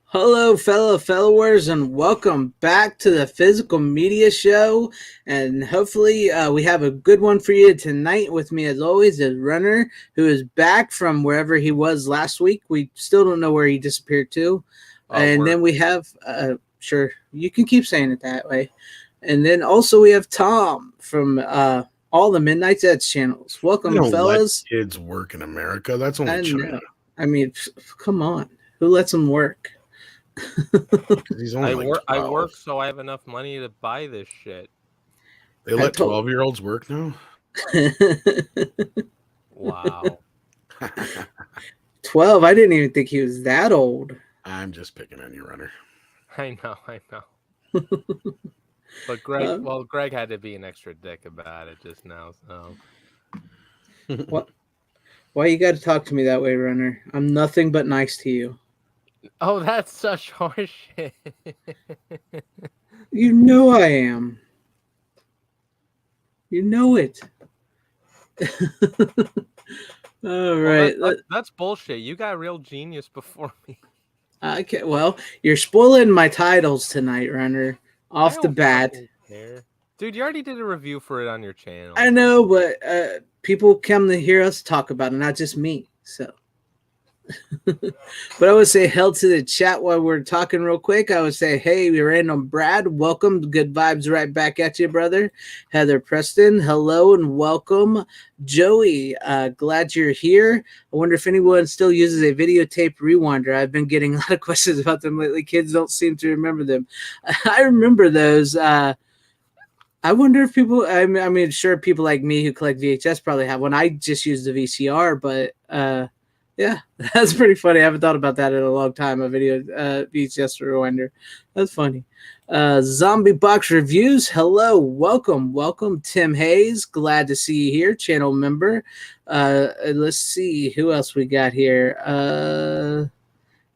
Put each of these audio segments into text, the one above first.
Hello, fellow followers, and welcome back to the Physical Media Show. And hopefully, we have a good one for you tonight. With me, as always, is Runner, who is back from wherever he was last week. We still don't know where he disappeared to. Then we have, sure, you can keep saying it that way. And then also we have Tom from all the Midnight's Edge channels. Welcome, fellas. Let kids work in America. That's only China. I mean, come on. Who lets them work? I work so I have enough money to buy this shit. They let 12-year-olds work now? Wow. 12? I didn't even think he was that old. I'm just picking on you, Runner. I know. But Greg had to be an extra dick about it just now, so. What? Why you got to talk to me that way, Runner? I'm nothing but nice to you. Oh, that's such horseshit. You know I am. You know it. All right. That's bullshit. You got real genius before me. Okay, well, you're spoiling my titles tonight, Runner. Off the bat. Dude, you already did a review for it on your channel. I know, but people come to hear us talk about it, not just me. So. But I would say hell to the chat while we're talking real quick. I would say, hey, Random Brad, welcome. Good vibes right back at you, brother. Heather Preston, hello and welcome. Joey, glad you're here. I wonder if anyone still uses a videotape rewinder. I've been getting a lot of questions about them lately. Kids don't seem to remember them. I remember those. I wonder if people, I mean, sure, people like me who collect VHS probably have one. I just use the VCR, but yeah, that's pretty funny. I haven't thought about that in a long time. A video VHS rewinder. That's funny. Zombie Box Reviews. Hello, welcome. Tim Hayes, glad to see you here, channel member. Let's see who else we got here.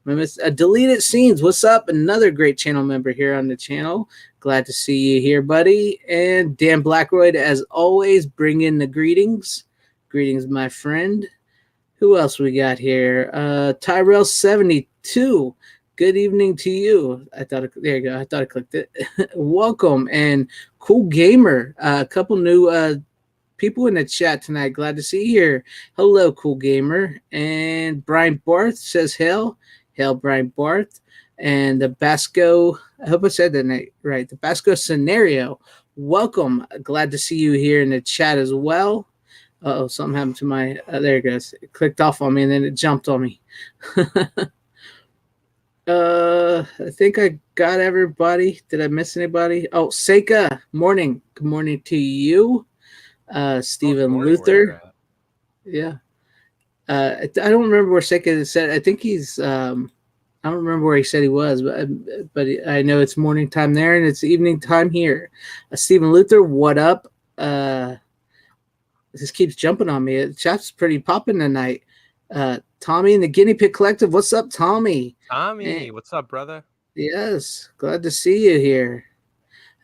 Deleted Scenes. What's up? Another great channel member here on the channel. Glad to see you here, buddy. And Dan Blackroyd, as always, bring in the greetings. Greetings, my friend. Who else we got here? Tyrell72. Good evening to you. There you go. I thought I clicked it. Welcome. And Cool Gamer. A couple new people in the chat tonight. Glad to see you here. Hello, Cool Gamer. And Brian Barth says hail. Hail, Brian Barth. And the Basco, I hope I said that right. The Basco Scenario. Welcome. Glad to see you here in the chat as well. Uh-oh, something happened to my, there it goes. It clicked off on me and then it jumped on me. I think I got everybody. Did I miss anybody? Oh, Seika, morning. Good morning to you. Stephen Luther. Yeah. I don't remember where Seika said. I think he's, I don't remember where he said he was, but I know it's morning time there and it's evening time here. Stephen Luther, what up? This keeps jumping on me. Chat's pretty popping tonight. Tommy and the Guinea Pig Collective. What's up, Tommy? Tommy, what's up, brother? Yes, glad to see you here.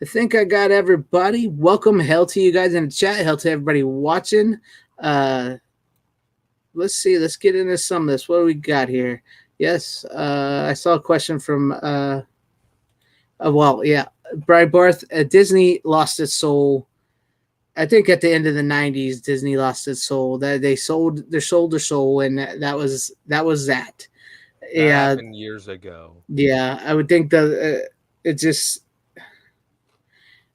I think I got everybody. Welcome, hell to you guys in the chat. Hell to everybody watching. Let's see. Let's get into some of this. What do we got here? Yes, I saw a question from, well, yeah, Brian Barth. Disney lost its soul. I think at the end of the 90s, Disney lost its soul. That they sold their soul, and that was that. Yeah, happened years ago. Yeah, I would think that it just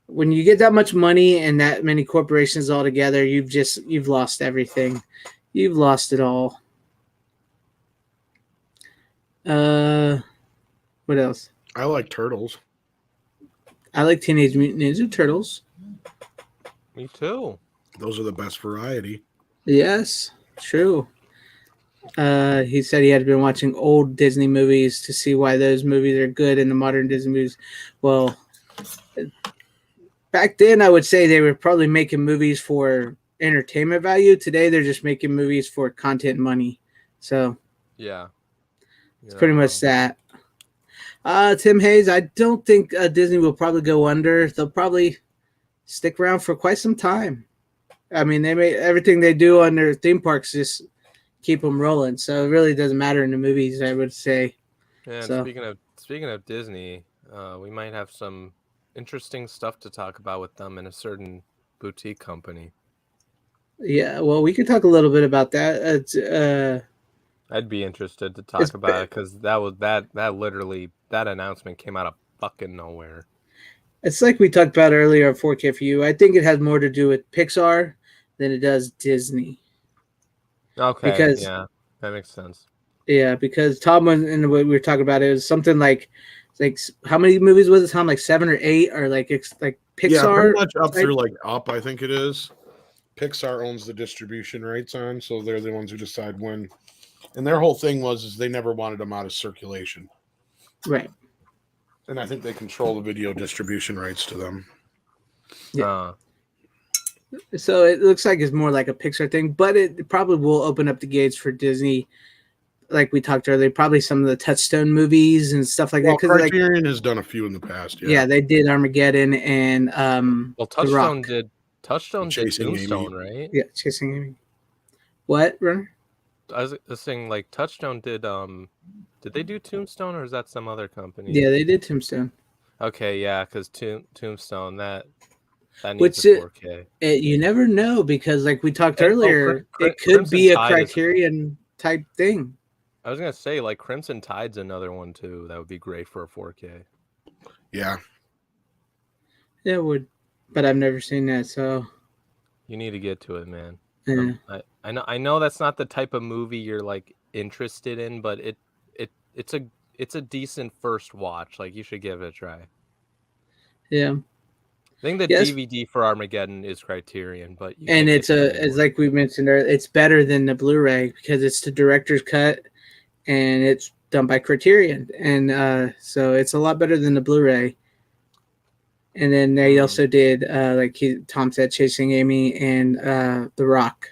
when you get that much money and that many corporations all together, you've lost everything. You've lost it all. What else? I like Turtles. I like Teenage Mutant Ninja Turtles. Me too. Those are the best variety. Yes, true. He said he had been watching old Disney movies to see why those movies are good in the modern Disney movies. Well, back then I would say they were probably making movies for entertainment value. Today they're just making movies for content money. So yeah, it's pretty much that. Tim Hayes, I don't think Disney will probably go under. They'll probably stick around for quite some time. I mean, they made everything they do on their theme parks just keep them rolling. So it really doesn't matter in the movies, I would say. Yeah, and So speaking of Disney, we might have some interesting stuff to talk about with them in a certain boutique company. yeah, well, we could talk a little bit about that. It's I'd be interested to talk about it because that literally that announcement came out of fucking nowhere. It's like we talked about earlier on 4K for you. I think it has more to do with Pixar than it does Disney. Okay, Because yeah, that makes sense. yeah, because Tom was in what we were talking about. It was something like how many movies was it? Tom, like 7 or 8, or like it's like Yeah, pretty Pixar much up type? through like Up, I think it is. Pixar owns the distribution rights on, so they're the ones who decide when. And their whole thing was they never wanted them out of circulation. Right. And I think they control the video distribution rights to them. Yeah. So it looks like it's more like a Pixar thing, but it probably will open up the gates for Disney. Like we talked earlier, probably some of the Touchstone movies and stuff like that. Because Criterion has done a few in the past. Yeah, they did Armageddon and well, The Rock. Touchstone did Tombstone, Amy. right? Yeah, Chasing Amy. What, Runner? I was saying like Touchstone did they do Tombstone or is that some other company? Yeah, they did Tombstone. Okay, yeah, because Tombstone that needs Which a 4K. You never know because, like we talked earlier, it could Crimson be a Tide Criterion type thing. I was gonna say like Crimson Tide's another one too. That would be great for a 4K. Yeah. Yeah, it would, but I've never seen that, so you need to get to it, man. Yeah. I know that's not the type of movie you're like interested in, but it's a decent first watch. Like you should give it a try. Yeah. I think the DVD for Armageddon is Criterion, but it's like we mentioned earlier, it's better than the Blu-ray because it's the director's cut and it's done by Criterion, and so it's a lot better than the Blu-ray. And then they also did, Tom said, Chasing Amy and The Rock.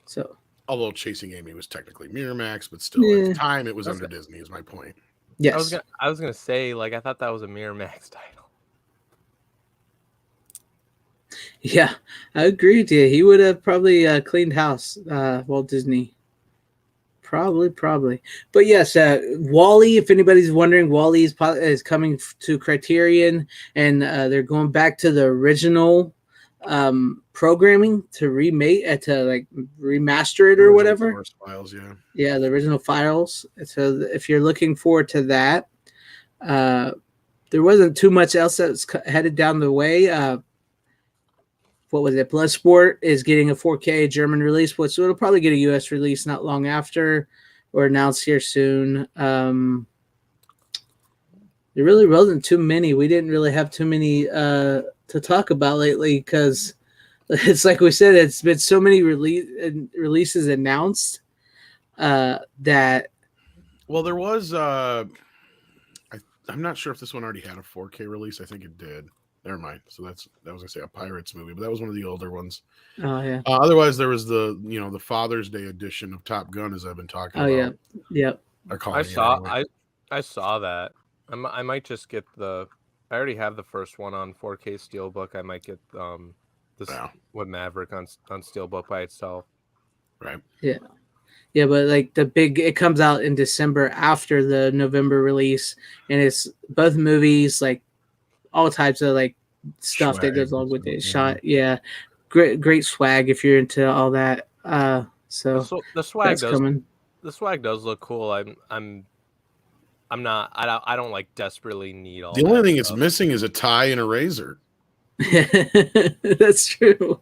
So, although Chasing Amy was technically Miramax, but still at the time it was under Disney. Is my point. Yes, I was gonna say like I thought that was a Miramax title. Yeah, I agree with you. He would have probably cleaned house, Walt Disney. Probably. But yes, WALL-E, if anybody's wondering, WALL-E is coming to Criterion, and they're going back to the original programming to remake it, to like remaster it or whatever. Source files, yeah. Yeah, the original files. So if you're looking forward to that, there wasn't too much else that's headed down the way. What was it? Bloodsport is getting a 4K German release, which it'll probably get a US release not long after, or announced here soon. There really wasn't too many. We didn't really have too many to talk about lately because it's like we said, it's been so many releases announced that. Well, there was. I'm not sure if this one already had a 4K release. I think it did. Never mind. So that was gonna say a Pirates movie, but that was one of the older ones. Oh yeah. Otherwise, there was the Father's Day edition of Top Gun, as I've been talking about. Oh yeah. I saw that. I might just get I already have the first one on 4K Steelbook. I might get with Maverick on Steelbook by itself. Right. Yeah. Yeah, but like it comes out in December after the November release, and it's both movies, like all types of like stuff swag that goes along with it. Great swag if you're into all that. So the swag coming. The swag does look cool. I'm not. I don't like desperately need all. The only thing it's missing is a tie and a razor. That's true.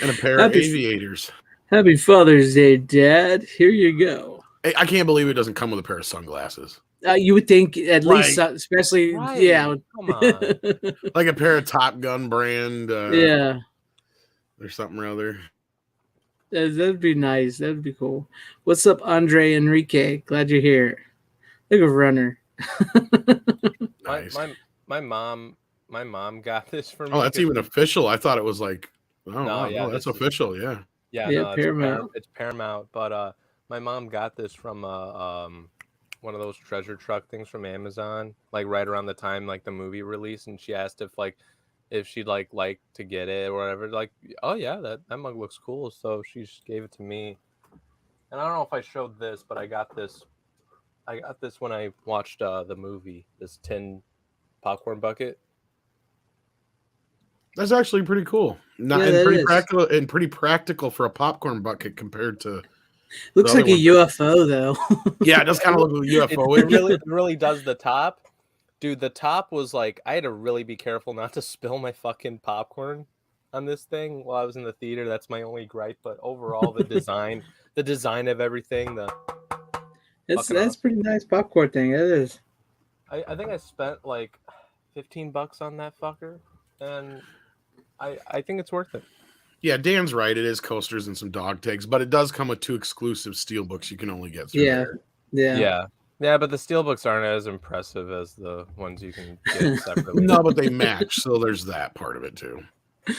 And a pair of aviators. Happy Father's Day, Dad. Here you go. I can't believe it doesn't come with a pair of sunglasses. You would think at least, especially, yeah. Come on. Like a pair of Top Gun brand. Yeah. Or something or other. That'd be nice. That'd be cool. What's up, Andre Enrique? Glad you're here. Look at Runner. Nice. My mom got this for me. Oh, that's even official. I thought it was like, no, that's official. Yeah. Yeah, no, Paramount. It's Paramount. But my mom got this from one of those treasure truck things from Amazon, like right around the time like the movie release, and she asked if like if she'd like to get it or whatever. Like, oh yeah, that mug looks cool. So she just gave it to me. And I don't know if I showed this, but I got this when I watched the movie. This tin popcorn bucket. That's actually pretty cool. Pretty practical for a popcorn bucket compared to. Looks like a UFO though. Yeah, it does kind of look like a UFO. It really does. The top, dude. The top was like I had to really be careful not to spill my fucking popcorn on this thing while I was in the theater. That's my only gripe. But overall, the design of everything, that's pretty nice popcorn thing. It is. I think I spent like $15 on that fucker, and I think it's worth it. Yeah, Dan's right. It is coasters and some dog tags, but it does come with 2 exclusive steelbooks you can only get through there. Yeah, but the steelbooks aren't as impressive as the ones you can get separately. No, but they match, so there's that part of it too.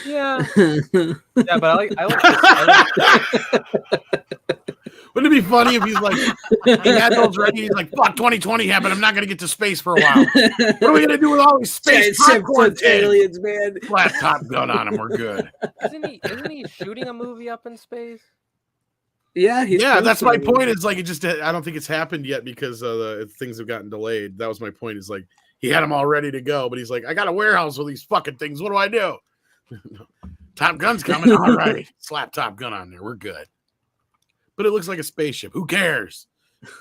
Yeah, but I like Wouldn't it be funny if he's like, he had those ready, he's like, fuck, 2020 happened, I'm not going to get to space for a while. What are we going to do with all these space popcorn aliens, man? Flat Top Gun on him, we're good. Isn't he shooting a movie up in space? Yeah, that's my point. It's like, I don't think it's happened yet because things have gotten delayed. That was my point. Is like, he had them all ready to go, but he's like, I got a warehouse with these fucking things. What do I do? Top Gun's coming. All right. Slap Top Gun on there. We're good. But it looks like a spaceship. Who cares?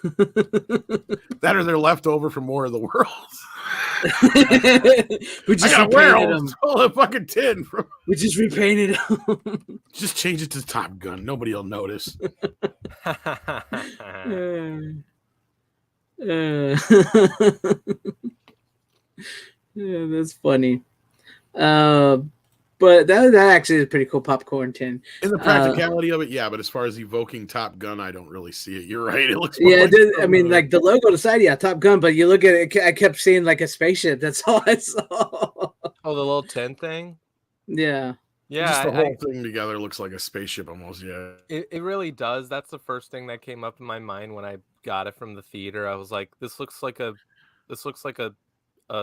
That or they're left over from War of the Worlds. We just I got a warehouse full of fucking tin. We just repainted them. Just change it to Top Gun. Nobody will notice. Yeah, that's funny. But that actually is a pretty cool popcorn tin. In the practicality of it, yeah. But as far as evoking Top Gun, I don't really see it. You're right. It looks I mean, like the logo on the side, yeah, Top Gun. But you look at it, I kept seeing like a spaceship. That's all I saw. Oh, the little tin thing. Yeah. Yeah. Just the whole thing together looks like a spaceship almost. Yeah. It really does. That's the first thing that came up in my mind when I got it from the theater. I was like, this looks like a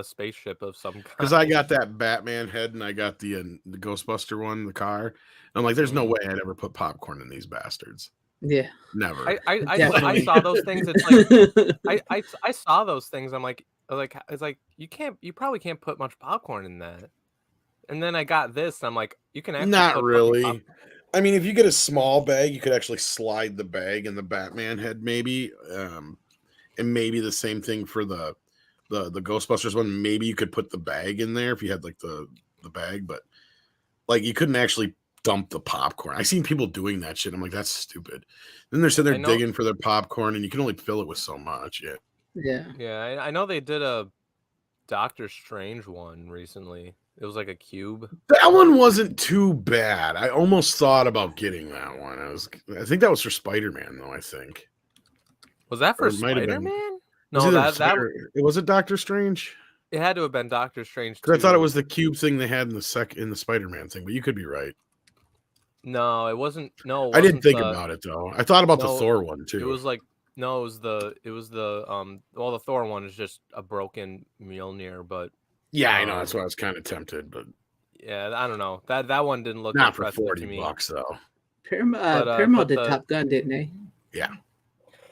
spaceship of some kind. Because I got that Batman head and I got the Ghostbuster one, the car. I'm like, there's no way I'd ever put popcorn in these bastards. Yeah, never. I saw those things. It's like I saw those things. I'm like it's like you probably can't put much popcorn in that. And then I got this. And I'm like, you can actually not really. I mean, if you get a small bag, you could actually slide the bag in the Batman head, maybe, and maybe the same thing for the Ghostbusters one. Maybe you could put the bag in there if you had like the bag, but like you couldn't actually dump the popcorn. I seen people doing that shit. I'm like, that's stupid. Then they're sitting there digging for their popcorn, and you can only fill it with so much. Yeah. I know they did a Doctor Strange one recently. It was like a cube. That one wasn't too bad. I almost thought about getting that one. I think that was for Spider-Man, though. I think. Was that for Spider-Man? No, it was it Doctor Strange. It had to have been Doctor Strange. I thought it was the cube thing they had in the Spider-Man thing, but you could be right. No, it wasn't. No, I didn't think about it though. I thought about the Thor one too. It was like it was the well, the Thor one is just a broken Mjolnir, but yeah, I know that's why I was kind of tempted, but yeah, I don't know that one didn't look not for $40 to me. though. Paramount did Top Gun, didn't they? Yeah.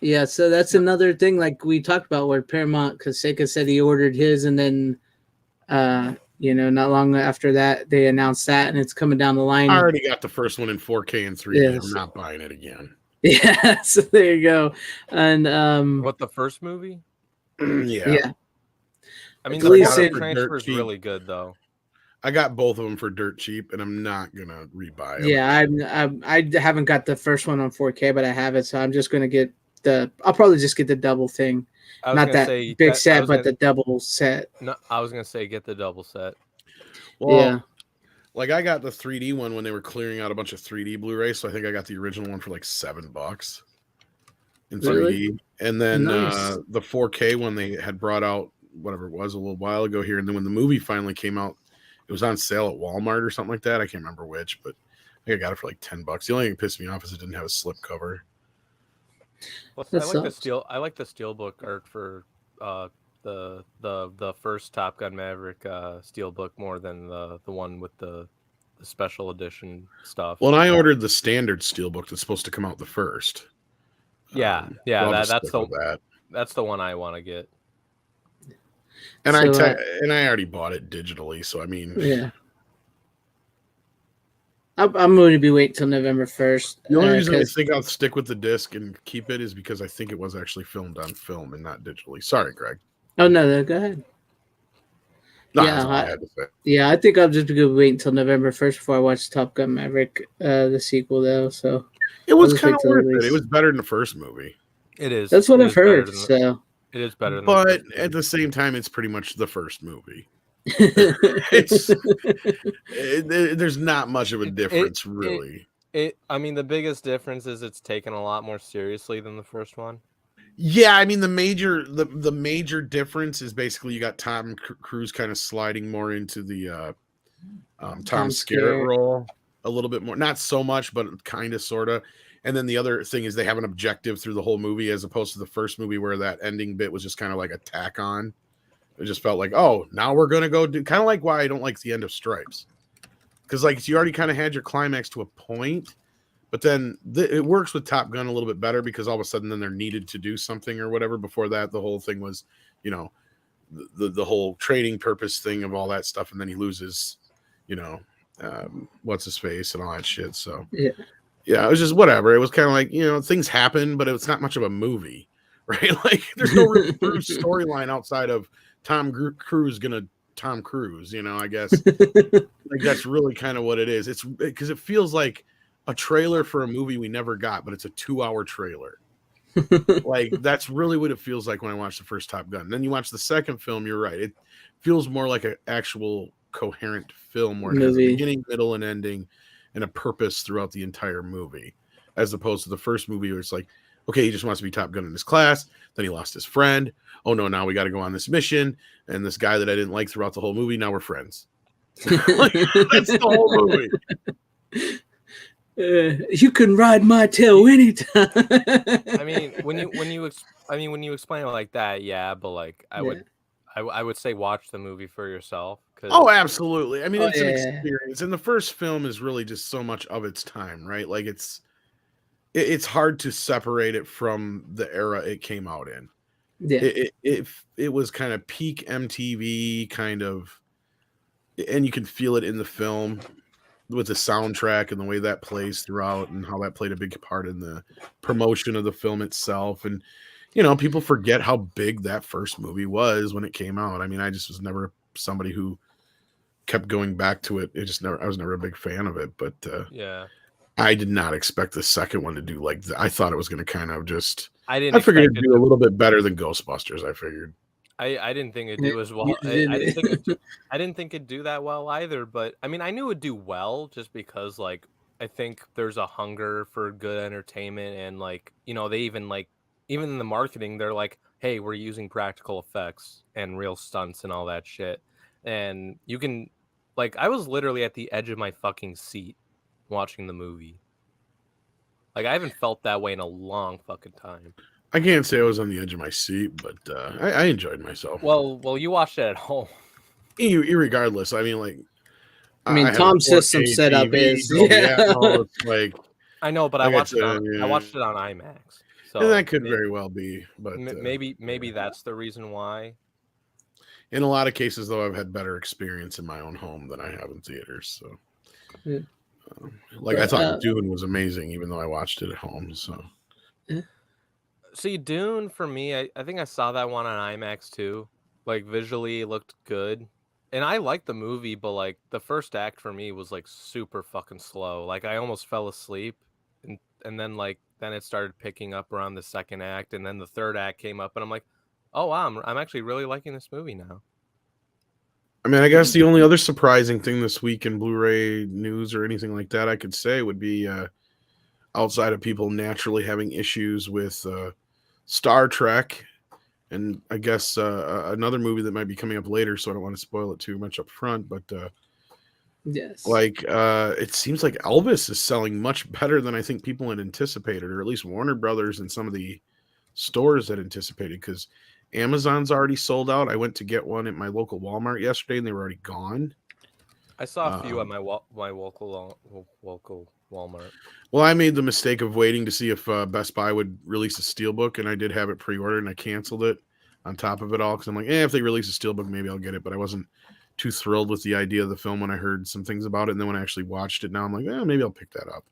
Yeah, so that's another thing like we talked about where Paramount, because Seika said he ordered his, and then, not long after that, they announced that, and it's coming down the line. I already got the first one in 4K and 3D. Yes. I'm not buying it again. Yeah, so there you go. And what, the first movie? Yeah. I mean, the transfer is really good, though. I got both of them for dirt cheap, and I'm not gonna rebuy them. Yeah, I haven't got the first one on 4K, but I have it, so I'm just gonna get I'll probably just get the double thing, not that big set, but the double set. No, I was gonna say get the double set. Well, yeah, like I got the 3D one when they were clearing out a bunch of 3D Blu-rays, so I think I got the original one for like $7 in 3D, really? And then nice. The 4K one they had brought out whatever it was a little while ago here, and then when the movie finally came out, it was on sale at Walmart or something like that. I can't remember which, but I think I got it for like $10. The only thing that pissed me off is it didn't have a slip cover. Well, I like the steelbook art for the the first Top Gun Maverick steelbook more than the one with the special edition stuff. Well, and I ordered the standard steelbook that's supposed to come out the first. Yeah, so that's the one I want to get. And and I already bought it digitally, so I mean, yeah. I'm going to be waiting till November 1st. The only reason I think I'll stick with the disc and keep it is because I think it was actually filmed on film and not digitally. Sorry, Greg. Oh no, go ahead. No, yeah, that's all I had to say. Yeah, I think I'm just going to wait until November 1st before I watch Top Gun Maverick, the sequel though. So it was kind of worth it. It was better than the first movie. It is. That's what I've heard. So it is better. But at the same time, it's pretty much the first movie. There's not much of a difference, really. I mean, the biggest difference is it's taken a lot more seriously than the first one. Yeah, I mean the major difference is basically you got Tom Cruise kind of sliding more into the Tom Skerritt role a little bit more, not so much, but kind of, sort of. And then the other thing is they have an objective through the whole movie, as opposed to the first movie where that ending bit was just kind of like a tack on. It just felt like, oh, now we're gonna go do, kind of like why I don't like the end of Stripes, because like you already kind of had your climax to a point. But then it works with Top Gun a little bit better because all of a sudden then they're needed to do something or whatever. Before that, the whole thing was, you know, the whole training purpose thing of all that stuff. And then he loses, you know, what's his face and all that shit. So, yeah, it was just whatever. It was kind of like, you know, things happen, but it's not much of a movie, right? Like there's no real storyline outside of Tom Cruise gonna Tom Cruise, you know, I guess. Like that's really kind of what it is. It's because it feels like a trailer for a movie we never got, but it's a 2-hour trailer. Like that's really what it feels like when I watched the first Top Gun. Then you watch the second film, you're right. It feels more like an actual coherent film where it has a beginning, middle, and ending and a purpose throughout the entire movie. As opposed to the first movie where it's like, okay, he just wants to be Top Gun in his class. Then he lost his friend. Oh no, now we got to go on this mission. And this guy that I didn't like throughout the whole movie, now we're friends. Like, that's the whole movie. You can ride my tail anytime. I mean, when you explain it like that, yeah, but like I would say watch the movie for yourself. Oh, absolutely. I mean, it's an experience, and the first film is really just so much of its time, right? Like it's hard to separate it from the era it came out in. Yeah, it was kind of peak MTV kind of, and you can feel it in the film with the soundtrack and the way that plays throughout and how that played a big part in the promotion of the film itself. And, you know, people forget how big that first movie was when it came out. I mean, I just was never somebody who kept going back to it. I was never a big fan of it, but yeah, I did not expect the second one to do like that. I thought it was going to kind of just, I figured it'd do a little bit better than Ghostbusters. I figured. I didn't think it'd do as well. I didn't think it'd do that well either. But I mean, I knew it'd do well just because, like, I think there's a hunger for good entertainment, and like, you know, they even in the marketing, they're like, "Hey, we're using practical effects and real stunts and all that shit." And you can, like, I was literally at the edge of my fucking seat watching the movie. Like, I haven't felt that way in a long fucking time. I can't say I was on the edge of my seat, but I enjoyed myself. Well, you watched it at home. Irregardless, I mean, like, Tom's system setup is it's like I know, but I watched it on IMAX, so and that could very well be, but maybe that's the reason why. In a lot of cases, though, I've had better experience in my own home than I have in theaters. So, I thought Dune was amazing, even though I watched it at home. So. See, Dune, for me, I think I saw that one on IMAX too. Like, visually, it looked good. And I liked the movie, but, like, the first act for me was, like, super fucking slow. Like, I almost fell asleep. And then, like, then it started picking up around the second act. And then the third act came up, and I'm like, oh, wow, I'm actually really liking this movie now. I mean, I guess the only other surprising thing this week in Blu-ray news or anything like that I could say would be outside of people naturally having issues with Star Trek, and I guess another movie that might be coming up later, so I don't want to spoil it too much up front, but yes, like it seems like Elvis is selling much better than I think people had anticipated, or at least Warner Brothers and some of the stores had anticipated, because Amazon's already sold out. I went to get one at my local Walmart yesterday, and they were already gone. I saw a few at my local Walmart. Well, I made the mistake of waiting to see if Best Buy would release a Steelbook, and I did have it pre-ordered, and I canceled it on top of it all because I'm like, if they release a Steelbook, maybe I'll get it. But I wasn't too thrilled with the idea of the film when I heard some things about it, and then when I actually watched it, now I'm like, maybe I'll pick that up,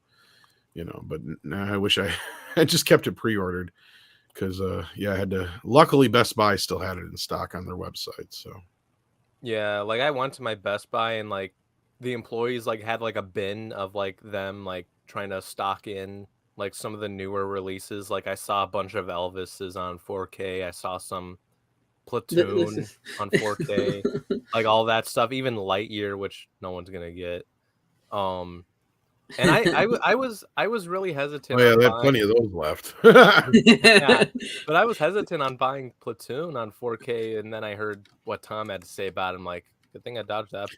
But now I wish I just kept it pre-ordered because, I had to. Luckily, Best Buy still had it in stock on their website, so. Yeah, like I went to my Best Buy and like the employees like had like a bin of like them like trying to stock in like some of the newer releases. Like I saw a bunch of Elvis's on 4K. I saw some Platoon on 4K, like all that stuff. Even Lightyear, which no one's gonna get. And I was really hesitant. Oh yeah, they have plenty of those left. Yeah, but I was hesitant on buying Platoon on 4K, and then I heard what Tom had to say about it. I'm like, good thing I dodged that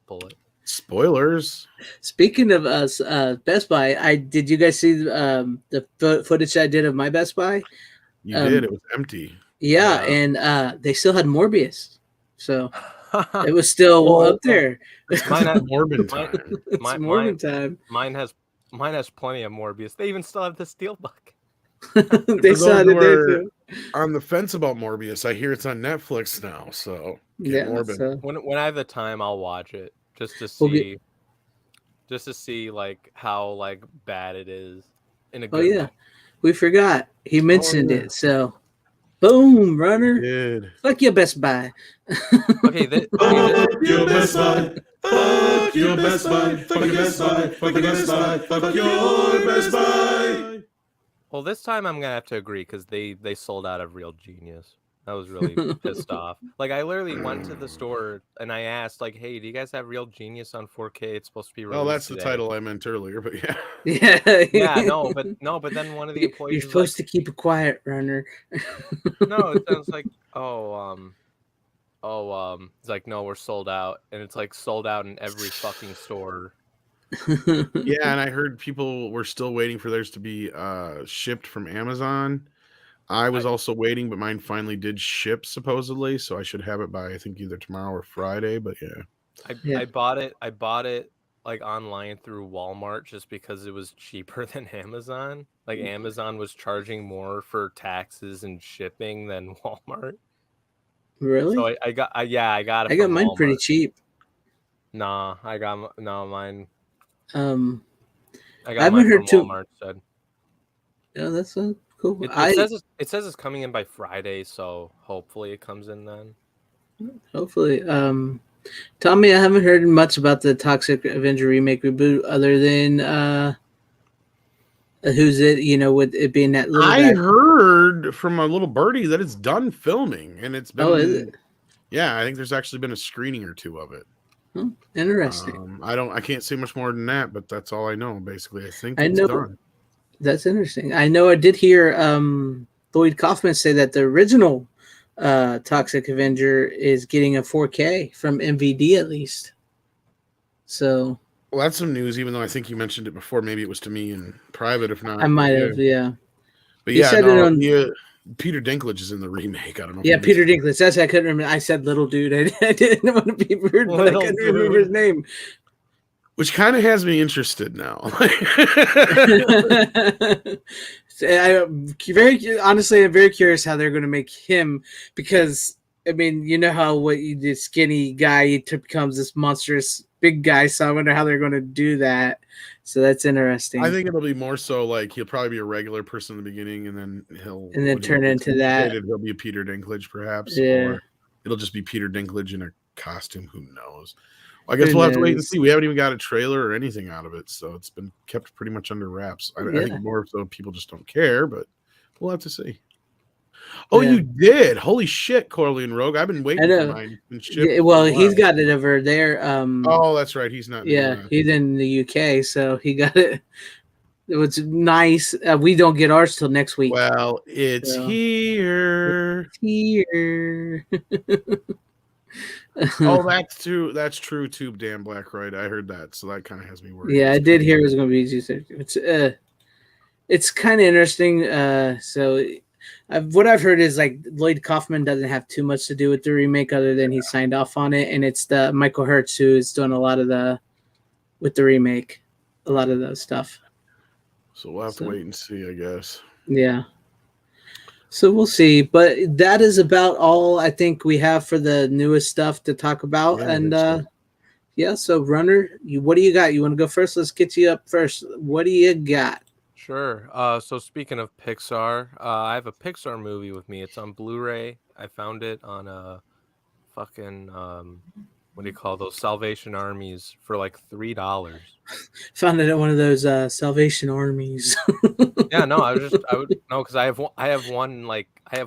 bullet. Spoilers. Speaking of us, Best Buy, did you guys see the footage I did of my Best Buy? You did. It was empty. Yeah, and they still had Morbius, so it was still up there. Mine had Morbid time. It's Morbid time. Mine has plenty of Morbius. They even still have the Steelbook. They saw it there too. On the fence about Morbius, I hear it's on Netflix now. So Morbid. So. When I have the time, I'll watch it just to see, like how like bad it is. In a good way. We forgot he mentioned it. So. Boom, runner. Good. Fuck your Best Buy. Okay, fuck your Best Buy. Fuck your Best Buy. Fuck your Best Buy. Fuck your Best Buy. Fuck your Best Buy. Well, this time I'm gonna have to agree because they sold out of Real Genius. I was really pissed off. Like I literally went to the store and I asked, like, "Hey, do you guys have Real Genius on 4K? It's supposed to be released." Oh, that's today. the title I meant earlier, but yeah. Yeah, but then one of the employees. You're supposed to keep it quiet, runner. No, it sounds like it's like no, we're sold out, and it's like sold out in every fucking store. Yeah, and I heard people were still waiting for theirs to be shipped from Amazon. I was also waiting, but mine finally did ship supposedly, so I should have it by I think either tomorrow or Friday. But I bought it like online through Walmart just because it was cheaper than Amazon. Like Amazon was charging more for taxes and shipping than Walmart. Really? So I got it. I got mine Walmart. pretty cheap. Nah, mine. I haven't heard too. Walmart said. Yeah, that's cool. It says it's coming in by Friday, so hopefully it comes in then. Hopefully. Tommy, I haven't heard much about the Toxic Avenger remake reboot other than who's it? With it being that little guy. heard from a little birdie that it's done filming, and it's been. Oh, is it? Yeah, I think there's actually been a screening or two of it. Oh, interesting. I can't say much more than that, but that's all I know. Basically, I think I it's know. done. That's interesting. I know I did hear Lloyd Kaufman say that the original Toxic Avenger is getting a 4K from MVD at least. So. Well, that's some news, even though I think you mentioned it before. Maybe it was to me in private, if not. I might have, yeah. But Peter Dinklage is in the remake. I don't know. Yeah, Peter Dinklage. That's I couldn't remember. I said little dude. I didn't want to be rude, but I couldn't remember his name. Which kind of has me interested now. I'm very curious how they're going to make him, because I mean, you know how the skinny guy becomes this monstrous big guy. So I wonder how they're going to do that. So that's interesting. I think it'll be more so like he'll probably be a regular person in the beginning, and then turn into that. He'll be a Peter Dinklage, perhaps. Yeah. Or it'll just be Peter Dinklage in a costume. Who knows? Well, I guess we'll have to wait and see. We haven't even got a trailer or anything out of it, so it's been kept pretty much under wraps. I think more so people just don't care, but we'll have to see. Oh, you did! Holy shit, Corley and Rogue! I've been waiting for mine. He's got it over there. Oh, that's right. He's not. He's in the UK, so he got it. It was nice. We don't get ours till next week. Well, it's here. It's here. Oh, that's true. That's true too. Dan Blackroyd. I heard that, so that kind of has me worried. Yeah, I did hear it was going to be easy. It's kind of interesting. So what I've heard is like Lloyd Kaufman doesn't have too much to do with the remake, other than he signed off on it, and it's the Michael Hertz who is doing a lot of the remake, a lot of the stuff. So we'll have to wait and see, I guess. Yeah. So we'll see, but that is about all I think we have for the newest stuff to talk about. Yeah, And so Runner, what do you got? You want to go first? Let's get you up first. What do you got? Sure. So speaking of Pixar, I have a Pixar movie with me. It's on Blu-ray. I found it on a fucking what do you call those, Salvation Armies for like $3. Found it at one of those Salvation Armies. Yeah, no, because I have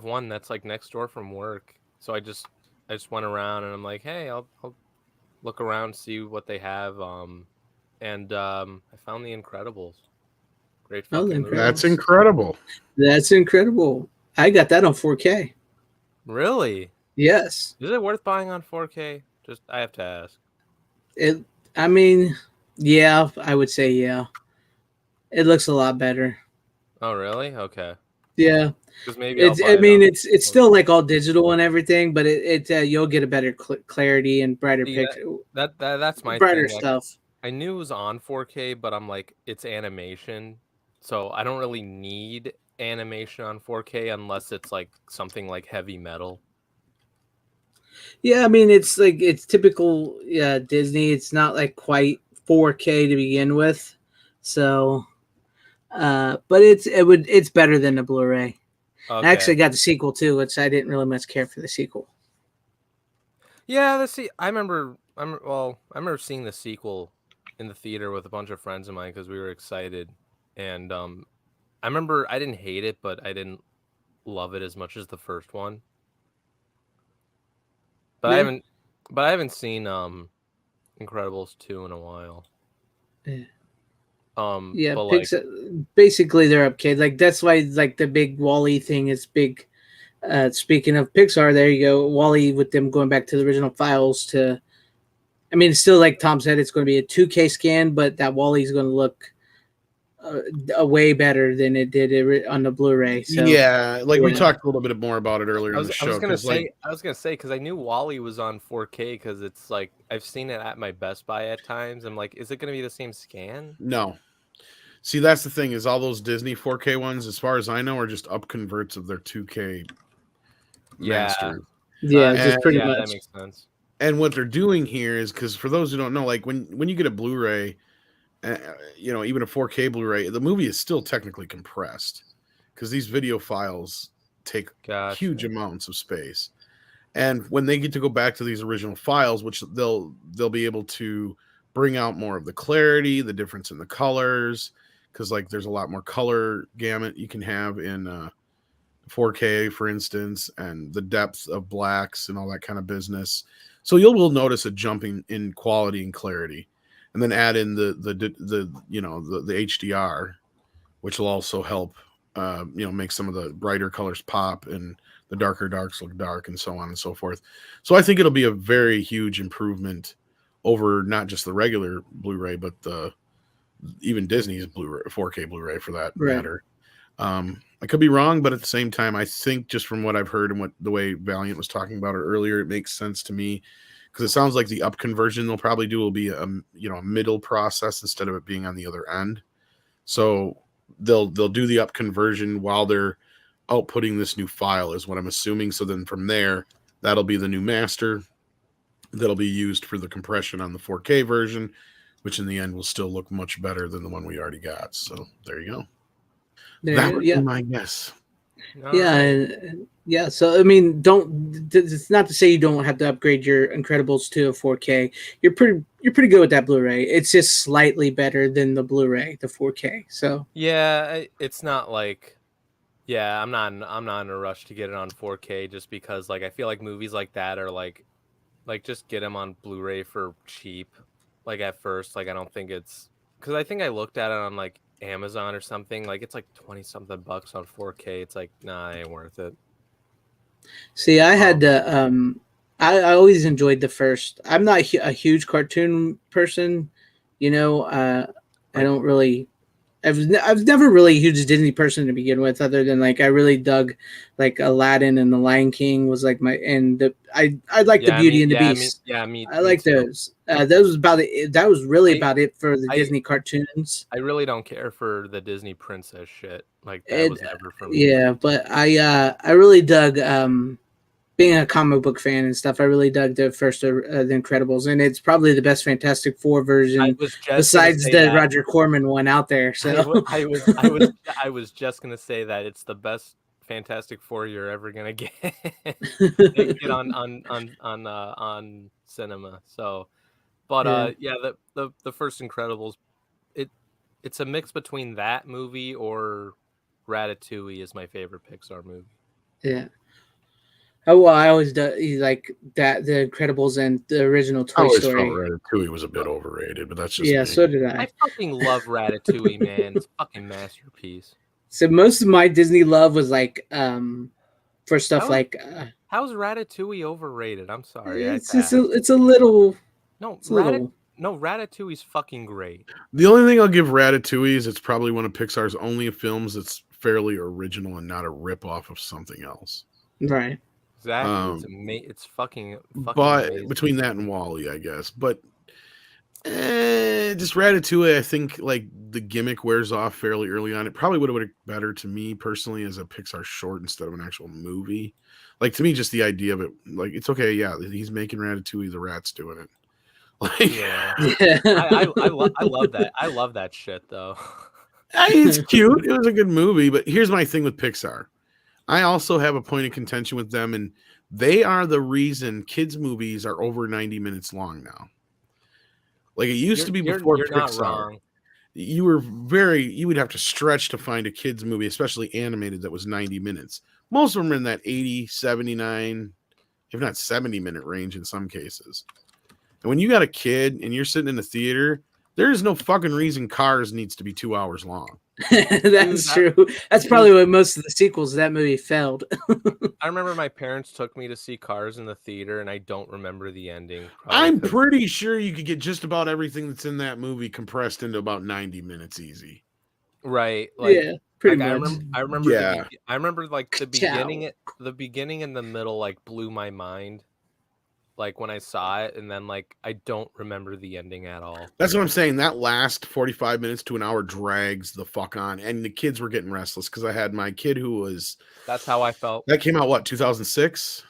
one that's like next door from work. So I just went around and I'm like, hey, I'll look around, see what they have. And I found The Incredibles. Great fucking movie. That's incredible. That's incredible. I got that on 4K. Really? Yes. Is it worth buying on 4K? Just, I have to ask. I mean, yeah, I would say yeah. It looks a lot better. Oh, really? Okay. Yeah. Because maybe it's still like all digital and everything, but you'll get a better clarity and brighter picture. That's my brighter thing. stuff. I knew it was on 4K, but I'm like, it's animation, so I don't really need animation on 4K unless it's like something like heavy metal. Yeah, I mean it's typical Disney. It's not like quite 4K to begin with, so but it's better than the Blu-ray. Okay. I actually got the sequel too, which I didn't really much care for the sequel. Yeah, I remember seeing the sequel in the theater with a bunch of friends of mine because we were excited, and I remember I didn't hate it, but I didn't love it as much as the first one. But Yeah. I haven't seen Incredibles 2 in a while. Yeah. Yeah, but Pixar, basically they're okay. Like that's why like the big Wall-E thing is big. Speaking of Pixar, there you go. Wall-E with them going back to the original files to. I mean, it's still like Tom said, it's going to be a 2K scan, but that Wall-E is going to look way better than it did on the Blu-ray. So yeah, we talked a little bit more about it earlier in the show. I was gonna say because I knew Wall-E was on 4K because it's like I've seen it at my Best Buy at times. I'm like, is it going to be the same scan? No. See, that's the thing, is all those Disney 4K ones, as far as I know, are just up converts of their 2K masters. Yeah, just pretty much. That makes sense. And what they're doing here is, because for those who don't know, like when you get a Blu-ray, even a 4K Blu-ray, the movie is still technically compressed because these video files take huge amounts of space. And when they get to go back to these original files, which they'll be able to bring out more of the clarity, the difference in the colors, because like there's a lot more color gamut you can have in 4K, for instance, and the depth of blacks and all that kind of business. So will notice a jump in quality and clarity, and then add in the HDR, which will also help make some of the brighter colors pop and the darker darks look dark and so on and so forth. So I think it'll be a very huge improvement over not just the regular Blu-ray, but even Disney's Blu-ray, 4K Blu-ray for that matter. I could be wrong, but at the same time, I think just from what I've heard and the way Valiant was talking about it earlier, it makes sense to me, because it sounds like the up conversion they'll probably do will be a middle process instead of it being on the other end. So they'll do the up conversion while they're outputting this new file, is what I'm assuming. So then from there, that'll be the new master that'll be used for the compression on the 4K version, which in the end will still look much better than the one we already got. So there you go. That would be my guess. Yeah. So I mean, it's not to say you don't have to upgrade your Incredibles to a 4K. You're pretty good with that Blu-ray. It's just slightly better than the Blu-ray, the 4K. So yeah, it's not like, I'm not in a rush to get it on 4K just because like I feel like movies like that are like just get them on Blu-ray for cheap. Like at first, like I don't think it's, because I think I looked at it on like Amazon or something, like it's like 20 something bucks on 4K. It's like, nah, it ain't worth it. See, I had to I always enjoyed the first. I'm not a huge cartoon person, I don't really I've never really a huge Disney person to begin with, other than like I really dug like Aladdin and The Lion King was like I like the Beauty and the Beast. I like those. That was about it. That was really about it for the Disney cartoons. I really don't care for the Disney princess shit. Like that was never for me. Yeah, but I really dug being a comic book fan and stuff. I really dug the first The Incredibles, and it's probably the best Fantastic Four version besides the Roger Corman one out there. So I was just gonna say that it's the best Fantastic Four you're ever gonna get on cinema. So, but the first Incredibles, it's a mix between that movie or Ratatouille is my favorite Pixar movie. Yeah. Oh well, I always do like that. The Incredibles and the original Toy Story. I always felt Ratatouille was a bit overrated, but that's just me. So did I fucking love Ratatouille, man. It's a fucking masterpiece. So most of my Disney love was like for stuff how's Ratatouille overrated? I'm sorry. It's a little. No, Ratatouille's fucking great. The only thing I'll give Ratatouille is it's probably one of Pixar's only films that's fairly original and not a rip-off of something else. Right. Exactly. It's fucking but amazing. Between that and WALL-E, I guess. But just Ratatouille, I think like the gimmick wears off fairly early on. It probably would have been better to me personally as a Pixar short instead of an actual movie. Like to me, just the idea of it, like it's okay, yeah, he's making Ratatouille, the rat's doing it. Like, I love that. I love that shit though. It's cute. It was a good movie, but here's my thing with Pixar. I also have a point of contention with them, and they are the reason kids' movies are over 90 minutes long now. Like it used to be before you're Pixar. Not wrong. You would have to stretch to find a kids' movie, especially animated, that was 90 minutes. Most of them are in that 80, 79, if not 70-minute range in some cases. And when you got a kid and you're sitting in a theater, there is no fucking reason Cars needs to be 2 hours long. That's true. That's probably why most of the sequels to that movie failed. I remember my parents took me to see Cars in the theater, and I don't remember the ending. I'm pretty sure you could get just about everything that's in that movie compressed into about 90 minutes easy. Right. Like, yeah, pretty much. I remember like the beginning and the middle like blew my mind. Like when I saw it, and then like I don't remember the ending at all. That's what I'm saying. That last 45 minutes to an hour drags the fuck on, and the kids were getting restless because I had my kid who was. That's how I felt. That came out 2006,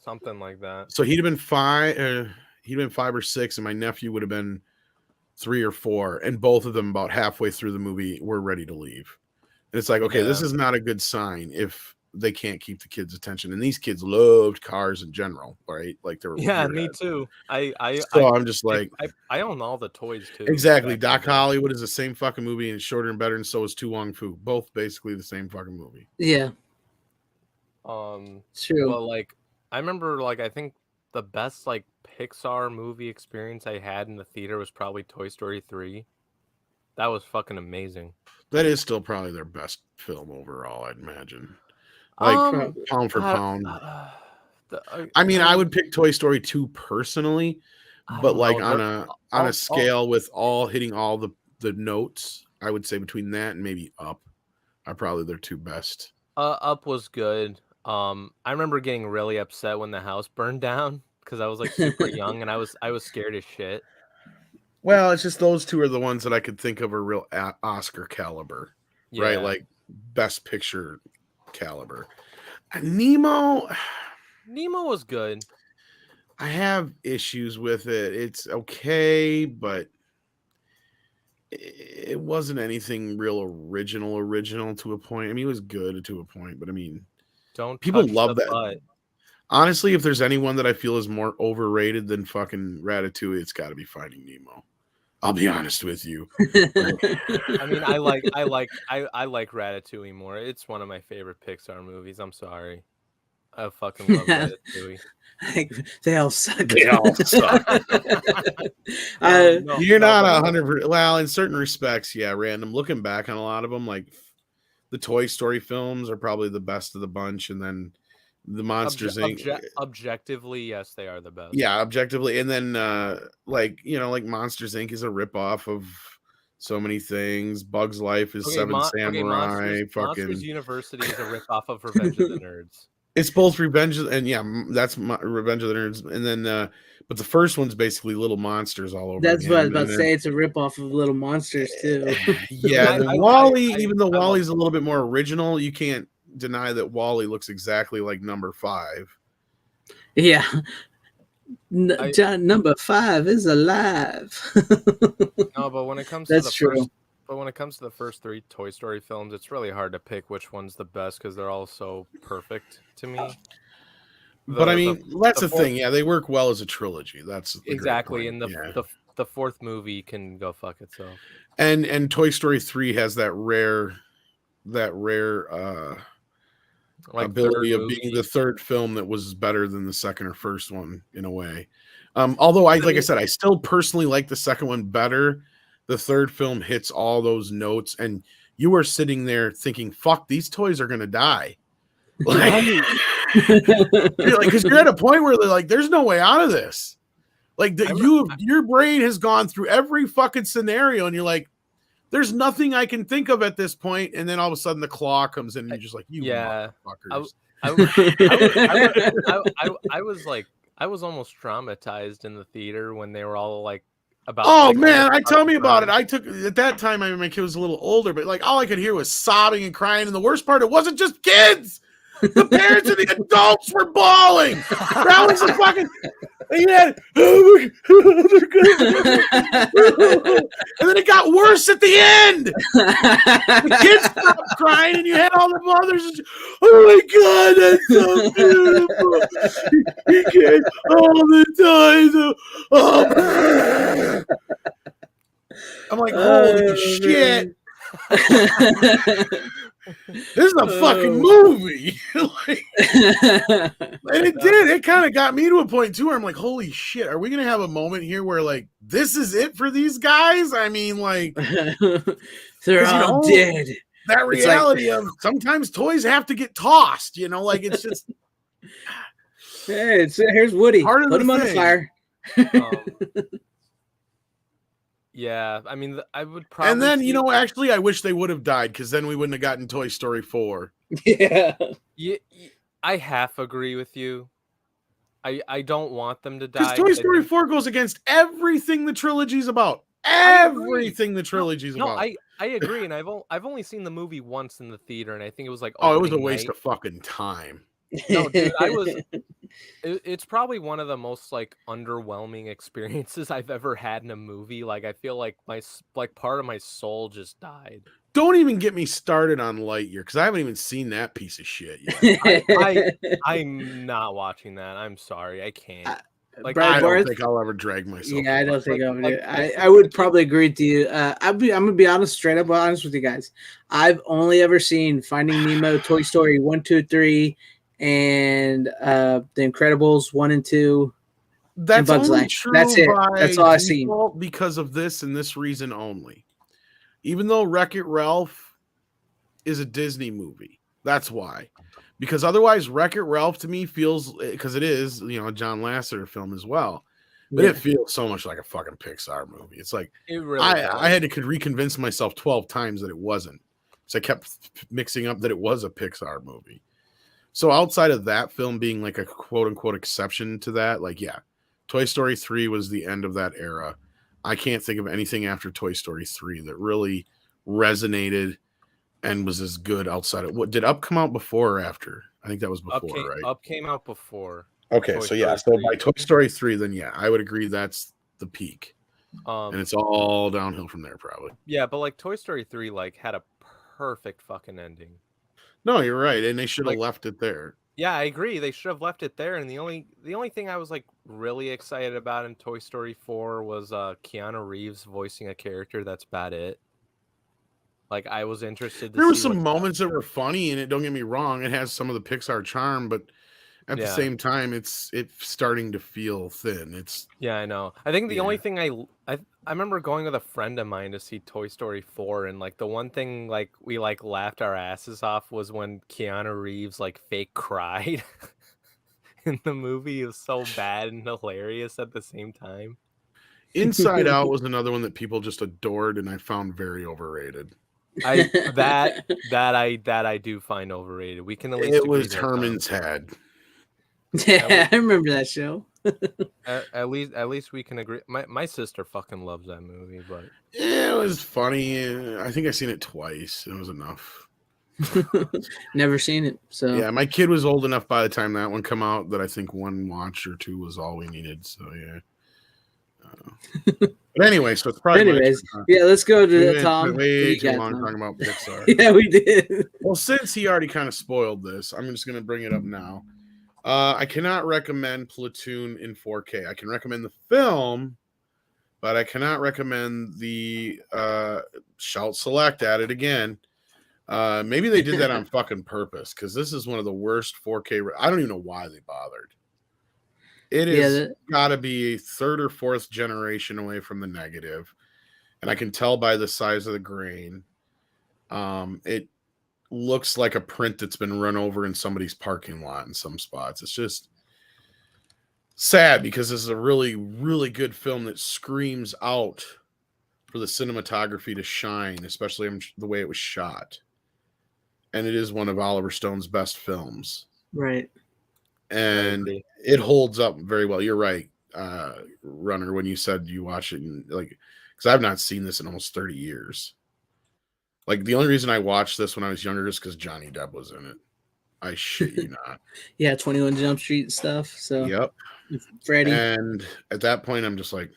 something like that. So he'd have been 5. He'd been 5 or 6, and my nephew would have been 3 or 4, and both of them about halfway through the movie were ready to leave. And it's like, okay, this is not a good sign if they can't keep the kids' attention, and these kids loved Cars in general, right? Like they were. Yeah, me too. I'm just like, I own all the toys too. Exactly. Doc Hollywood is the same fucking movie, and it's shorter and better, and so is Tu Wong Fu. Both basically the same fucking movie. Yeah. True. Well, like I remember, like I think the best like Pixar movie experience I had in the theater was probably Toy Story 3. That was fucking amazing. That is still probably their best film overall, I'd imagine. Like pound for pound. I mean, I would pick Toy Story 2 personally, but like on a scale with all hitting all the notes, I would say between that and maybe Up are probably their 2 best. Up was good. I remember getting really upset when the house burned down because I was like super young and I was scared as shit. Well, it's just those 2 are the ones that I could think of are real Oscar caliber, right? Like best picture caliber. Nemo was good. I have issues with it. It's okay, but it wasn't anything real original to a point. I mean, it was good to a point, but I mean, people love that. Butt. Honestly, if there's anyone that I feel is more overrated than fucking Ratatouille, it's got to be Finding Nemo. I'll be honest with you. I mean, I like Ratatouille more. It's one of my favorite Pixar movies. I'm sorry. I fucking love Ratatouille. They all suck. They all suck. You're not 100%. Well, in certain respects, yeah, random. Looking back on a lot of them, like the Toy Story films are probably the best of the bunch, and then the Monsters Inc. Objectively, yes, they are the best. Yeah, objectively, and then like Monsters Inc. is a ripoff of so many things. Bugs Life is Seven Samurai. Monsters University is a ripoff of Revenge of the Nerds. It's both Revenge and that's Revenge of the Nerds, and then but the first one's basically Little Monsters all over. That's again. what I was about to say. It's a ripoff of Little Monsters too. Yeah, Wally. Even though Wally's a little bit more original, you can't deny that Wally looks exactly like number 5. Yeah. John number 5 is alive. No, but when it comes That's to the true. first, but when it comes to the first 3 Toy Story films, it's really hard to pick which one's the best because they're all so perfect to me. But I mean, that's the thing. Yeah, they work well as a trilogy. That's exactly, and the fourth movie can go fuck itself. And Toy Story 3 has that rare ability of being the third film that was better than the second or first one in a way. Although like I said, I still personally like the second one better. The third film hits all those notes, and you are sitting there thinking, "Fuck, these toys are gonna die." Like, because you're at a point where they're like, "There's no way out of this." Like your brain has gone through every fucking scenario, and you're like, "There's nothing I can think of at this point." And then all of a sudden, the claw comes in, and you're just like, "You motherfuckers!" I was almost traumatized in the theater when they were all like about. Oh man, tell me about it. I took at that time. I mean, my kid was a little older, but like all I could hear was sobbing and crying. And the worst part, it wasn't just kids. The parents and the adults were bawling. That was the fucking. And then it got worse at the end. The kids stopped crying, and you had all the mothers. Oh my god, that's so beautiful. He came all the time. Oh. I'm like, holy shit. This is a fucking movie. And it kind of got me to a point too where I'm like, holy shit, are we gonna have a moment here where like this is it for these guys? I mean, like they're all dead. That reality of sometimes toys have to get tossed, like it's just hey, here's Woody. Put him on the fire. Yeah, I mean, I would probably. And then actually, I wish they would have died because then we wouldn't have gotten Toy Story 4. Yeah, I half agree with you. I don't want them to die because Toy Story 4 goes against everything the trilogy's about. Everything the trilogy's about. I agree, and I've only seen the movie once in the theater, and I think it was like it was a waste of fucking time. No, dude, it's probably one of the most like underwhelming experiences I've ever had in a movie. Like I feel like part of my soul just died. Don't even get me started on Lightyear because I haven't even seen that piece of shit yet. I'm not watching that. I'm sorry, I can't. I don't think I'll ever drag myself. Yeah, I don't think I would. I would probably agree with you. I'm gonna be honest, straight up honest with you guys. I've only ever seen Finding Nemo, Toy Story 1, 2, 3. And The Incredibles 1 and 2. That's and Bugs only Life. true. That's it. That's all I've seen. Because of this and this reason only. Even though Wreck-It Ralph is a Disney movie, that's why. Because otherwise, Wreck-It Ralph to me feels, because it is, a John Lasseter film as well, but it feels so much like a fucking Pixar movie. It's like it really I had to reconvince myself 12 times that it wasn't. So I kept mixing up that it was a Pixar movie. So outside of that film being like a quote unquote exception to that, Toy Story 3 was the end of that era. I can't think of anything after Toy Story 3 that really resonated and was as good outside of what did Up come out before or after? I think that was before, right? Up came out before. Okay, so by Toy Story 3, then I would agree that's the peak. And it's all downhill from there probably. Yeah, but like Toy Story 3 had a perfect fucking ending. No, you're right, and they should have left it there. Yeah, I agree. They should have left it there. And the only thing I was really excited about in Toy Story 4 was Keanu Reeves voicing a character. That's about it. I was interested. There were some moments that were funny in it. Don't get me wrong; it has some of the Pixar charm, but at the same time, it's starting to feel thin. I know. I think the only thing I remember going with a friend of mine to see Toy Story 4, and the one thing we laughed our asses off was when Keanu Reeves fake cried in the movie. It was so bad and hilarious at the same time. Inside Out was another one that people just adored, and I found very overrated. That I do find overrated. We can at least It agree was there, Herman's Head. Yeah, I remember that show. At least we can agree. My sister fucking loves that movie, but Yeah, it was funny. I think I seen it twice. It was enough. Never seen it. So Yeah, my kid was old enough by the time that one come out that I think one watch or two was all we needed. So yeah. But anyway, so it's probably. Anyways, yeah, let's go to Tom. Way too long Tom? talking about Pixar. Yeah, we did. Well, since he already kind of spoiled this, I'm just going to bring it up now. I cannot recommend Platoon in 4K. I can recommend the film, but I cannot recommend the Shout Select at it again. Maybe they did that on fucking purpose because this is one of the worst 4K. I don't even know why they bothered. It is got to be a third or fourth generation away from the negative, and I can tell by the size of the grain. It looks like a print that's been run over in somebody's parking lot in some spots. It's just sad because this is a really, really good film that screams out for the cinematography to shine, especially the way it was shot. And it is one of Oliver Stone's best films. Right. And it holds up very well. You're right, Runner, when you said you watch it, because I've not seen this in almost 30 years. Like, the only reason I watched this when I was younger is because Johnny Depp was in it. I shit you not. Yeah, 21 Jump Street stuff. So yep. Freddy. And at that point, I'm just like,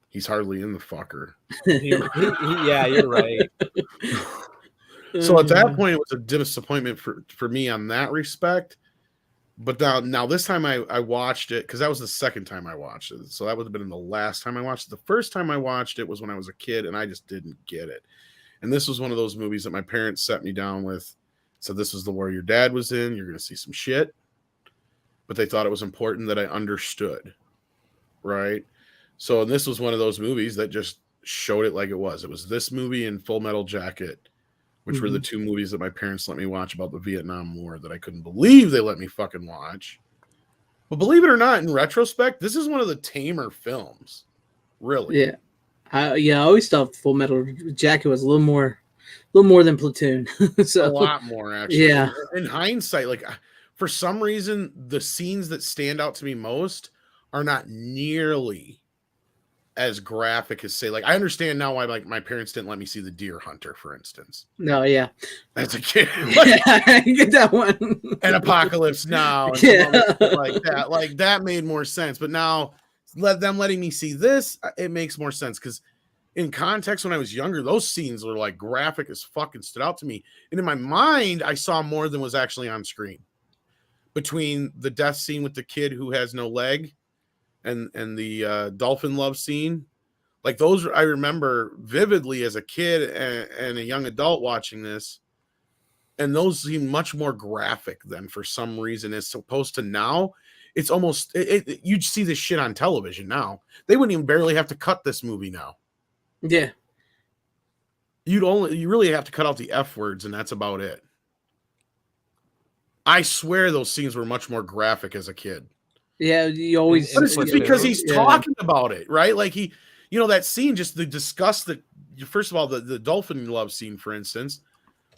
he's hardly in the fucker. Yeah, you're right. So at that point, it was a disappointment for me on that respect. But now this time I watched it because that was the second time I watched it. So that would have been the last time I watched it. The first time I watched it was when I was a kid, and I just didn't get it. And this was one of those movies that my parents set me down with. So this was the war your dad was in. You're going to see some shit. But they thought it was important that I understood. Right? So this was one of those movies that just showed it like it was. It was this movie and Full Metal Jacket, which were the two movies that my parents let me watch about the Vietnam War that I couldn't believe they let me fucking watch. But believe it or not, in retrospect, this is one of the tamer films. Really. Yeah. I always thought Full Metal Jacket was a little more than Platoon. So a lot more, actually. Yeah. In hindsight, like, for some reason, the scenes that stand out to me most are not nearly as graphic as, say, like, I understand now why, like, my parents didn't let me see The Deer Hunter, for instance. No, yeah. As a kid. Like, I get that one. And Apocalypse Now. And like that. Like, that made more sense. But now, letting me see this, it makes more sense. Because in context, when I was younger, those scenes were, like, graphic as fucking stood out to me. And in my mind, I saw more than was actually on screen. Between the death scene with the kid who has no leg and the dolphin love scene, like, those I remember vividly as a kid and a young adult watching this, and those seem much more graphic than, for some reason, as opposed to now. It's almost you'd see this shit on television now. They wouldn't even barely have to cut this movie now. Yeah, You really have to cut out the F words, and that's about it. I swear those scenes were much more graphic as a kid. Yeah, you always. But it's just because he's talking about it, right? Like, he, that scene, just the disgust that, first of all, the dolphin love scene, for instance,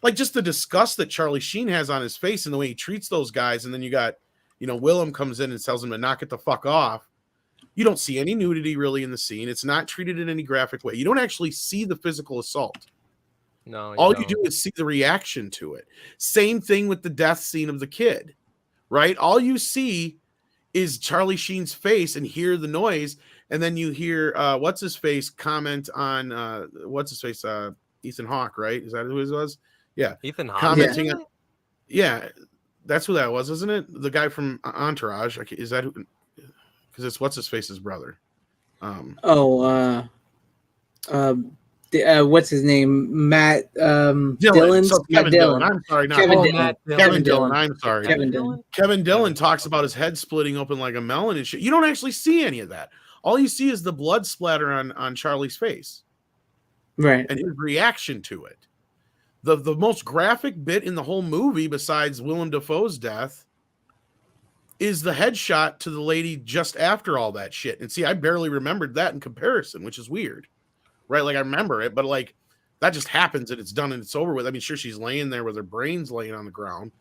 like, just the disgust that Charlie Sheen has on his face and the way he treats those guys. And then you got, Willem comes in and tells him to knock it the fuck off. You don't see any nudity really in the scene. It's not treated in any graphic way. You don't actually see the physical assault. No, all you do is see the reaction to it. Same thing with the death scene of the kid, right? All you see is Charlie Sheen's face and hear the noise, and then you hear what's his face comment on Ethan Hawke, right? Is that who it was? Yeah, Ethan Hawke commenting on, yeah, that's who that was, isn't it? The guy from Entourage. Is that who? Because it's what's his face's brother. What's his name? Matt Dillon. So Matt Dillon. I'm sorry, not Kevin Dillon. I'm sorry. Kevin Dillon. Kevin Dillon talks about his head splitting open like a melon and shit. You don't actually see any of that. All you see is the blood splatter on Charlie's face. Right. And his reaction to it. The most graphic bit in the whole movie, besides Willem Dafoe's death, is the headshot to the lady just after all that shit. And see, I barely remembered that in comparison, which is weird, right? Like I remember it, but like that just happens and it's done and it's over with. I mean, sure, she's laying there with her brains laying on the ground,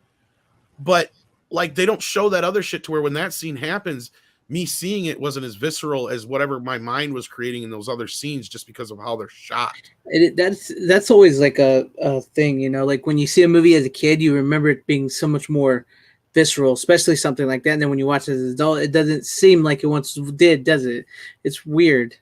but like they don't show that other shit to where when that scene happens, me seeing it wasn't as visceral as whatever my mind was creating in those other scenes just because of how they're shot. That's always like a thing, you know, like when you see a movie as a kid, you remember it being so much more visceral, especially something like that. And then when you watch it as an adult, it doesn't seem like it once did, does it? It's weird.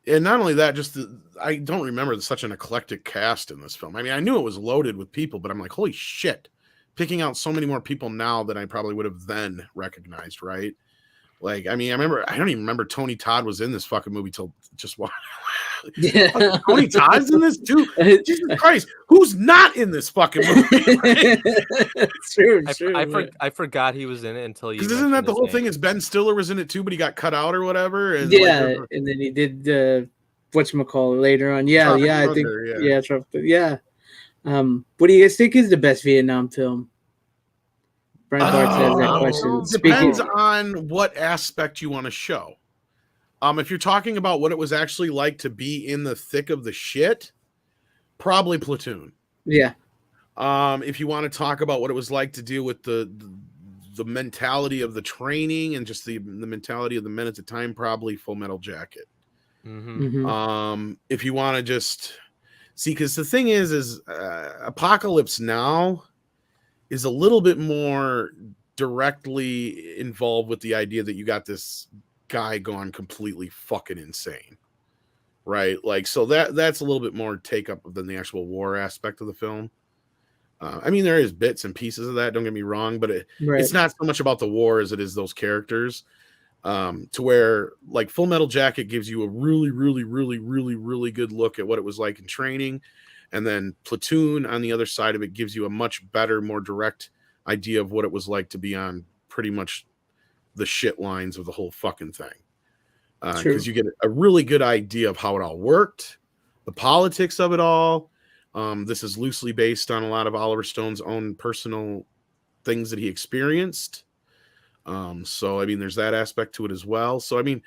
And not only that, just I don't remember such an eclectic cast in this film. I mean, I knew it was loaded with people, but I'm like, holy shit, picking out so many more people now than I probably would have then recognized, right? Like, I mean, I don't even remember Tony Todd was in this fucking movie till just one. Yeah. Tony Todd's in this too. Jesus Christ, who's not in this fucking movie? Right? It's true. I forgot he was in it until you. Because isn't that the whole thing? Is Ben Stiller was in it too, but he got cut out or whatever? And yeah, like, and then he did whatchamacallit later on. Yeah, I think what do you guys think is the best Vietnam film? Brian Bart says that question. Depends on what aspect you want to show. If you're talking about what it was actually like to be in the thick of the shit, probably Platoon. Yeah. If you want to talk about what it was like to deal with the mentality of the training and just the mentality of the men at the time, probably Full Metal Jacket. Mm-hmm. Mm-hmm. If you want to just see, because the thing is Apocalypse Now is a little bit more directly involved with the idea that you got this guy gone completely fucking insane, right? Like, so that's a little bit more take up than the actual war aspect of the film. I mean, there is bits and pieces of that, don't get me wrong, but it's not so much about the war as it is those characters. To where like Full Metal Jacket gives you a really, really, really, really, really good look at what it was like in training. And then Platoon on the other side of it gives you a much better, more direct idea of what it was like to be on pretty much the shit lines of the whole fucking thing. Because you get a really good idea of how it all worked, the politics of it all. This is loosely based on a lot of Oliver Stone's own personal things that he experienced. So, I mean, there's that aspect to it as well. So, I mean...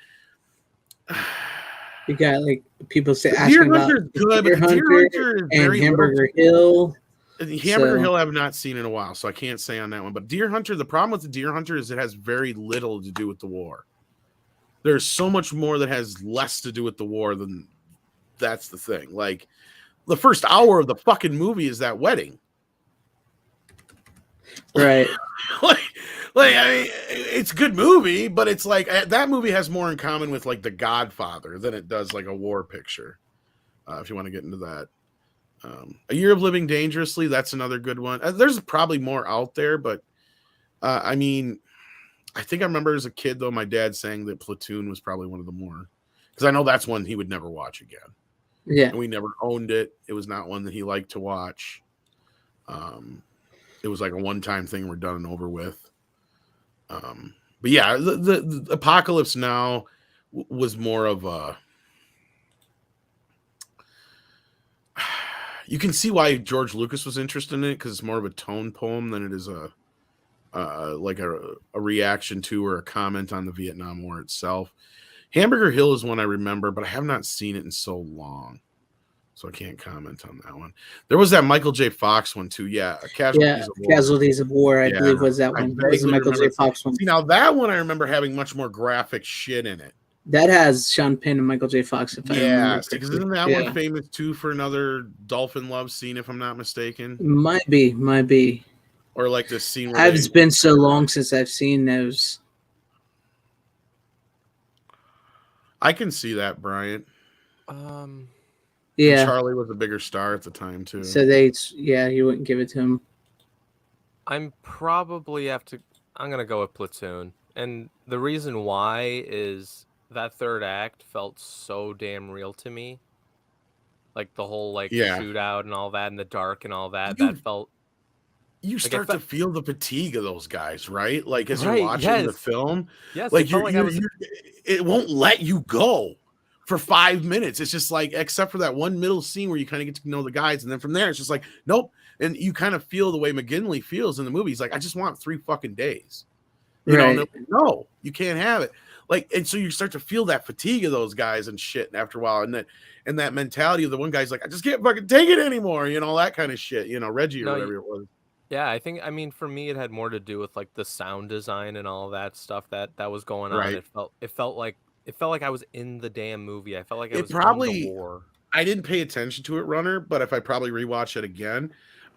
You got like people say Deer Hunter's good, but Deer Hunter is and Hamburger Hill. Hamburger Hill I have not seen in a while, so I can't say on that one. But Deer Hunter, the problem with the Deer Hunter is it has very little to do with the war. There's so much more that has less to do with the war than that's the thing. Like the first hour of the fucking movie is that wedding. Right. Like I mean, it's a good movie, but it's like that movie has more in common with like The Godfather than it does like a war picture. If you want to get into that, A Year of Living Dangerously, that's another good one. There's probably more out there, but I mean, I think I remember as a kid though, my dad saying that Platoon was probably one of the more, because I know that's one he would never watch again. Yeah, and we never owned it. It was not one that he liked to watch. It was like a one-time thing. We're done and over with. But yeah, the Apocalypse Now was more of a. You can see why George Lucas was interested in it because it's more of a tone poem than it is like a reaction to or a comment on the Vietnam War itself. Hamburger Hill is one I remember, but I have not seen it in so long. So I can't comment on that one. There was that Michael J. Fox one too. Yeah, Casualties of War. I believe was that one. That was the Michael J. Fox one. See, now that one I remember having much more graphic shit in it. That has Sean Penn and Michael J. Fox. Yeah, because isn't that one famous too for another dolphin love scene? If I'm not mistaken, might be. Or like this scene. Where it's been so long since I've seen those. I can see that, Bryant. Yeah, and Charlie was a bigger star at the time too. So you wouldn't give it to him. I'm gonna go with Platoon, and the reason why is that third act felt so damn real to me. Like the whole shootout and all that in the dark and all that. That felt. You start to feel the fatigue of those guys, right? Like as you're watching the film, like it won't let you go for 5 minutes. It's just like, except for that one middle scene where you kind of get to know the guys, and then from there it's just like, nope. And you kind of feel the way McGinley feels in the movie. He's like, I just want 3 fucking days. You know, Right. and they're like, no, you can't have it. Like, and so you start to feel that fatigue of those guys and shit after a while, and that mentality of the one guy's like, I just can't fucking take it anymore, you know, that kind of shit, you know, Reggie or whatever it was. Yeah, I mean, for me, it had more to do with like the sound design and all that stuff that was going on. Right. It felt like I was in the damn movie. I felt like I was in probably, the war. I didn't pay attention to it, Runner, but if I probably rewatch it again,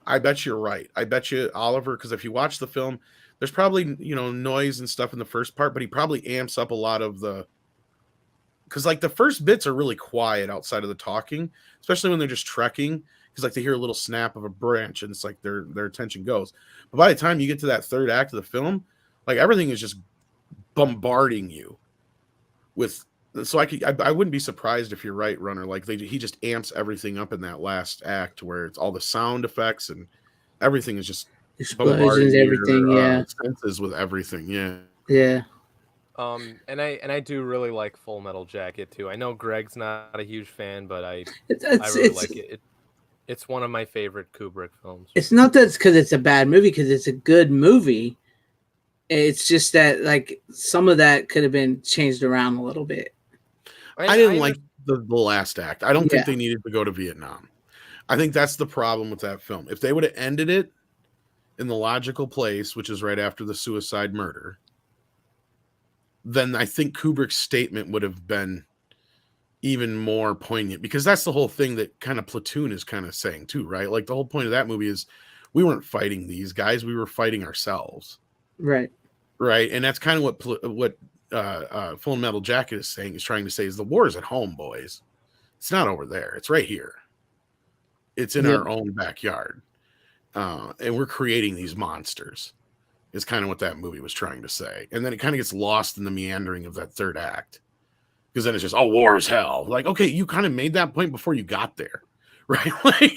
I bet you're right. I bet you Oliver, because if you watch the film, there's probably, you know, noise and stuff in the first part, but he probably amps up a lot of the, because like the first bits are really quiet outside of the talking, especially when they're just trekking, because like they hear a little snap of a branch and it's like their attention goes. But by the time you get to that third act of the film, like everything is just bombarding you with. So I wouldn't be surprised if you're right, Runner. Like he just amps everything up in that last act where it's all the sound effects and everything is just Explosions, everything. Yeah. Senses with everything. Yeah. Yeah. And I do really like Full Metal Jacket too. I know Greg's not a huge fan, but I really like it. It's one of my favorite Kubrick films. It's not that it's because it's a bad movie, because it's a good movie. It's just that like some of that could have been changed around a little bit. I didn't like the last act. I don't think they needed to go to Vietnam. I think that's the problem with that film. If they would have ended it in the logical place, which is right after the suicide murder, then I think Kubrick's statement would have been even more poignant, because that's the whole thing that kind of Platoon is kind of saying too, right? Like the whole point of that movie is we weren't fighting these guys, we were fighting ourselves. Right. And that's kind of what Full Metal Jacket is saying, is trying to say, is the war is at home, boys. It's not over there. It's right here. It's in our own backyard. And we're creating these monsters, is kind of what that movie was trying to say. And then it kind of gets lost in the meandering of that third act, because then it's just, oh, war is hell. Like, okay, you kind of made that point before you got there, right? Like,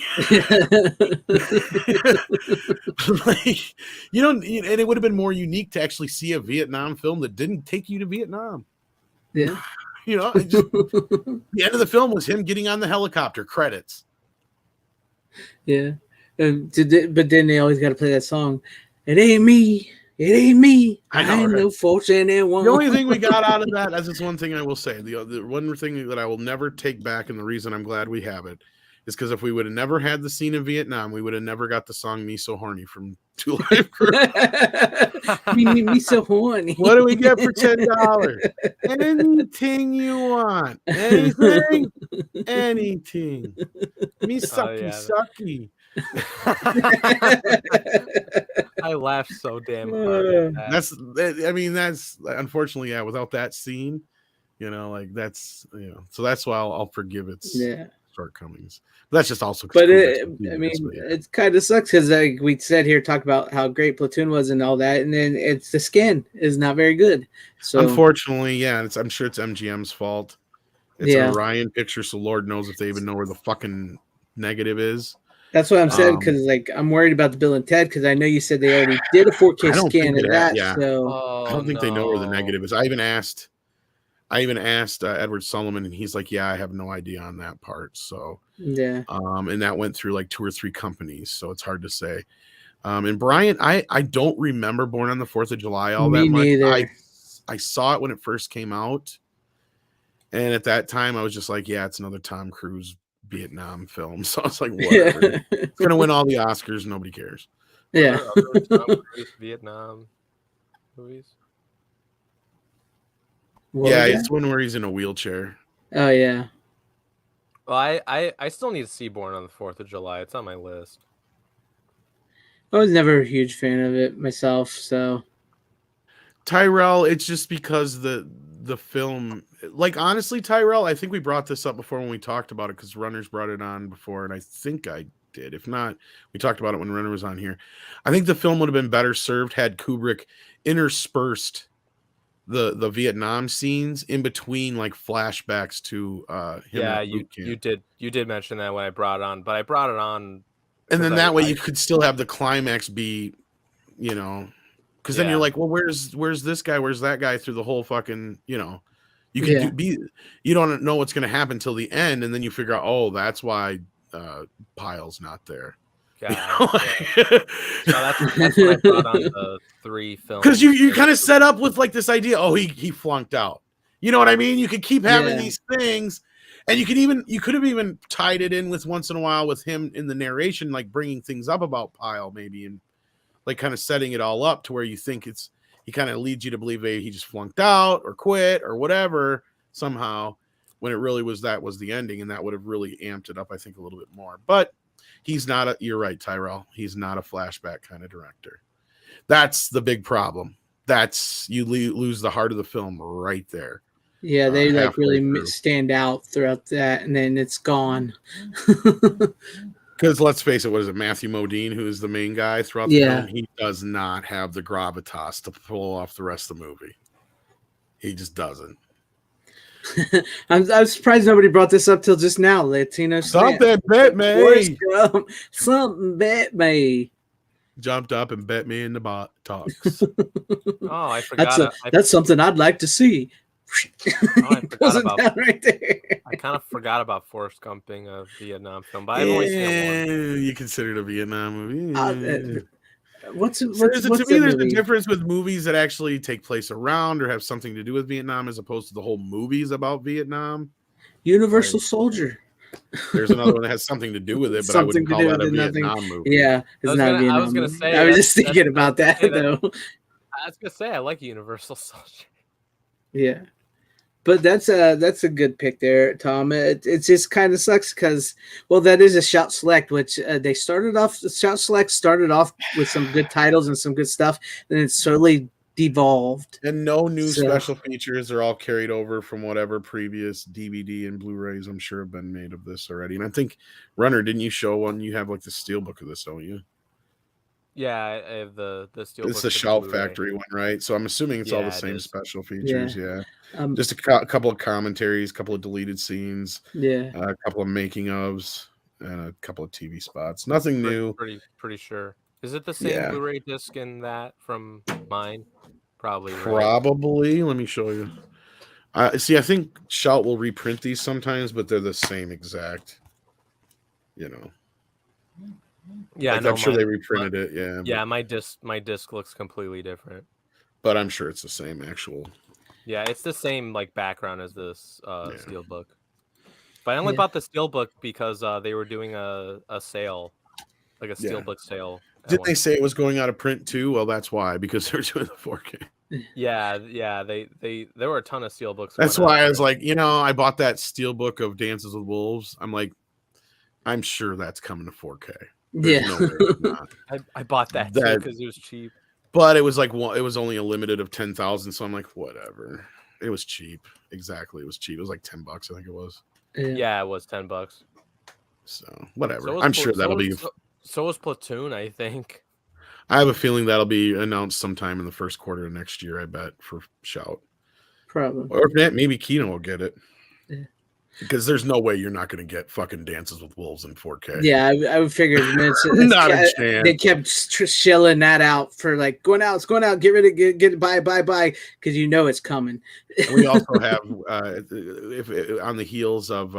like, you know, and it would have been more unique to actually see a Vietnam film that didn't take you to Vietnam. Yeah. You know, the end of the film was him getting on the helicopter, credits. Yeah. But then they always got to play that song. It ain't me. It ain't me. I ain't no fortune in one. The only thing we got out of that, that's just one thing I will say. The one thing that I will never take back, and the reason I'm glad we have it, is because if we would have never had the scene in Vietnam, we would have never got the song "Me So Horny" from Two Live Crew. me so horny. What do we get for $10? Anything you want. Anything. Anything. Me sucky. I laughed so damn hard. That's unfortunately, without that scene, you know, like that's, you know, so that's why I'll forgive its shortcomings. But that's just also, but it kind of sucks, because like we said here, talk about how great Platoon was and all that, and then it's the skin is not very good. So unfortunately, I'm sure it's MGM's fault. It's an Orion picture, so Lord knows if they even know where the fucking negative is. That's what I'm saying, because like I'm worried about the Bill and Ted, because I know you said they already did a 4K scan of that. So I don't think they know where the negative is. I even asked Edward Solomon, and he's like, "Yeah, I have no idea on that part." So and that went through like 2 or 3 companies, so it's hard to say. And Brian, I don't remember Born on the 4th of July all that much. Neither. I saw it when it first came out, and at that time I was just like, "Yeah, it's another Tom Cruise Vietnam film." So I was like, whatever. It's gonna win all the Oscars, nobody cares. Yeah. Tom Cruise Vietnam movies. It's one where he's in a wheelchair. Oh yeah. Well, I still need to see Born on the 4th of July. It's on my list. I was never a huge fan of it myself, so Tyrell, it's just because the film, like, honestly, Tyrell, I think we brought this up before when we talked about it, because Runners brought it on before, and I think I did. If not, we talked about it when Runner was on here. I think the film would have been better served had Kubrick interspersed the Vietnam scenes in between, like flashbacks to him. Yeah, you did mention that when I brought it on, but I brought it on, and then that way you could still have the climax be, you know, because then you're like, well, where's this guy, where's that guy through the whole fucking, you know, you could you don't know what's going to happen till the end, and then you figure out, oh, that's why Pyle's not there. God. Yeah. No, that's what I thought on the 3 films. Because you kind of set up with like this idea. Oh, he flunked out. You know what I mean? You could keep having these things, and you could have even tied it in with once in a while with him in the narration, like bringing things up about Pyle maybe, and like kind of setting it all up to where you think he kind of leads you to believe he just flunked out or quit or whatever somehow, when it really was the ending, and that would have really amped it up, I think, a little bit more. But he's not you're right, Tyrell. He's not a flashback kind of director. That's the big problem. You lose the heart of the film right there. Yeah, they like really stand out throughout that, and then it's gone. Because let's face it, what is it? Matthew Modine, who is the main guy throughout the film, he does not have the gravitas to pull off the rest of the movie. He just doesn't. I'm surprised nobody brought this up till just now. Latino something bet me. Something bet me. Jumped up and bet me in the box. Oh, I forgot. That's something I'd like to see. I forgot about right there. I kind of forgot about Forrest Gumping a Vietnam film, but I've only seen one. You consider it a Vietnam movie? To me, there's a difference with movies that actually take place around or have something to do with Vietnam, as opposed to the whole movies about Vietnam. Universal Soldier. There's another one that has something to do with it, but I wouldn't call that a Vietnam movie. Yeah, it's not a Vietnam. I was going to say. I was just thinking about that though. I was going to say I like Universal Soldier. Yeah. But that's a good pick there, Tom. It just kind of sucks because, well, that is a Shout Select, which they started off. Shout Select started off with some good titles and some good stuff, then it slowly devolved. And no new special features. They're all carried over from whatever previous DVD and Blu-rays I'm sure have been made of this already. And I think, Runner, didn't you show one? You have like the steelbook of this, don't you? Yeah, I have the steelbook. It's the Shout Factory one, right? So I'm assuming it's all the same special features. Yeah. Just a couple of commentaries, a couple of deleted scenes, a couple of making ofs, and a couple of TV spots. Nothing new. Pretty sure. Is it the same Blu-ray disc in that from mine? Probably. Probably. Right? Let me show you. See, I think Shout will reprint these sometimes, but they're the same exact. You know. Yeah, like, I'm sure they reprinted it. Yeah. Yeah, my disc looks completely different. But I'm sure it's the same actual. Yeah, it's the same like background as this steelbook. But I only bought the steelbook because they were doing a sale, like a steelbook sale. Didn't they say it was going out of print too? Well, that's why, because they're doing the 4K. Yeah. There were a ton of steelbooks. That's why I was like, I bought that steelbook of Dances with Wolves. I'm like, I'm sure that's coming to 4K. There's no way it's not. I bought that too because it was cheap. But it was like it was only a limited of 10,000, so I'm like, whatever. It was cheap. Exactly, it was cheap. It was like $10, I think it was. Yeah, it was $10. So whatever. I'm sure that'll be. So was Platoon, I think. I have a feeling that'll be announced sometime in the first quarter of next year. I bet for Shout. Probably. Or maybe Kino will get it. Yeah. Because there's no way you're not going to get fucking Dances with Wolves in 4K. Yeah, I would figure not a chance. They kept shelling that out for like it's going out, get rid of get it, buy, because it's coming. And we also have if on the heels of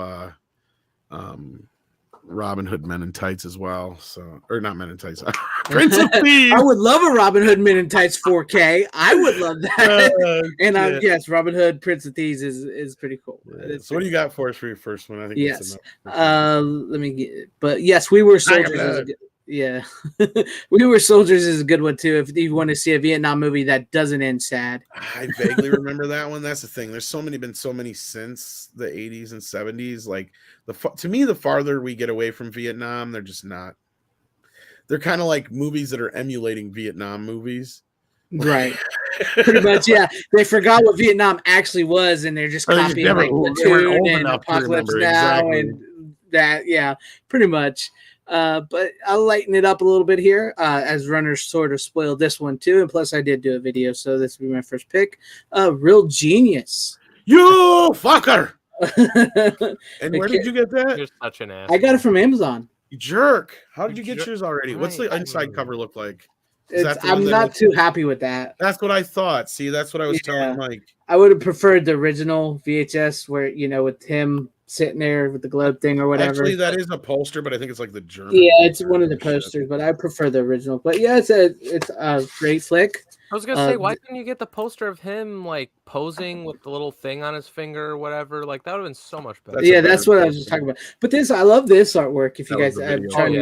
Robin Hood Men in Tights as well. So, or not Men in Tights. Prince of Thieves. I would love a Robin Hood Men in Tights 4K. I would love that. And yes, Robin Hood Prince of Thieves is pretty cool. Yeah. So what do you got for us for your first one? I think yes. Let me get. But yes, We Were Soldiers. Yeah, We Were Soldiers is a good one too. If you want to see a Vietnam movie that doesn't end sad. I vaguely remember that one. That's the thing. There's been so many since the 80s and 70s. Like to me, the farther we get away from Vietnam, they're just not. They're kind of like movies that are emulating Vietnam movies. Right. Pretty much, yeah. They forgot what Vietnam actually was, and they're just copying like Platoon and Apocalypse Now and that. Yeah, pretty much. But I'll lighten it up a little bit here, as Runners sort of spoiled this one too, and plus I did do a video, so this will be my first pick. Real Genius. You fucker! And where did you get that? You're such an ass. I got it from Amazon. You jerk! How did you get yours already? What's the inside cover look like? I'm not too happy with that. That's what I thought. See, that's what I was telling Mike. I would have preferred the original VHS, where with him sitting there with the globe thing or whatever. Actually, that is a poster, but I think it's like the German. Yeah, it's one of the posters, but I prefer the original. But yeah, it's a great flick. I was gonna say, why couldn't you get the poster of him like posing with the little thing on his finger or whatever? Like that would have been so much better. That's what I was just talking about. But I love this artwork. If you guys have tried,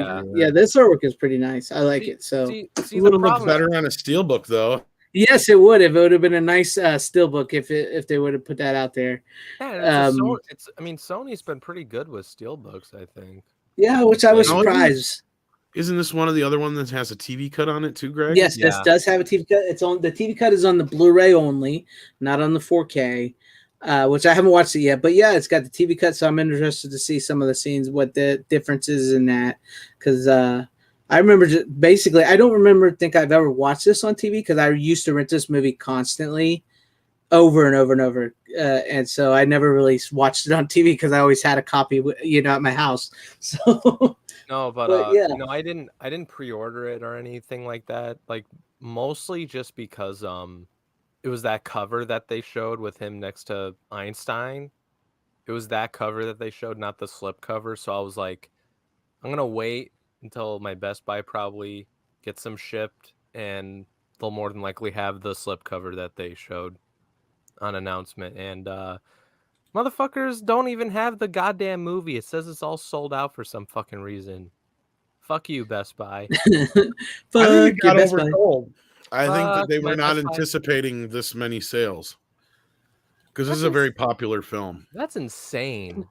this artwork is pretty nice. I like it. So see, it would have looked better on a steelbook, though. Yes, it would. If it would have been a nice steelbook, if they would have put that out there. Yeah, Sony's been pretty good with steelbooks, I think. Yeah, which I was surprised. Isn't this one of the other one that has a TV cut on it too, Greg? Yes, this does have a TV cut. It's on the TV cut is on the Blu-ray only, not on the 4K, which I haven't watched it yet. But yeah, it's got the TV cut, so I'm interested to see some of the scenes, what the difference is in that. Because I remember basically, I don't think I've ever watched this on TV because I used to rent this movie constantly, over and over and over, and so I never really watched it on TV because I always had a copy, at my house. So. No, but yeah. I didn't pre-order it or anything like that. Like mostly just because it was that cover that they showed with him next to Einstein. It was that cover that they showed, not the slip cover. So I was like, I'm gonna wait until my Best Buy probably gets them shipped, and they'll more than likely have the slip cover that they showed on announcement. And motherfuckers don't even have the goddamn movie. It says it's all sold out for some fucking reason. Fuck you, Best Buy. I think it got oversold. I think that they were not anticipating this many sales. Because this is a very popular film. That's insane.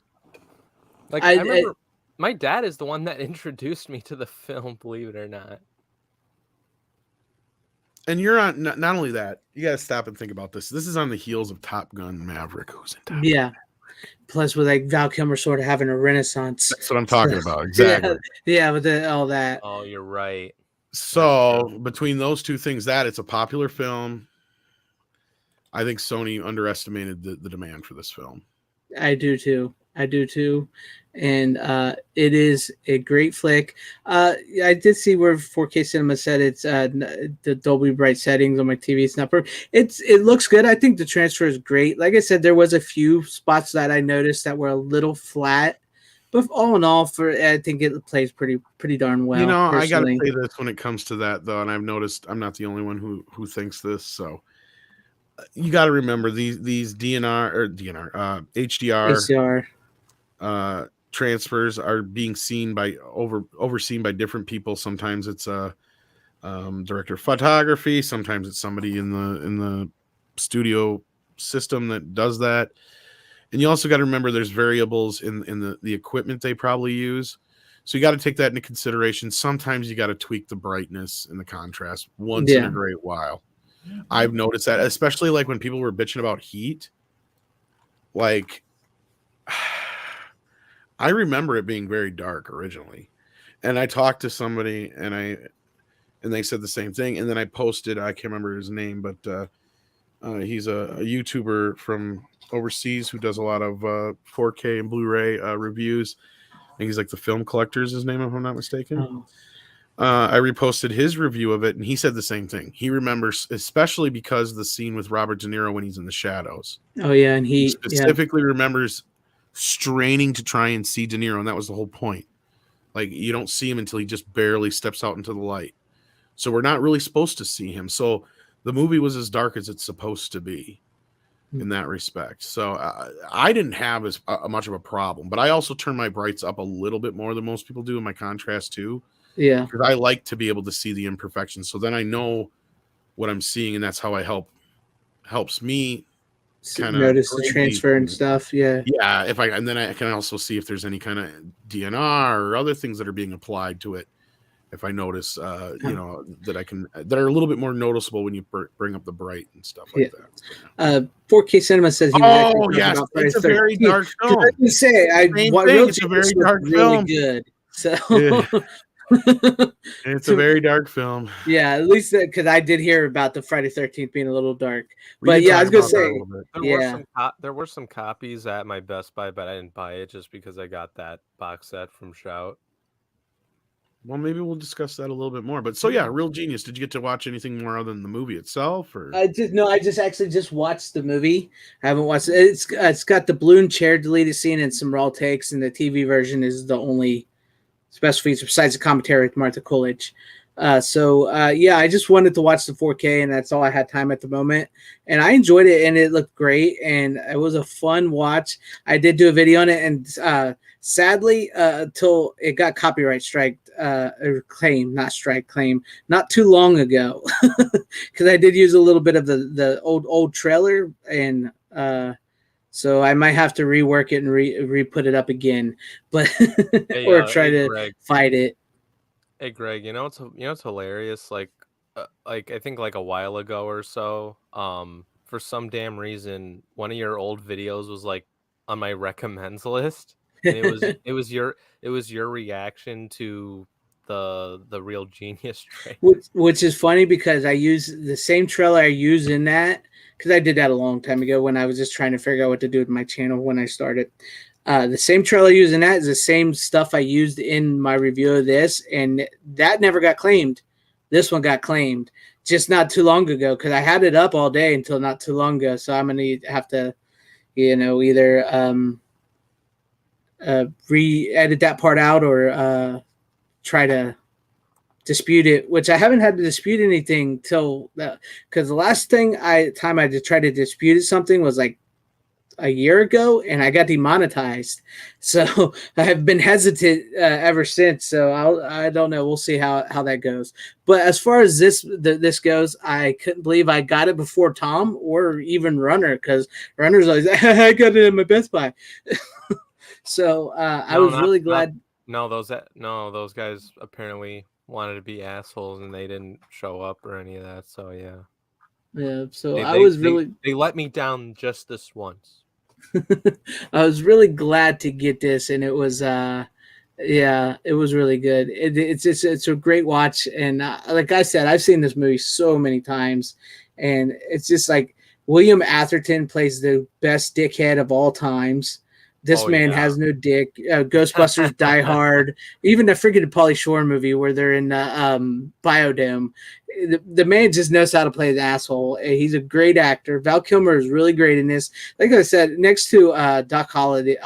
Like I remember my dad is the one that introduced me to the film, believe it or not. And you're on, not only that, you got to stop and think about this. This is on the heels of Top Gun Maverick, who's in Top Gun. Plus with like Val Kilmer sort of having a renaissance. That's what I'm talking about. Exactly. Yeah, with all that. Oh, you're right. So between those two things, it's a popular film. I think Sony underestimated the demand for this film. I do too. And it is a great flick. I did see where 4K Cinema said it's the Dolby Bright settings on my TV. It's not perfect. It looks good. I think the transfer is great. Like I said, there was a few spots that I noticed that were a little flat, but all in all, I think it plays pretty darn well. I got to say this when it comes to that though, and I've noticed I'm not the only one who thinks this. So you got to remember these HDR. Transfers are being overseen by different people. Sometimes it's a director of photography. Sometimes it's somebody in the studio system that does that. And you also got to remember there's variables in the equipment they probably use. So you got to take that into consideration. Sometimes you got to tweak the brightness and the contrast once in a great while. I've noticed that, especially like when people were bitching about heat. Like, I remember it being very dark originally, and I talked to somebody and they said the same thing. And then I posted, I can't remember his name, but he's a YouTuber from overseas who does a lot of 4K and Blu-ray reviews. I think he's like the Film Collector is his name, if I'm not mistaken. I reposted his review of it, and he said the same thing. He remembers, especially because the scene with Robert De Niro when he's in the shadows. Oh yeah, and he specifically remembers straining to try and see De Niro, and that was the whole point. Like, you don't see him until he just barely steps out into the light. So we're not really supposed to see him. So the movie was as dark as it's supposed to be in that respect. So I didn't have as much of a problem, but I also turn my brights up a little bit more than most people do in my contrast too. Yeah. Because I like to be able to see the imperfections. So then I know what I'm seeing, and that's how helps me kind of notice the transfer and stuff. Yeah. Yeah. And then I can also see if there's any kind of DNR or other things that are being applied to it. If I notice, that are a little bit more noticeable when you bring up the bright and stuff like that. 4K Cinema says he was yes, it's a very dark film. I can say it's a very dark film. Good. So. Yeah. It's a very dark film. Yeah, at least because I did hear about the Friday 13th being a little dark. But yeah, I was gonna say there were some copies at my Best Buy, but I didn't buy it just because I got that box set from Shout. Well, maybe we'll discuss that a little bit more. But so yeah, Real Genius. Did you get to watch anything more other than the movie itself, or? I just watched the movie. I haven't watched it. It's got the balloon chair deleted scene and some raw takes, and the TV version is the only special feature besides the commentary with Martha Coolidge. Yeah, I just wanted to watch the 4K, and that's all I had time at the moment. And I enjoyed it, and it looked great, and it was a fun watch. I did do a video on it, and sadly, until it got copyright claim not too long ago, because I did use a little bit of the old trailer, and so I might have to rework it and re-put it up again, but or try to fight it. Hey Greg, it's hilarious. Like I think like a while ago or so, for some damn reason, one of your old videos was like on my recommends list, and it was your reaction to the Real Genius trailer. Which is funny because I use the same trailer I used in that, because I did that a long time ago when I was just trying to figure out what to do with my channel when I started. The same trailer I used in that is the same stuff I used in my review of this, and that never got claimed. This one got claimed just not too long ago, because I had it up all day until not too long ago. So I'm going to have to, either re-edit that part out or try to dispute it, which I haven't had to dispute anything till because the last time I tried to dispute something was like a year ago, and I got demonetized. So I have been hesitant ever since. So I don't know. We'll see how that goes. But as far as this goes, I couldn't believe I got it before Tom or even Runner, because Runner's always I got it in my Best Buy. So I was really glad. Those guys apparently wanted to be assholes, and they didn't show up or any of that. So yeah. Yeah. So they let me down just this once. I was really glad to get this, and it was it was really good. It's a great watch, and like I said, I've seen this movie so many times, and it's just like William Atherton plays the best dickhead of all times. This man has no dick. Ghostbusters, Die Hard, even the freaking Pauly Shore movie where they're in Biodome. The man just knows how to play the asshole. He's a great actor. Val Kilmer is really great in this. Like I said, next to Doc Holliday,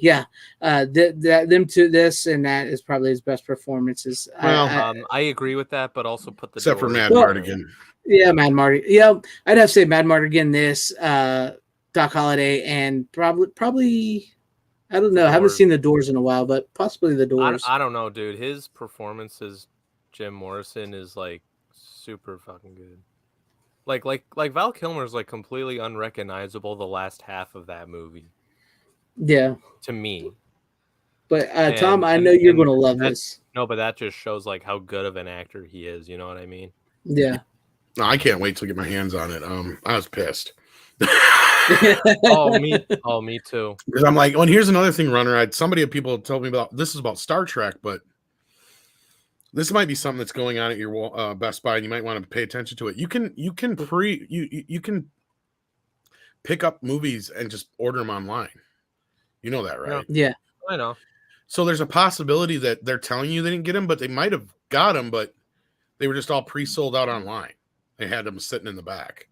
yeah. Them two, this and that is probably his best performances. Well, I agree with that, but also put the except for Mad Mardigan. Yeah, Mad Mardigan. Yeah, I'd have to say Mad Mardigan, this, Doc Holliday, and probably I don't know. I haven't seen The Doors in a while, but possibly The Doors. I don't know, dude. His performance as Jim Morrison is like super fucking good. Like Val Kilmer is like completely unrecognizable the last half of that movie. Yeah. To me. But Tom, I know you're going to love this. No, but that just shows like how good of an actor he is. You know what I mean? Yeah. No, I can't wait to get my hands on it. I was pissed. me too. Because I'm like, and here's another thing, Runner. People told me about this is about Star Trek, but this might be something that's going on at your Best Buy, and you might want to pay attention to it. You can pick up movies and just order them online. You know that, right? Yeah, I know. So there's a possibility that they're telling you they didn't get them, but they might have got them, but they were just all pre-sold out online. They had them sitting in the back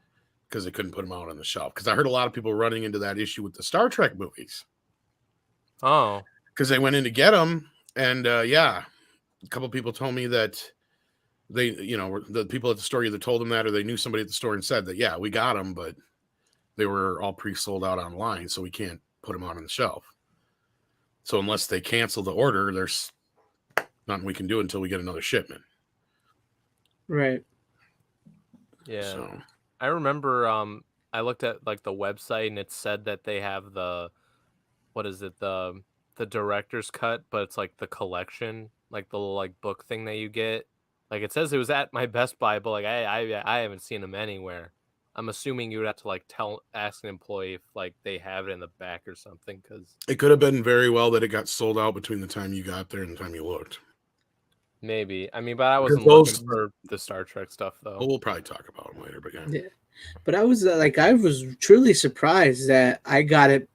because they couldn't put them out on the shelf. Because I heard a lot of people running into that issue with the Star Trek movies. Oh. Because they went in to get them, and a couple of people told me that they, the people at the store either told them that or they knew somebody at the store and said that, yeah, we got them, but they were all pre-sold out online, so we can't put them out on the shelf. So unless they cancel the order, there's nothing we can do until we get another shipment. Right. Yeah. So. I remember I looked at like the website and it said that they have the director's cut, but it's like the collection, like the little like book thing that you get. Like it says it was at my Best Buy, but like I haven't seen them anywhere. I'm assuming you would have to like ask an employee if like they have it in the back or something, because it could have been very well that it got sold out between the time you got there and the time you looked. Maybe. I mean, but I wasn't looking for the Star Trek stuff though. Well, we'll probably talk about them later, but yeah. But I was truly surprised that I got it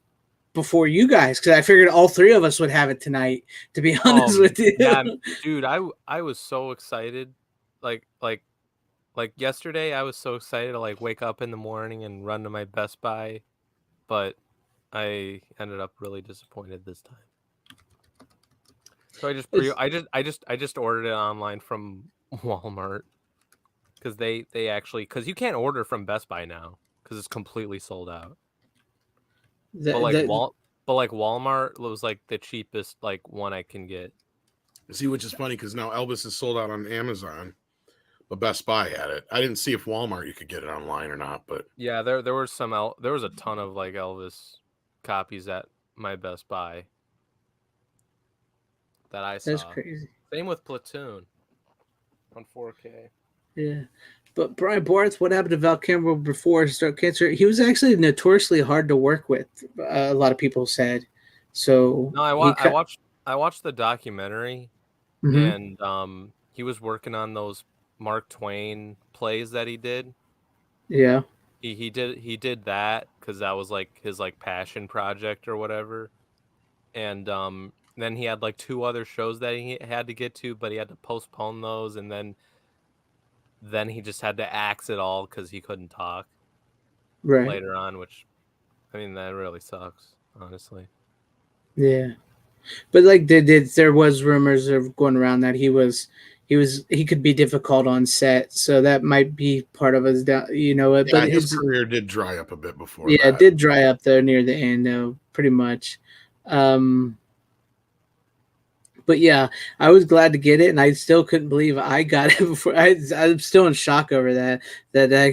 before you guys because I figured all three of us would have it tonight. To be honest with you, yeah, dude, I was so excited, like yesterday. I was so excited to like wake up in the morning and run to my Best Buy, but I ended up really disappointed this time. So I just ordered it online from Walmart because they actually because you can't order from Best Buy now because it's completely sold out. But like Walmart was like the cheapest like one I can get. See, which is funny because now Elvis is sold out on Amazon, but Best Buy had it. I didn't see if Walmart you could get it online or not, but yeah, there was there was a ton of like Elvis copies at my Best Buy that I saw. That's crazy. Same with Platoon on 4K. Yeah. But Brian Barth, what happened to Val Kilmer before his throat cancer? He was actually notoriously hard to work with. A lot of people said. So no, I watched the documentary, and he was working on those Mark Twain plays that he did. Yeah, he did that because that was like his like passion project or whatever, and then he had like 2 other shows that he had to get to, but he had to postpone those, and then he just had to axe it all because he couldn't talk later on, which I mean that really sucks, honestly. Yeah, but like there was rumors of going around that he could be difficult on set, so that might be part of his but his career did dry up a bit before. Yeah, it did dry up though near the end though, pretty much. But yeah, I was glad to get it, and I still couldn't believe I got it before. I'm still in shock over that I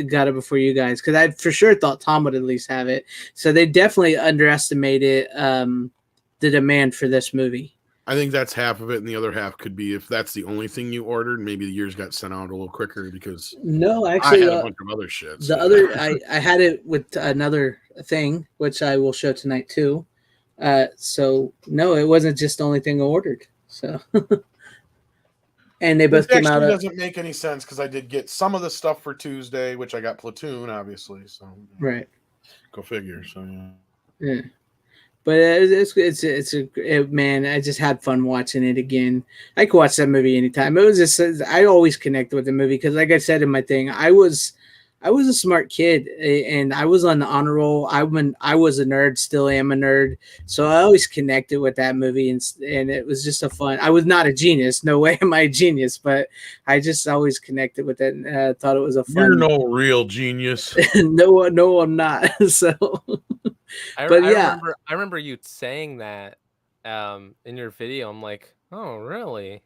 got it before you guys, because I for sure thought Tom would at least have it. So they definitely underestimated the demand for this movie. I think that's half of it, and the other half could be if that's the only thing you ordered, maybe the yours got sent out a little quicker because no, actually, I had a bunch of other shit. I had it with another thing, which I will show tonight too. So no, it wasn't just the only thing I ordered. So, and they both came out. It doesn't make any sense because I did get some of the stuff for Tuesday, which I got Platoon, obviously. So right, go figure. So yeah. But man, I just had fun watching it again. I could watch that movie anytime. It was just I always connect with the movie because, like I said in my thing, I was a smart kid and I was on the honor roll. I was a nerd, still am a nerd. So I always connected with that movie and it was just a fun. I was not a genius. No way am I a genius, but I just always connected with it and thought it was a fun. You're no real genius. No, I'm not. So, I remember you saying that in your video. I'm like, oh, really?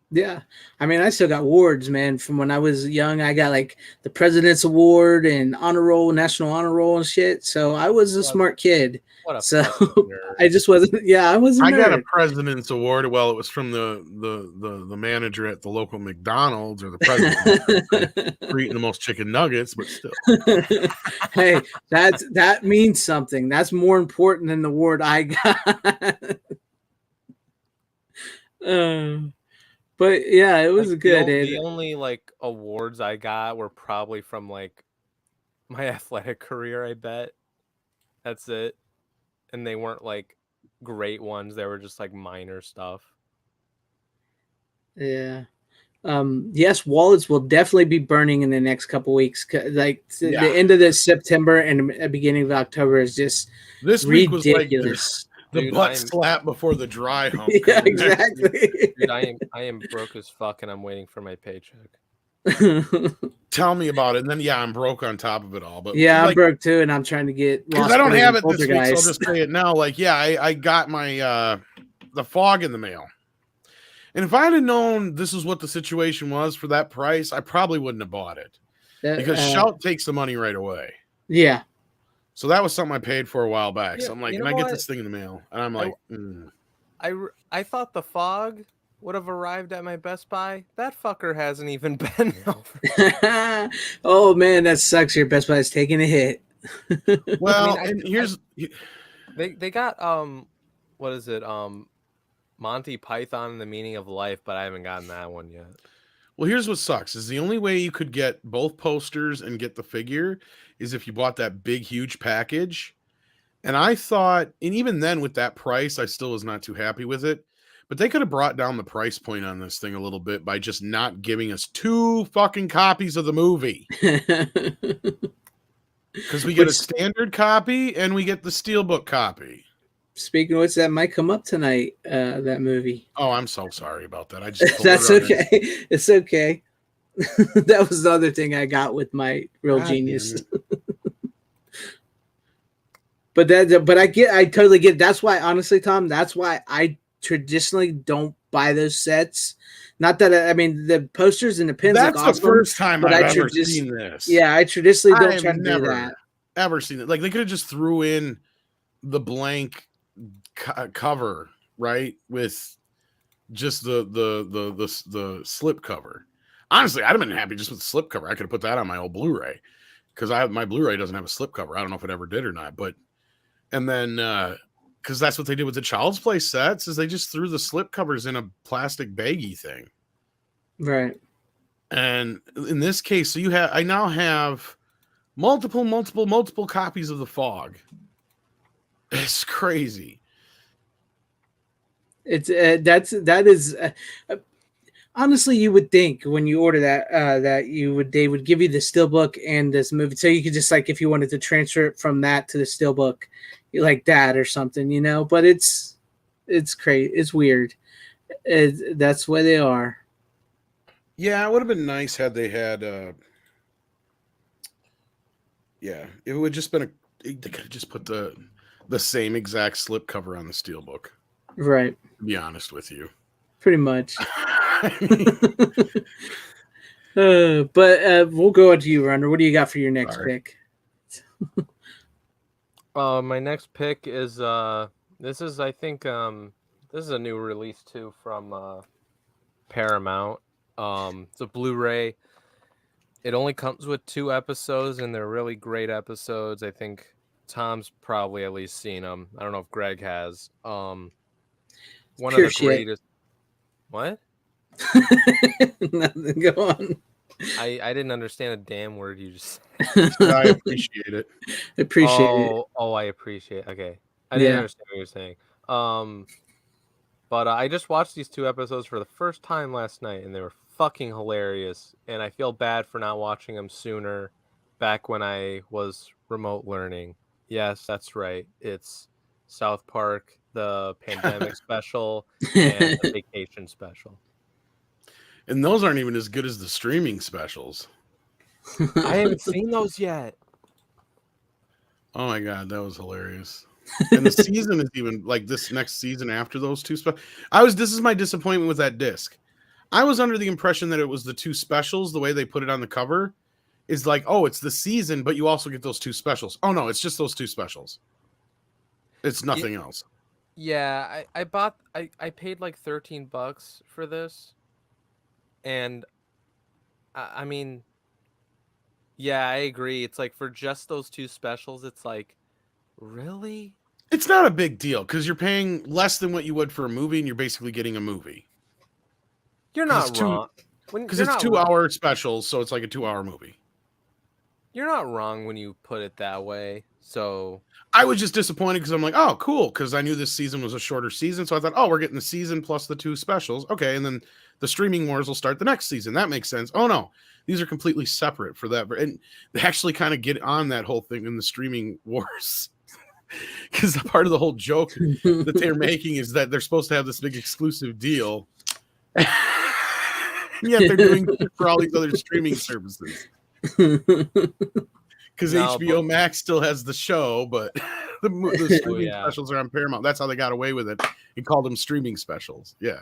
Yeah, I mean, I still got awards, man. From when I was young, I got like the President's Award and honor roll, national honor roll, and shit. So I was a smart kid. So I just wasn't. Yeah, I wasn't. I got a President's Award. Well, it was from the manager at the local McDonald's or the president for eating the most chicken nuggets, but still. Hey, that means something. That's more important than the award I got. But yeah, it was like, good. The only like awards I got were probably from like my athletic career, I bet. That's it. And they weren't like great ones. They were just like minor stuff. Yeah. Yes, wallets will definitely be burning in the next couple weeks. Like the end of this September and the beginning of October is just this ridiculous. Week was like the butt slap before the dry hump. Yeah, exactly. Dude, I am broke as fuck, and I'm waiting for my paycheck. Tell me about it. And then I'm broke on top of it all. But yeah, I'm broke too, and I'm trying to get. Because I don't have it this week, so I'll just say it now. Like, I got my the fog in the mail, and if I'd have known this is what the situation was for that price, I probably wouldn't have bought it because Shout takes the money right away. Yeah. So that was something I paid for a while back. So I'm like, can I get this thing in the mail? And I'm like, I thought the fog would have arrived at my Best Buy. That fucker hasn't even been over. Oh man, that sucks. Your Best Buy is taking a hit. Well, here's they got what is it? Monty Python and the Meaning of Life, but I haven't gotten that one yet. Well, here's what sucks is the only way you could get both posters and get the figure is if you bought that big, huge package. And I thought, and even then with that price, I still was not too happy with it. But they could have brought down the price point on this thing a little bit by just not giving us 2 fucking copies of the movie. Because we get a standard copy and we get the Steelbook copy. Speaking of which, that might come up tonight, that movie. Oh, I'm so sorry about that. I just That's okay. It's okay. That was the other thing I got with my Real Genius. But I totally get it. That's why, honestly, Tom, that's why I traditionally don't buy those sets. Not that I mean the posters and the pins. That's look the awesome, first time I've ever seen this. Yeah, I traditionally don't try to never do that. Ever seen it? Like they could have just threw in the blank cover, right, with just the slip cover. Honestly, I'd have been happy just with the slip cover. I could have put that on my old Blu-ray because my Blu-ray doesn't have a slip cover. I don't know if it ever did or not, but and then because that's what they did with the Child's Play sets is they just threw the slip covers in a plastic baggy thing, right? And in this case, so I now have multiple copies of The Fog. It's crazy. It's that is honestly, you would think when you order that they would give you the steelbook and this movie, so you could just like if you wanted to transfer it from that to the steelbook, like that or something, you know. But it's crazy. It's weird. That's where they are. Yeah, it would have been nice had they had. Yeah, it would just been they could have just put the same exact slipcover on the steelbook. Right. To be honest with you. Pretty much. But we'll go on to you, Runner. What do you got for your next pick? My next pick is this is I think this is a new release too from Paramount. It's a Blu-ray. It only comes with 2 episodes, and they're really great episodes. I think Tom's probably at least seen them. I don't know if Greg has. One of the greatest. What? Nothing. Go on. I didn't understand a damn word you just said. I appreciate it. I appreciate it. Oh, I appreciate it. Okay. I didn't understand what you're saying. But I just watched these 2 episodes for the first time last night, and they were fucking hilarious. And I feel bad for not watching them sooner, back when I was remote learning. Yes, that's right. It's South Park, the pandemic special, and the vacation special. And those aren't even as good as the streaming specials. I haven't seen those yet. Oh my god, that was hilarious. And the season is even like this next season after those 2 specials. This is my disappointment with that disc. I was under the impression that it was the 2 specials, the way they put it on the cover is like, oh, it's the season, but you also get those 2 specials. Oh no, it's just those 2 specials. It's nothing else. Yeah, I paid like $13 for this. And I mean, yeah, I agree. It's like for just those 2 specials, it's like, really? It's not a big deal because you're paying less than what you would for a movie, and you're basically getting a movie. You're not wrong. Because it's 2-hour specials, so it's like a 2-hour movie. You're not wrong when you put it that way. So I was just disappointed because I'm like, oh, cool, because I knew this season was a shorter season, so I thought, oh, we're getting the season plus the 2 specials. Okay, and then the streaming wars will start the next season. That makes sense. Oh no, these are completely separate for that, and they actually kind of get on that whole thing in the streaming wars. Because part of the whole joke that they're making is that they're supposed to have this big exclusive deal, and yet they're doing it for all these other streaming services. Because HBO Max still has the show, but the streaming specials are on Paramount. That's how they got away with it. He called them streaming specials. Yeah.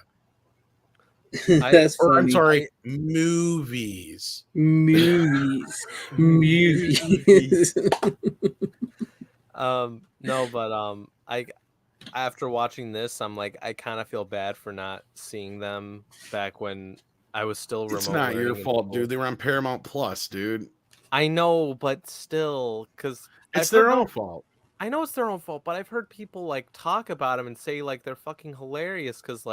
I'm sorry, movies. Movies. No, but I after watching this, I'm like, I kind of feel bad for not seeing them back when I was still remote. It's not your fault, dude. They were on Paramount Plus, dude. I know, but still, because it's their own fault. I know it's their own fault, but I've heard people like talk about them and say like they're fucking hilarious because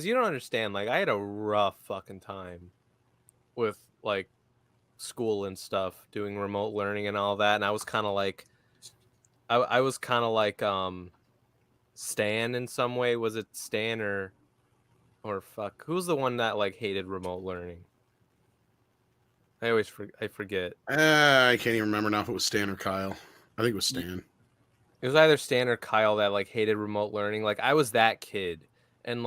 you don't understand. Like I had a rough fucking time with like school and stuff, doing remote learning and all that, and I was kind of like, I was kind of like Stan in some way. Was it Stan or fuck? Who's the one that like hated remote learning? I forget. I can't even remember now if it was Stan or Kyle. I think it was Stan. It was either Stan or Kyle that like hated remote learning. Like I was that kid, and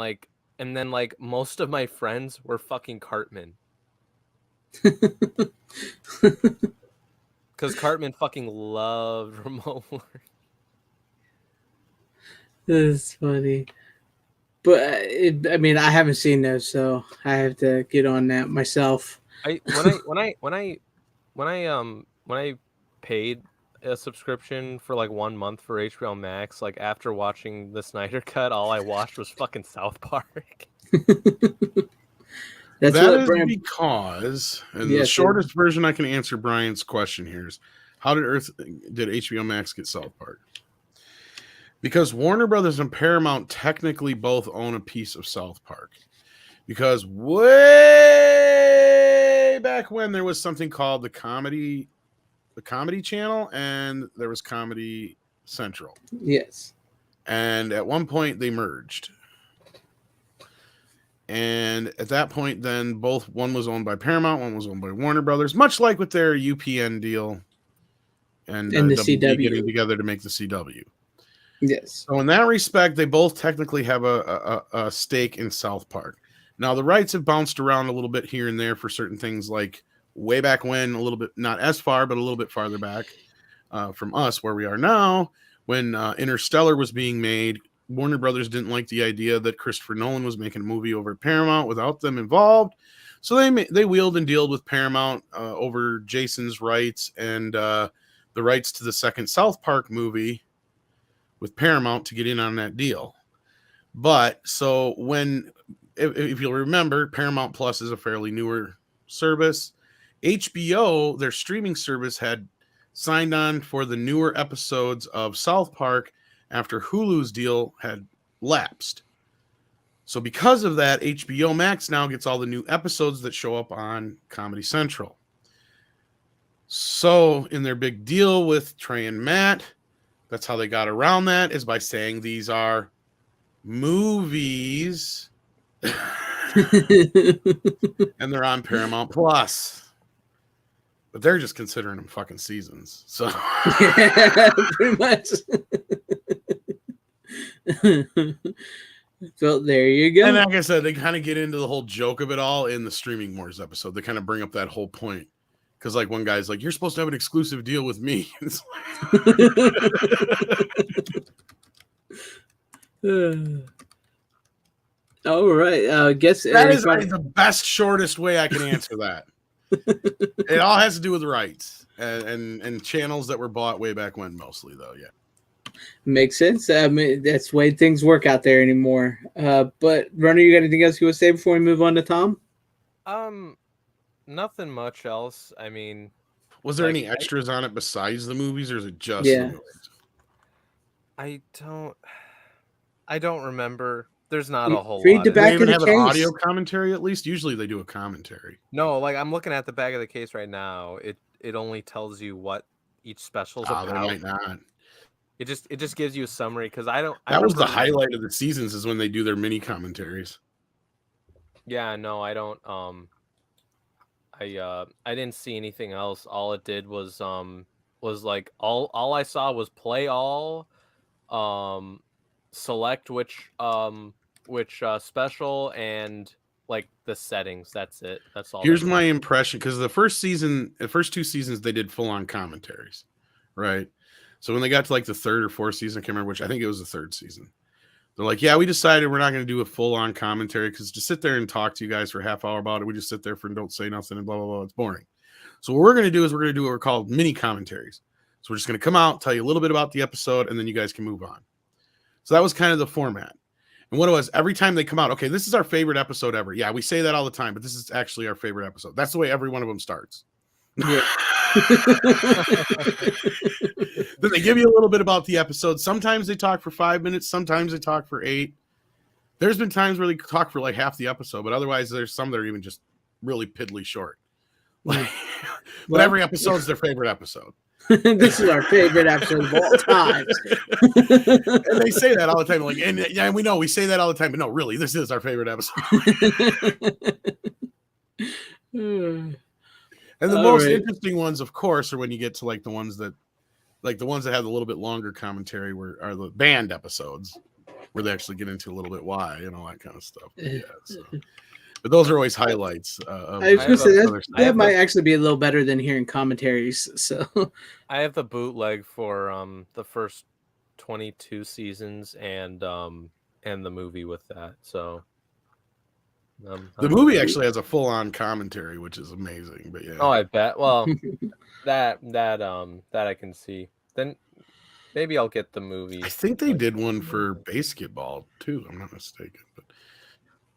then like most of my friends were fucking Cartman. Because Cartman fucking loved remote learning. That's funny. But I mean, I haven't seen those, so I have to get on that myself. When I paid a subscription for like 1 month for HBO Max, like after watching the Snyder Cut, all I watched was fucking South Park. That's that what is Brian... because, and the shortest version I can answer Brian's question here is, how did HBO Max get South Park? Because Warner Brothers and Paramount technically both own a piece of South Park. Because way back when there was something called the Comedy Channel, and there was Comedy Central. Yes. And at one point they merged. And at that point, then one was owned by Paramount, one was owned by Warner Brothers, much like with their UPN deal and the WB CW getting together to make the CW. Yes. So in that respect, they both technically have a stake in South Park. Now, the rights have bounced around a little bit here and there for certain things, like way back when, a little bit, not as far, but a little bit farther back from us, where we are now, when Interstellar was being made. Warner Brothers didn't like the idea that Christopher Nolan was making a movie over at Paramount without them involved. So they wheeled and dealed with Paramount over Jason's rights and the rights to the second South Park movie with Paramount to get in on that deal. But so if you'll remember, Paramount Plus is a fairly newer service. HBO, their streaming service, had signed on for the newer episodes of South Park after Hulu's deal had lapsed. So because of that, HBO Max now gets all the new episodes that show up on Comedy Central. So in their big deal with Trey and Matt, that's how they got around that, is by saying these are movies and they're on Paramount Plus. But they're just considering them fucking seasons. So yeah, pretty much. So there you go. And like I said, they kind of get into the whole joke of it all in the Streaming Wars episode. They kind of bring up that whole point. Because like one guy's like, you're supposed to have an exclusive deal with me. All right. I guess that is the best, shortest way I can answer that. It all has to do with rights and channels that were bought way back when, mostly, though. Yeah. Makes sense. I mean, that's the way things work out there anymore. But Runner, you got anything else you want to say before we move on to Tom? Nothing much else. I mean, was there any extras on it besides the movies, or is it just the movies? I don't remember. There's not a whole read lot. The back they even of have the an case. audio commentary, at least. Usually they do a commentary. No, like I'm looking at the back of the case right now. It only tells you what each special's about. They might not. It just gives you a summary, because I don't. That was the highlight of the seasons, is when they do their mini commentaries. Yeah, no, I don't. I didn't see anything else. All it did was like all I saw was play all, select which special, and like the settings. That's it. That's all. Here's my impression, because the first two seasons they did full on commentaries, right? So when they got to like the third or fourth season, I can't remember which. I think it was the third season. They're like, yeah, we decided we're not going to do a full-on commentary, because to sit there and talk to you guys for a half hour about it, we just sit there and don't say nothing and blah, blah, blah. It's boring. So what we're going to do is we're going to do what we're called mini commentaries. So we're just going to come out, tell you a little bit about the episode, and then you guys can move on. So that was kind of the format. And what it was, every time they come out, okay, this is our favorite episode ever. Yeah, we say that all the time, but this is actually our favorite episode. That's the way every one of them starts. Yeah. Then they give you a little bit about the episode. Sometimes they talk for 5 minutes. Sometimes they talk for 8. There's been times where they talk for like half the episode, but otherwise there's some that are even just really piddly short. Like, but every episode's their favorite episode. This is our favorite episode of all time. And they say that all the time. Like, and yeah, we know we say that all the time, but no, really, this is our favorite episode. And the most interesting ones, of course, are when you get to like the ones that have a little bit longer commentary, are the band episodes, where they actually get into a little bit why and all that kind of stuff. But, yeah, so. But those are always highlights. I was going to say that might actually be a little better than hearing commentaries. So I have the bootleg for the first 22 seasons and the movie with that. So the movie actually has a full-on commentary, which is amazing. But yeah. Oh, I bet. Well, that I can see. Then maybe I'll get the movie. I think they did one for basketball too. I'm not mistaken. But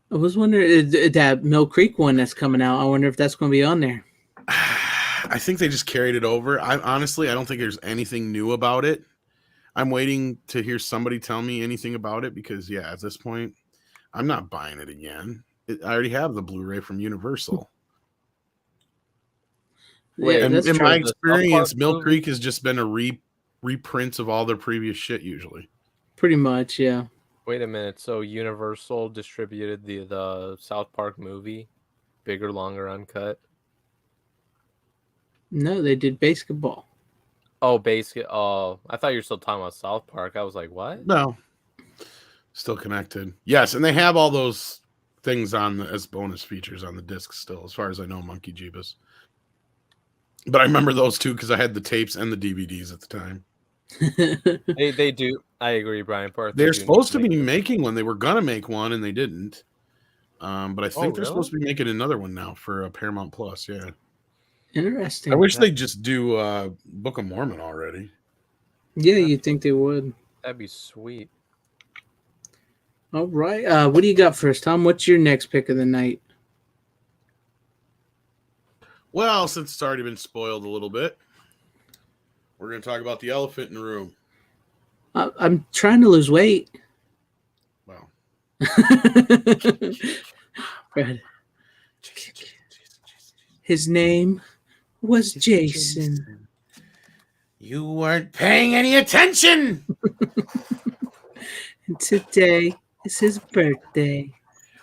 I was wondering that Mill Creek one that's coming out. I wonder if that's going to be on there. I think they just carried it over. I don't think there's anything new about it. I'm waiting to hear somebody tell me anything about it because, yeah, at this point, I'm not buying it again. I already have the Blu-ray from Universal. Yeah, and in my experience, Mill Creek has just been a reprint of all their previous shit, usually. Pretty much, yeah. Wait a minute. So Universal distributed the South Park movie, bigger, longer, uncut? No, they did basketball. Oh, Oh, I thought you were still talking about South Park. I was like, what? No. Still connected. Yes, and they have all those things as bonus features on the disc still, as far as I know, Monkey Jeebus. But I remember those two because I had the tapes and the DVDs at the time. They do. I agree, Brian Park. They're supposed to be making one. They were gonna make one and they didn't. But I think they're supposed to be making another one now for Paramount Plus. Yeah. Interesting. I wish they'd just do Book of Mormon already. Yeah, you'd think they would. That'd be sweet. All right. What do you got first, Tom? What's your next pick of the night? Well, since it's already been spoiled a little bit, we're going to talk about the elephant in the room. I'm trying to lose weight. Wow. His name was Jason. You weren't paying any attention. And today is his birthday.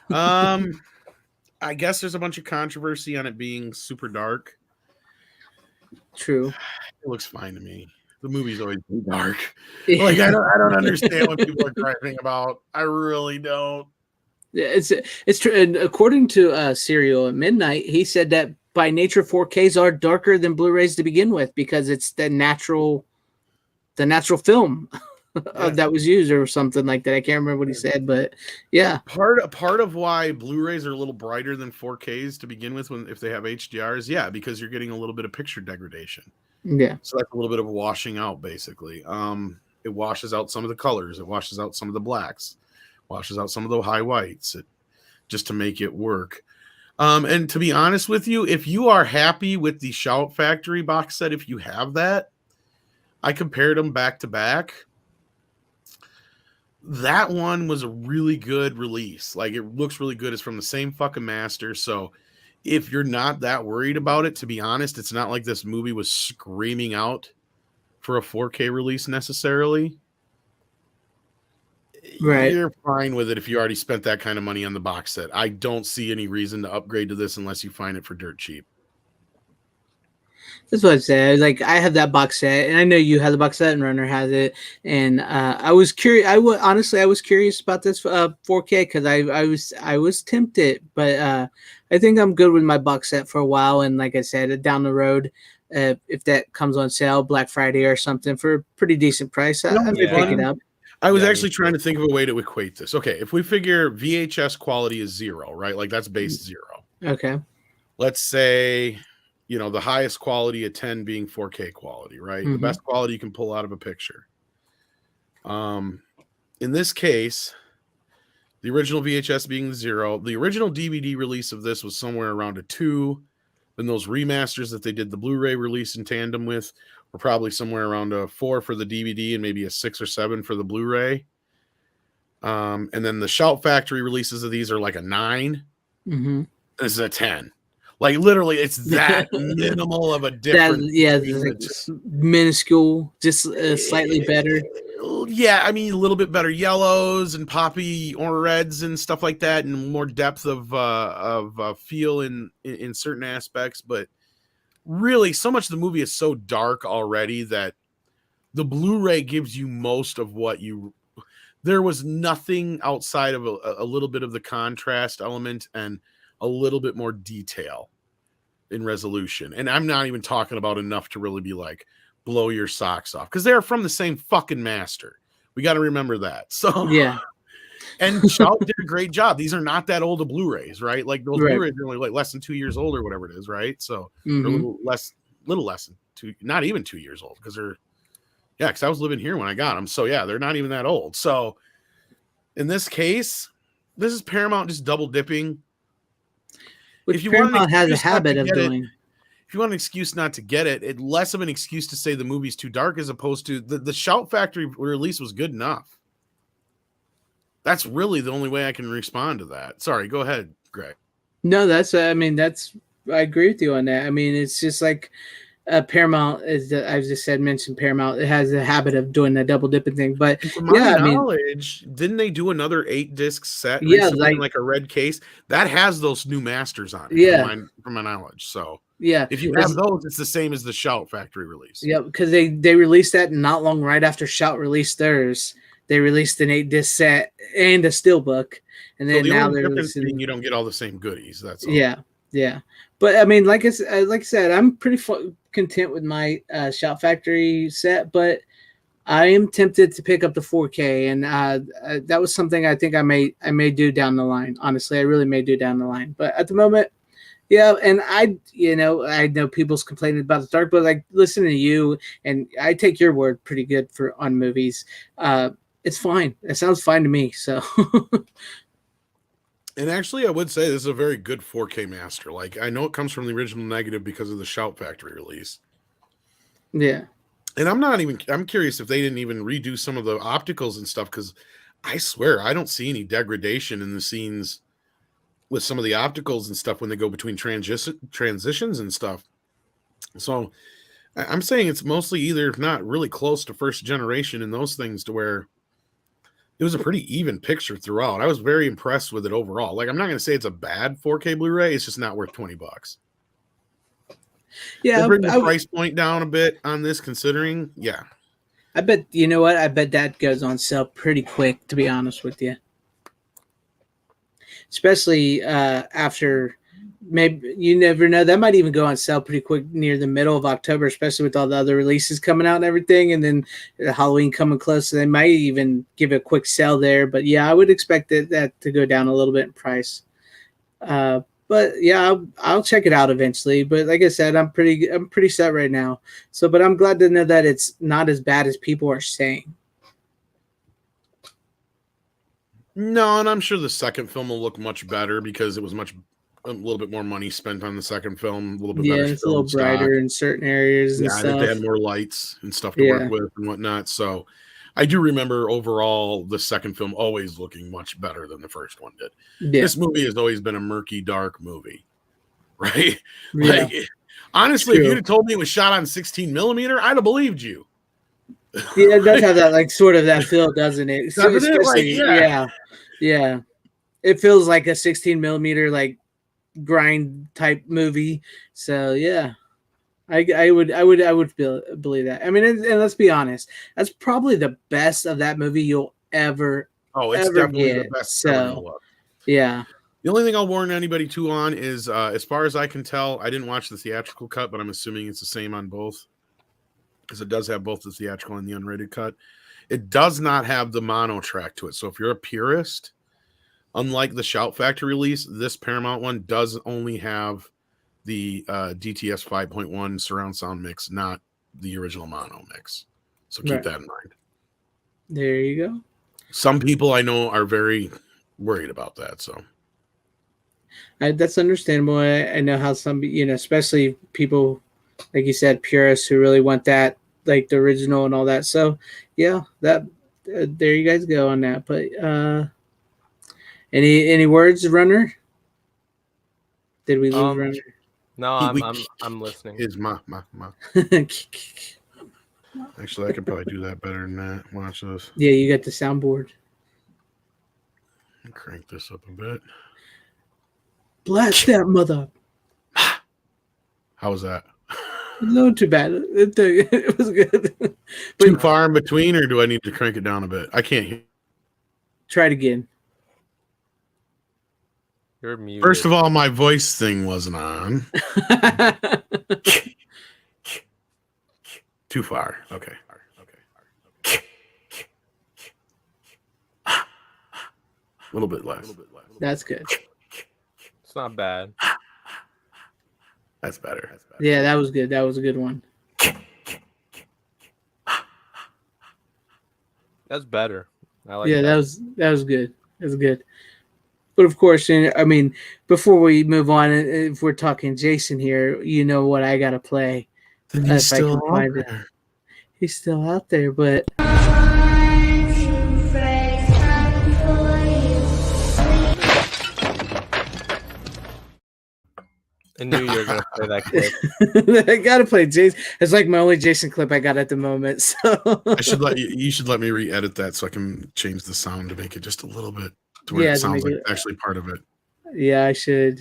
I guess there's a bunch of controversy on it being super dark. True. It looks fine to me. The movie's always been dark. Like I don't understand what people are griping about. I really don't. Yeah, it's true. And according to Serial at Midnight, he said that by nature 4Ks are darker than Blu-rays to begin with because it's the natural film that was used or something like that. I can't remember what he said, but yeah. Part of why Blu-rays are a little brighter than 4Ks to begin with if they have HDRs, yeah, because you're getting a little bit of picture degradation. Yeah. So that's a little bit of washing out, basically. It washes out some of the colors. It washes out some of the blacks. Washes out some of the high whites just to make it work. And to be honest with you, if you are happy with the Shout Factory box set, if you have that, I compared them back to back. That one was a really good release. Like, it looks really good. It's from the same fucking master. So if you're not that worried about it, to be honest, it's not like this movie was screaming out for a 4K release necessarily. Right. You're fine with it if you already spent that kind of money on the box set. I don't see any reason to upgrade to this unless you find it for dirt cheap. That's what I said. Like, I have that box set, and I know you have the box set, and Runner has it. And I was curious. I was curious about this 4K because I was tempted, but I think I'm good with my box set for a while. And like I said, down the road, if that comes on sale Black Friday or something for a pretty decent price, I may pick it up. I was actually trying to think of a way to equate this. Okay, if we figure VHS quality is 0, right? Like that's base 0. Okay. Let's say, the highest quality at 10 being 4K quality, right? Mm-hmm. The best quality you can pull out of a picture. In this case, the original VHS being 0, the original DVD release of this was somewhere around a 2. Then those remasters that they did the Blu-ray release in tandem with were probably somewhere around a 4 for the DVD and maybe a 6 or 7 for the Blu-ray. And then the Shout Factory releases of these are like a 9. Mm-hmm. This is a 10. Like literally, it's that minimal of a difference. It's like minuscule, just slightly better. Yeah, I mean a little bit better yellows and poppy or reds and stuff like that, and more depth of feel in certain aspects. But really, so much of the movie is so dark already that the Blu-ray gives you most of what you. There was nothing outside of a little bit of the contrast element and a little bit more detail in resolution. And I'm not even talking about enough to really be like blow your socks off, because they're from the same fucking master. We got to remember that. So yeah. And Shout did a great job. These are not that old of Blu-rays, right? Like those Right. Blu-rays are only like less than 2 years old or whatever it is, right? So Mhm. they're a little less than two, not even 2 years old, because they're because I was living here when I got them. So yeah, they're not even that old. So in this case, this is Paramount just double dipping. Which Paramount has a habit of doing. If you want an excuse not to get it, it's less of an excuse to say the movie's too dark, as opposed to the Shout Factory release was good enough. That's really the only way I can respond to that. Sorry, go ahead, Greg. No, I agree with you on that. I mean, it's just like Paramount, as I just said, mentioned Paramount. It has a habit of doing the double dipping thing. But to my knowledge, didn't they do another 8-disc set? Yeah, recently, like a red case that has those new masters on it. Yeah, from my knowledge. So yeah, if you have those, it's the same as the Shout Factory release. Yeah, because they released that not long right after Shout released theirs. They released an 8-disc set and a steelbook, and then now they're releasing. You don't get all the same goodies. That's all. Yeah. But I mean, like I said, I'm pretty content with my Shout Factory set, but I am tempted to pick up the 4K, and that was something I think I may do down the line. Honestly, I really may do down the line. But at the moment, yeah, and I know people's complaining about the dark, but like listening to you, and I take your word pretty good on movies. It's fine. It sounds fine to me. So. And actually, I would say this is a very good 4K master. Like, I know it comes from the original negative because of the Shout Factory release. Yeah. And I'm curious if they didn't even redo some of the opticals and stuff, because I swear I don't see any degradation in the scenes with some of the opticals and stuff when they go between transitions and stuff. So I'm saying it's mostly either, if not really close to first generation in those things, to where it was a pretty even picture throughout. I was very impressed with it overall. Like, I'm not going to say it's a bad 4K Blu-ray. It's just not worth $20. Yeah, they bring the price point down a bit on this, considering. Yeah, I bet you know what? I bet that goes on sale pretty quick, to be honest with you. Especially after, maybe, you never know, that might even go on sale pretty quick near the middle of October, especially with all the other releases coming out and everything, and then Halloween coming close, so they might even give a quick sale there. But yeah, I would expect that to go down a little bit in price. But yeah, I'll check it out eventually. But like I said, I'm pretty set right now. So, but I'm glad to know that it's not as bad as people are saying. No, and I'm sure the second film will look much better because it was a little bit more money spent on the second film. A little bit better. Yeah, it's a little brighter in certain areas and stuff. They had more lights and stuff to work with and whatnot. So I do remember overall the second film always looking much better than the first one did. Yeah. This movie has always been a murky, dark movie, right? Yeah. Like, honestly, if you'd have told me it was shot on 16 millimeter, I'd have believed you. Yeah, it does have that, like, sort of that feel, doesn't it? Doesn't it? Like, yeah. It feels like a 16 millimeter, like, grind type movie. So yeah, I would believe that. I mean, and let's be honest, that's probably the best of that movie you'll ever definitely get. The best. So yeah. The only thing I'll warn anybody on is, as far as I can tell, I didn't watch the theatrical cut, but I'm assuming it's the same on both, because it does have both the theatrical and the unrated cut. It does not have the mono track to it. So if you're a purist, unlike the Shout Factory release, this Paramount one does only have the DTS 5.1 surround sound mix, not the original mono mix. So keep that in mind. There you go. Some people I know are very worried about that. So that's understandable. I know how some, especially people, like you said, purists who really want that, like the original and all that. So yeah, that there you guys go on that. But any words, Runner? Did we lose Runner? No, I'm listening. Is my. Actually, I could probably do that better than that. Watch this. Yeah, you got the soundboard. Crank this up a bit. Blast that mother. How was that? No, too bad. It was good. But Too far in between, or do I need to crank it down a bit? I can't hear. try it again. You're muted. First of all, my voice thing wasn't on. Too far. Okay. A little bit less. That's good. It's not bad. That's better. Yeah, that was good. That was a good one. That's better. I like Yeah, that was good. That was good. But of course, I mean, before we move on, if we're talking Jason here, you know what I gotta play. Then he's If I still can out find it. there. He's still out there, but I knew you were gonna play that clip. I gotta play Jason. It's like my only Jason clip I got at the moment. So I should let you. You should let me re-edit that so I can change the sound to make it just a little bit to where Yeah, it to sounds make like it- actually part of it. yeah, I should.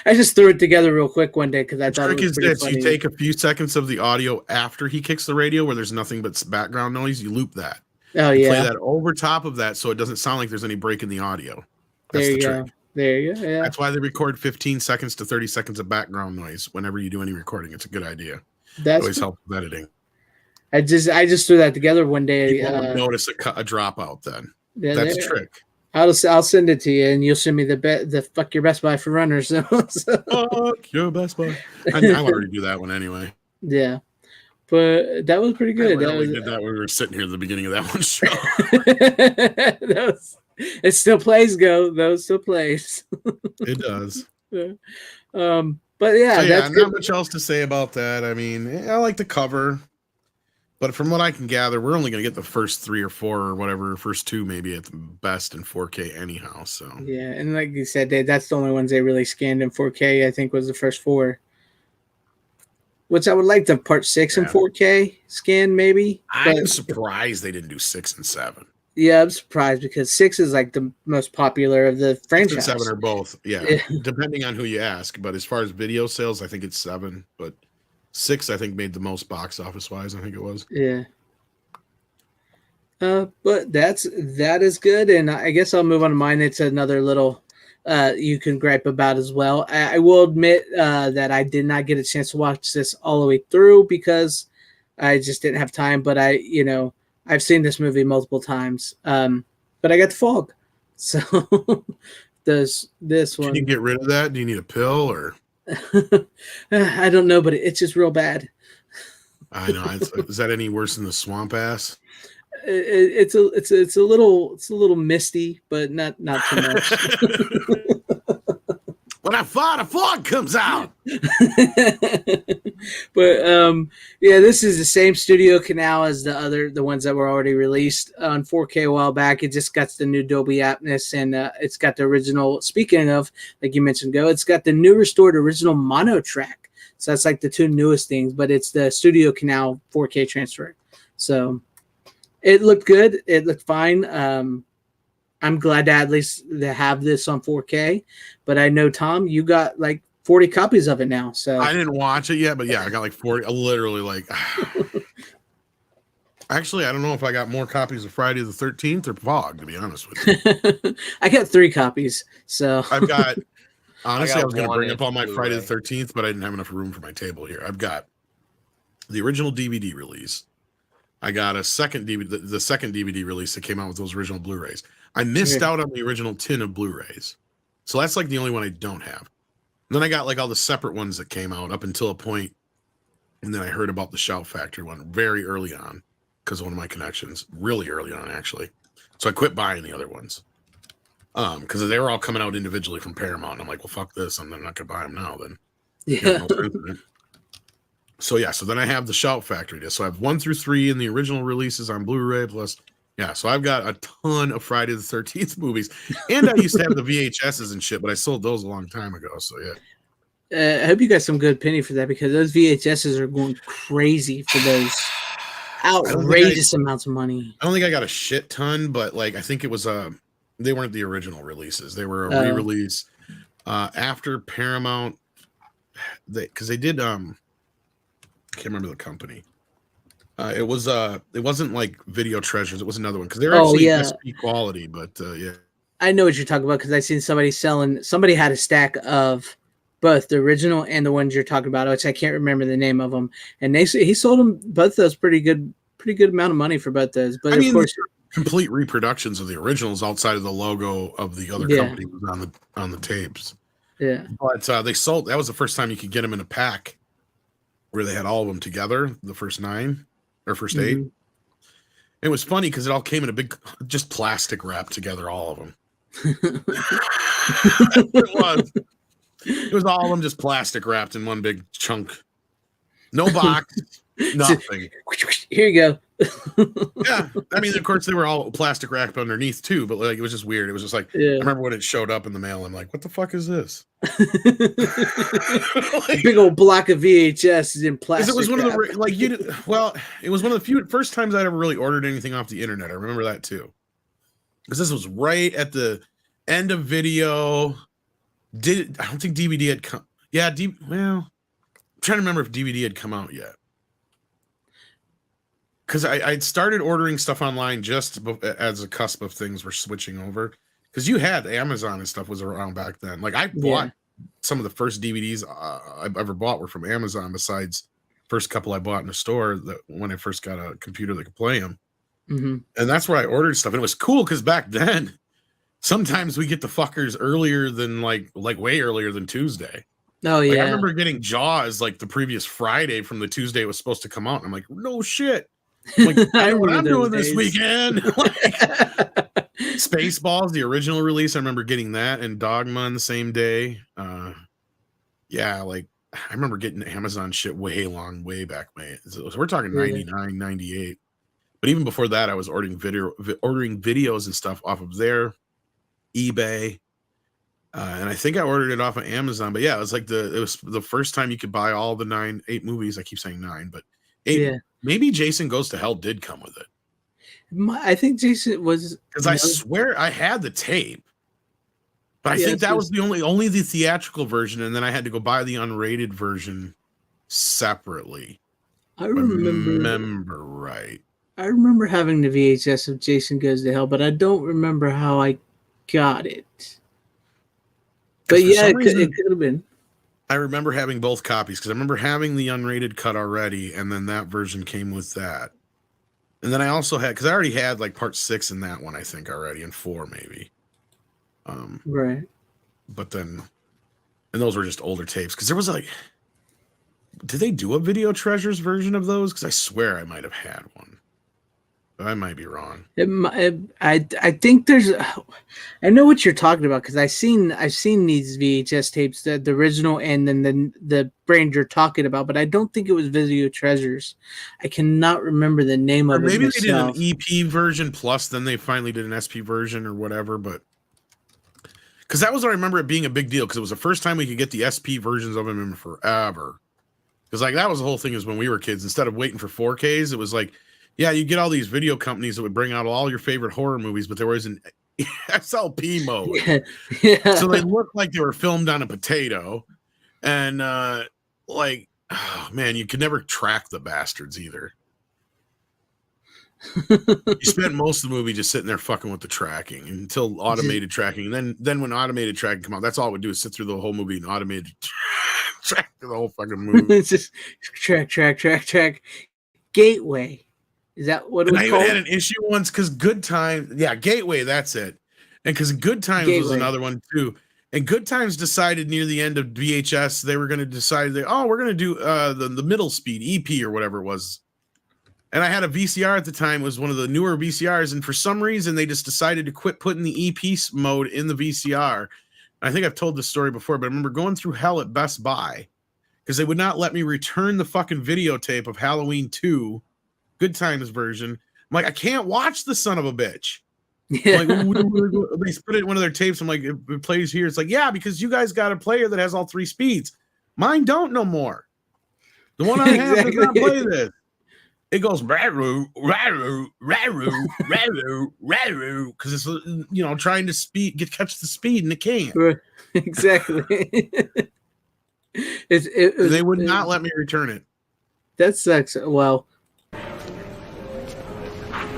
I just threw it together real quick one day because I The thought trick it was is pretty this: funny. you take a few seconds of the audio after he kicks the radio, where there's nothing but background noise. You loop that. Oh You yeah, play that over top of that, so it doesn't sound like there's any break in the audio. That's there the you trick. go. There you go. Yeah, That's why they record 15 seconds to 30 seconds of background noise whenever you do any recording. It's a good idea. It that's. always helps with editing. I just threw that together one day. You won't notice a dropout then. Yeah, That's there- a trick. I'll send it to you, and you'll send me the fuck your Best Buy for runners. So, Fuck your Best Buy. I already do that one anyway. yeah, but that was pretty good. We That was, did that when we were sitting here at the beginning of that one show. that was. It still plays, go. Those still plays. It does. But yeah, So, that's not good. much else to say about that. I mean, I like the cover, but from what I can gather, we're only going to get the first 3 or 4 or whatever, first 2 maybe at the best in 4K anyhow. So Yeah, and like you said, that's the only ones they really scanned in 4K. I think was the first 4. Which I would like the part 6 in 4K scan, maybe. I'm surprised they didn't do 6 and 7. Yeah, I'm surprised because 6 is like the most popular of the 6 franchise. and 7 are both, yeah, depending on who you ask. But as far as video sales, I think it's 7. But 6, I think, made the most box office wise. I think it was. Yeah. But that is good, and I guess I'll move on to mine. It's another little you can gripe about as well. I will admit that I did not get a chance to watch this all the way through because I just didn't have time. But I've seen this movie multiple times. But I got the fog, so does this one? Can you get rid of that? Do you need a pill or? I don't know, but it's just real bad. I know. Is that any worse than the swamp ass? It's a little misty, but not too much. When I fart, a fog comes out. But yeah, this is the same studio canal as the ones that were already released on 4K a while back. It just got the new Dolby Atmos, and it's got the original. Speaking of, like you mentioned, it's got the new restored original mono track. So that's like the 2 newest things, but it's the studio canal 4K transfer. So it looked good. It looked fine. I'm glad to at least have this on 4K, but I know, Tom, you got like 40 copies of it now. So I didn't watch it yet, but yeah, I got like 40. Literally, like, actually, I don't know if I got more copies of Friday the 13th or Fog, to be honest with you. I got 3 copies. So I've got, honestly, I was going to one bring up all my Blu-ray. Friday the 13th, but I didn't have enough room for my table here. I've got the original DVD release. I got a second DVD, the second DVD release that came out with those original Blu-rays. I missed out on the original tin of Blu-rays. So that's like the only one I don't have. And then I got like all the separate ones that came out up until a point, and then I heard about the Shout Factory one very early on because of one of my connections, really early on actually. So I quit buying the other ones because they were all coming out individually from Paramount. And I'm like, well, fuck this. I'm not going to buy them now then. yeah. No sense in it. So yeah, so then I have the Shout Factory disc. So I have 1 through 3 in the original releases on Blu-ray plus. Yeah, so I've got a ton of Friday the 13th movies. And I used to have the VHSs and shit, but I sold those a long time ago. So yeah. I hope you got some good penny for that because those VHSs are going crazy for those outrageous amounts of money. I don't think I got a shit ton, but like I think it was they weren't the original releases. They were a re-release after Paramount. Because they did I can't remember the company. It wasn't like Video Treasures. It was another one because they're actually SP quality, but yeah. I know what you're talking about because I seen somebody selling. Somebody had a stack of both the original and the ones you're talking about, which I can't remember the name of them. And he sold them both those pretty good amount of money for both those. But of course, complete reproductions of the originals outside of the logo of the other company was on the tapes. Yeah, but they sold. That was the first time you could get them in a pack, where they had all of them together. The first 9 or first 8. It was funny because it all came in a big, just plastic wrap together, all of them. It was all of them just plastic wrapped in one big chunk. No box, nothing. Here you go. Yeah, I mean, of course, they were all plastic wrapped underneath too, but like it was just weird. It was just like I remember when it showed up in the mail. I'm like, what the fuck is this? Like, big old block of VHS is in plastic. It was one of the it was one of the first times I'd ever really ordered anything off the internet. I remember that too, because this was right at the end of video. I don't think DVD had come. Yeah, I'm trying to remember if DVD had come out yet. Because I'd started ordering stuff online just as a cusp of things were switching over. Because you had Amazon and stuff was around back then. Like I bought some of the first DVDs I've ever bought were from Amazon. Besides first couple I bought in a store when I first got a computer that could play them. And that's where I ordered stuff. And it was cool because back then, sometimes we get the fuckers earlier than like way earlier than Tuesday. Oh yeah. Like, I remember getting Jaws like the previous Friday from the Tuesday it was supposed to come out. And I'm like, no shit. Like, I know what I'm doing this weekend. Like, Spaceballs, the original release, I remember getting that, and Dogma on the same day. Yeah, like I remember getting Amazon shit way back, man. So we're talking 99, 98. But even before that, I was ordering videos and stuff off of their eBay. And I think I ordered it off of Amazon. But yeah, it was the first time you could buy all the 8 movies. I keep saying 9, but 8. Yeah. Maybe Jason Goes to Hell did come with it. I think Jason was, because I swear I had the tape, but I think that was the only the theatrical version, and then I had to go buy the unrated version separately. I remember right. I remember having the VHS of Jason Goes to Hell, but I don't remember how I got it. But yeah, it could have been. I remember having both copies because I remember having the unrated cut already, and then that version came with that. And then I also had, because I already had like part 6 in that one, I think already, and 4 maybe. Right. But then, and those were just older tapes. Because there was like, did they do a Video Treasures version of those? Because I swear I might have had one. But I might be wrong. I think there's, I know what you're talking about because I've seen these VHS tapes, the original and then the brand you're talking about, but I don't think it was Video Treasures. I cannot remember the name of it. Maybe they did an EP version plus then they finally did an SP version or whatever, but because that was what I remember it being a big deal because it was the first time we could get the SP versions of them in forever. Because like that was the whole thing is when we were kids, instead of waiting for 4Ks, it was like, yeah, you get all these video companies that would bring out all your favorite horror movies, but there was an SLP mode. Yeah. So they looked like they were filmed on a potato. And like, oh man, you could never track the bastards either. You spent most of the movie just sitting there fucking with the tracking until automated tracking. And then when automated tracking come out, that's all it would do is sit through the whole movie and automated track the whole fucking movie. It's just track. Gateway. Is that what it was called? I had an issue once because Good Times, Gateway, that's it. And because Good Times was another one too. And Good Times decided near the end of VHS, they were going to decide we're going to do the middle speed EP or whatever it was. And I had a VCR at the time. It was one of the newer VCRs. And for some reason, they just decided to quit putting the EP mode in the VCR. I think I've told this story before, but I remember going through hell at Best Buy because they would not let me return the fucking videotape of Halloween 2 Good Times version. I'm like, I can't watch the son of a bitch. Yeah. Like, they put it in one of their tapes. I'm like, it plays here. It's like, yeah, because you guys got a player that has all 3 speeds. Mine don't no more. The one I have does not play this. It goes rah-roo, rah-roo, rah-roo, rah-roo, rah-roo, because it's, you know, trying to catch the speed and it can't. Exactly. They would not let me return it. That sucks. Well, I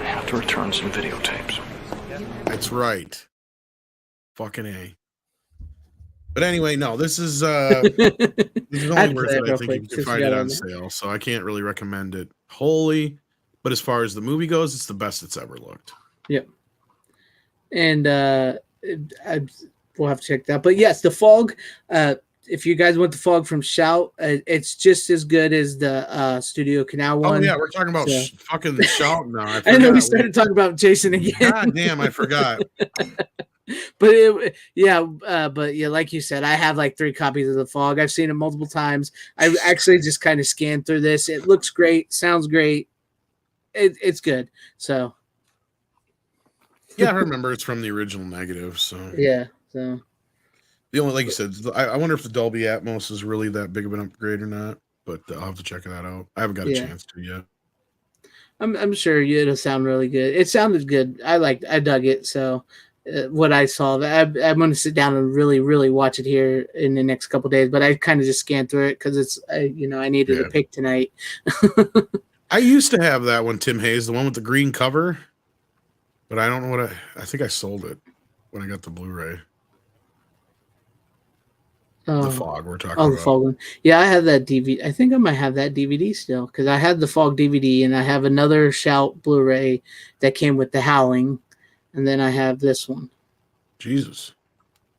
have to return some videotapes. That's right. Fucking A. But anyway, no, this is only worth it, I think, if you can find it on sale. So I can't really recommend it wholly. But as far as the movie goes, it's the best it's ever looked. Yep. And we'll have to check that. But yes, The Fog. If you guys want The Fog from Shout, it's just as good as the Studio Canal one. Oh yeah, we're talking about fucking Shout now. I know we started talking about Jason again. God damn, I forgot. But like you said, I have like 3 copies of The Fog. I've seen it multiple times. I actually just kind of scanned through this. It looks great, sounds great. It's good. So yeah, I remember it's from the original negative. So yeah, so the only, like you said, I wonder if the Dolby Atmos is really that big of an upgrade or not. But I'll have to check that out. I haven't got a chance to yet. I'm sure it'll sound really good. It sounded good. I dug it. So. What I saw, I'm going to sit down and really, really watch it here in the next couple of days. But I kind of just scanned through it because I needed a pick tonight. I used to have that one, Tim Hayes, the one with the green cover, but I don't know what I think I sold it when I got the Blu-ray. The Fog we're talking about. The Fog one. Yeah, I have that DVD. I think I might have that DVD still because I had the Fog DVD and I have another Shout Blu-ray that came with The Howling. And then I have this one. Jesus.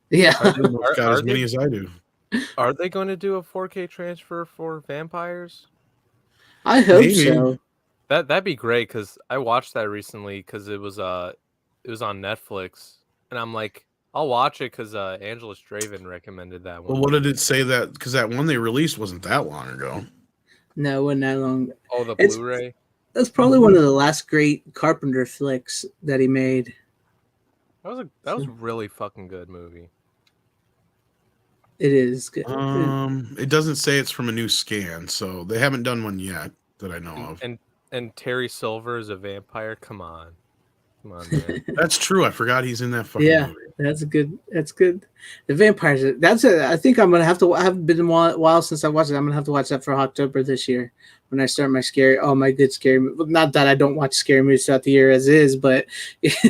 Yeah. Got as many as I do. Are they going to do a 4K transfer for Vampires? I hope so. That'd be great because I watched that recently because it was on Netflix, and I'm like, I'll watch it because Angela Straven recommended that one. Well, what did it say that? Because that one they released wasn't that long ago. No, it wasn't that long. Oh, the Blu-ray. That's probably one of the last great Carpenter flicks that he made. That was a really fucking good movie. It is good. It doesn't say it's from a new scan, so they haven't done one yet that I know of. And Terry Silver is a vampire. Come on, man. That's true. I forgot he's in that fucking movie. That's good. The Vampires. I think I'm gonna have to. I haven't been a while since I watched it. I'm gonna have to watch that for October this year when I start my good scary. Not that I don't watch scary movies throughout the year as is, but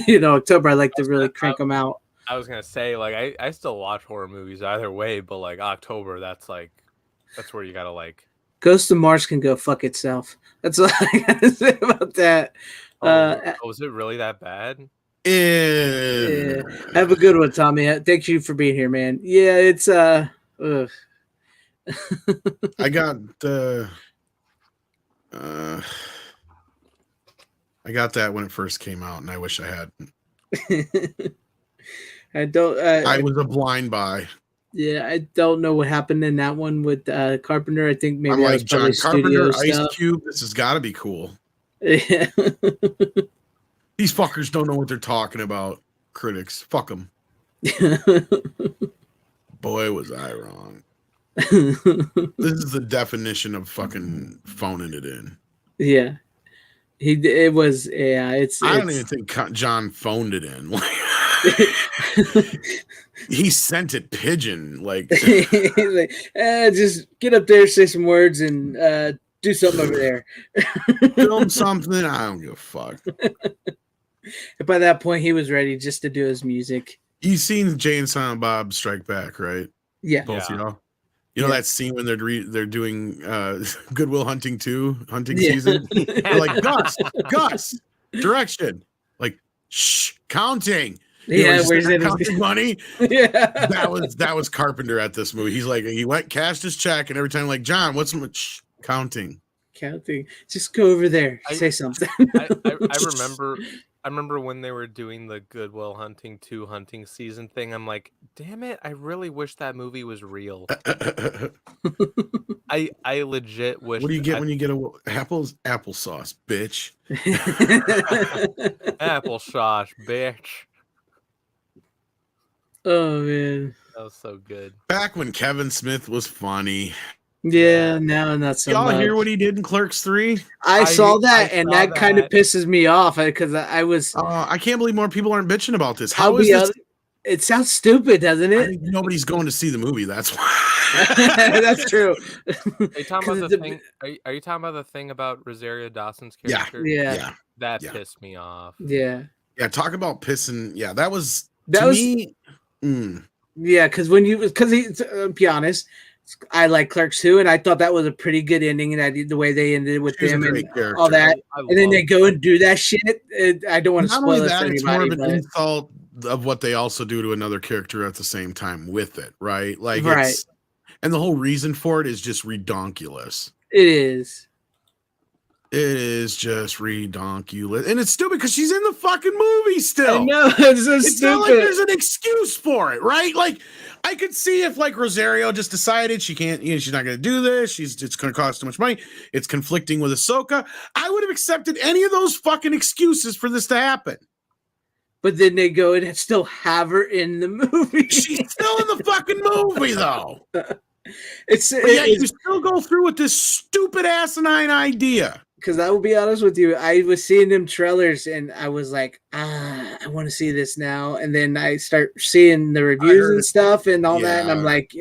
October I like to really crank them out. I was gonna say I still watch horror movies either way, but like October, that's where you gotta like. Ghost of Mars can go fuck itself. That's all I gotta say about that. Was it really that bad? Yeah. Have a good one, Tommy. Thank you for being here, man. Yeah, it's I got that when it first came out, and I wish I hadn't. I was a blind buy. Yeah, I don't know what happened in that one with Carpenter. I think maybe I'm like John Carpenter, Ice stuff. Cube. This has got to be cool. Yeah. These fuckers don't know what they're talking about. Critics, fuck them. Boy, was I wrong. This is the definition of fucking phoning it in. Yeah, it was. Yeah, I don't even think John phoned it in. He sent it pigeon. Like, just get up there, say some words, and do something over there. Film something. I don't give a fuck. By that point, he was ready just to do his music. You've seen Jay and Silent Bob Strike Back, right? Yeah. Both of y'all. You know that scene when they're doing Good Will Hunting 2 hunting season? They're like, Gus, direction. Like, shh, counting. Where's that counting money? Yeah. That was Carpenter at this movie. He's like, he went, cashed his check, and every time like, John, what's counting? Just go over there. Say something. I remember when they were doing the Good Will Hunting 2 hunting season thing. I'm like, damn it! I really wish that movie was real. I legit wish. What do you get when you get applesauce, bitch? Applesauce, bitch. Oh man. That was so good. Back when Kevin Smith was funny. Yeah, no, not so Y'all much. hear what he did in Clerks 3? I saw that, and saw that kind of pisses me off because I was. I can't believe more people aren't bitching about this. I'll How is be this? honest, it sounds stupid, doesn't I it? think nobody's going to see the movie. That's why. That's true. Are you talking about 'Cause the thing? Are you talking about the thing about Rosario Dawson's Yeah. character? Yeah. That Yeah. pissed me off. Yeah. Yeah, talk about pissing. Yeah, that was That to was me. Yeah, because be honest, I like Clerks 2, and I thought that was a pretty good ending, and I did the way they ended with She's a them great and character. all that. I And then they love go and do that shit. I don't want to Not spoil only it for that, it's more anybody, of an but insult of what they also do to another character at the same time with it, right? Like, Right. it's, and the whole reason for it is just redonkulous. it is. It is just redonkulous, and it's stupid because she's in the fucking movie still. I know it's so It's stupid. not like there's an excuse for it, right? Like, I could see if like Rosario just decided she can't, she's not going to do this. It's going to cost too much money. It's conflicting with Ahsoka. I would have accepted any of those fucking excuses for this to happen. But then they go and still have her in the movie. She's still in the fucking movie, though. Yeah, you still go through with this stupid asinine idea. Because I will be honest with you, I was seeing them trailers and I was like, I want to see this now. And then I start seeing the reviews and stuff and all that, and I'm like,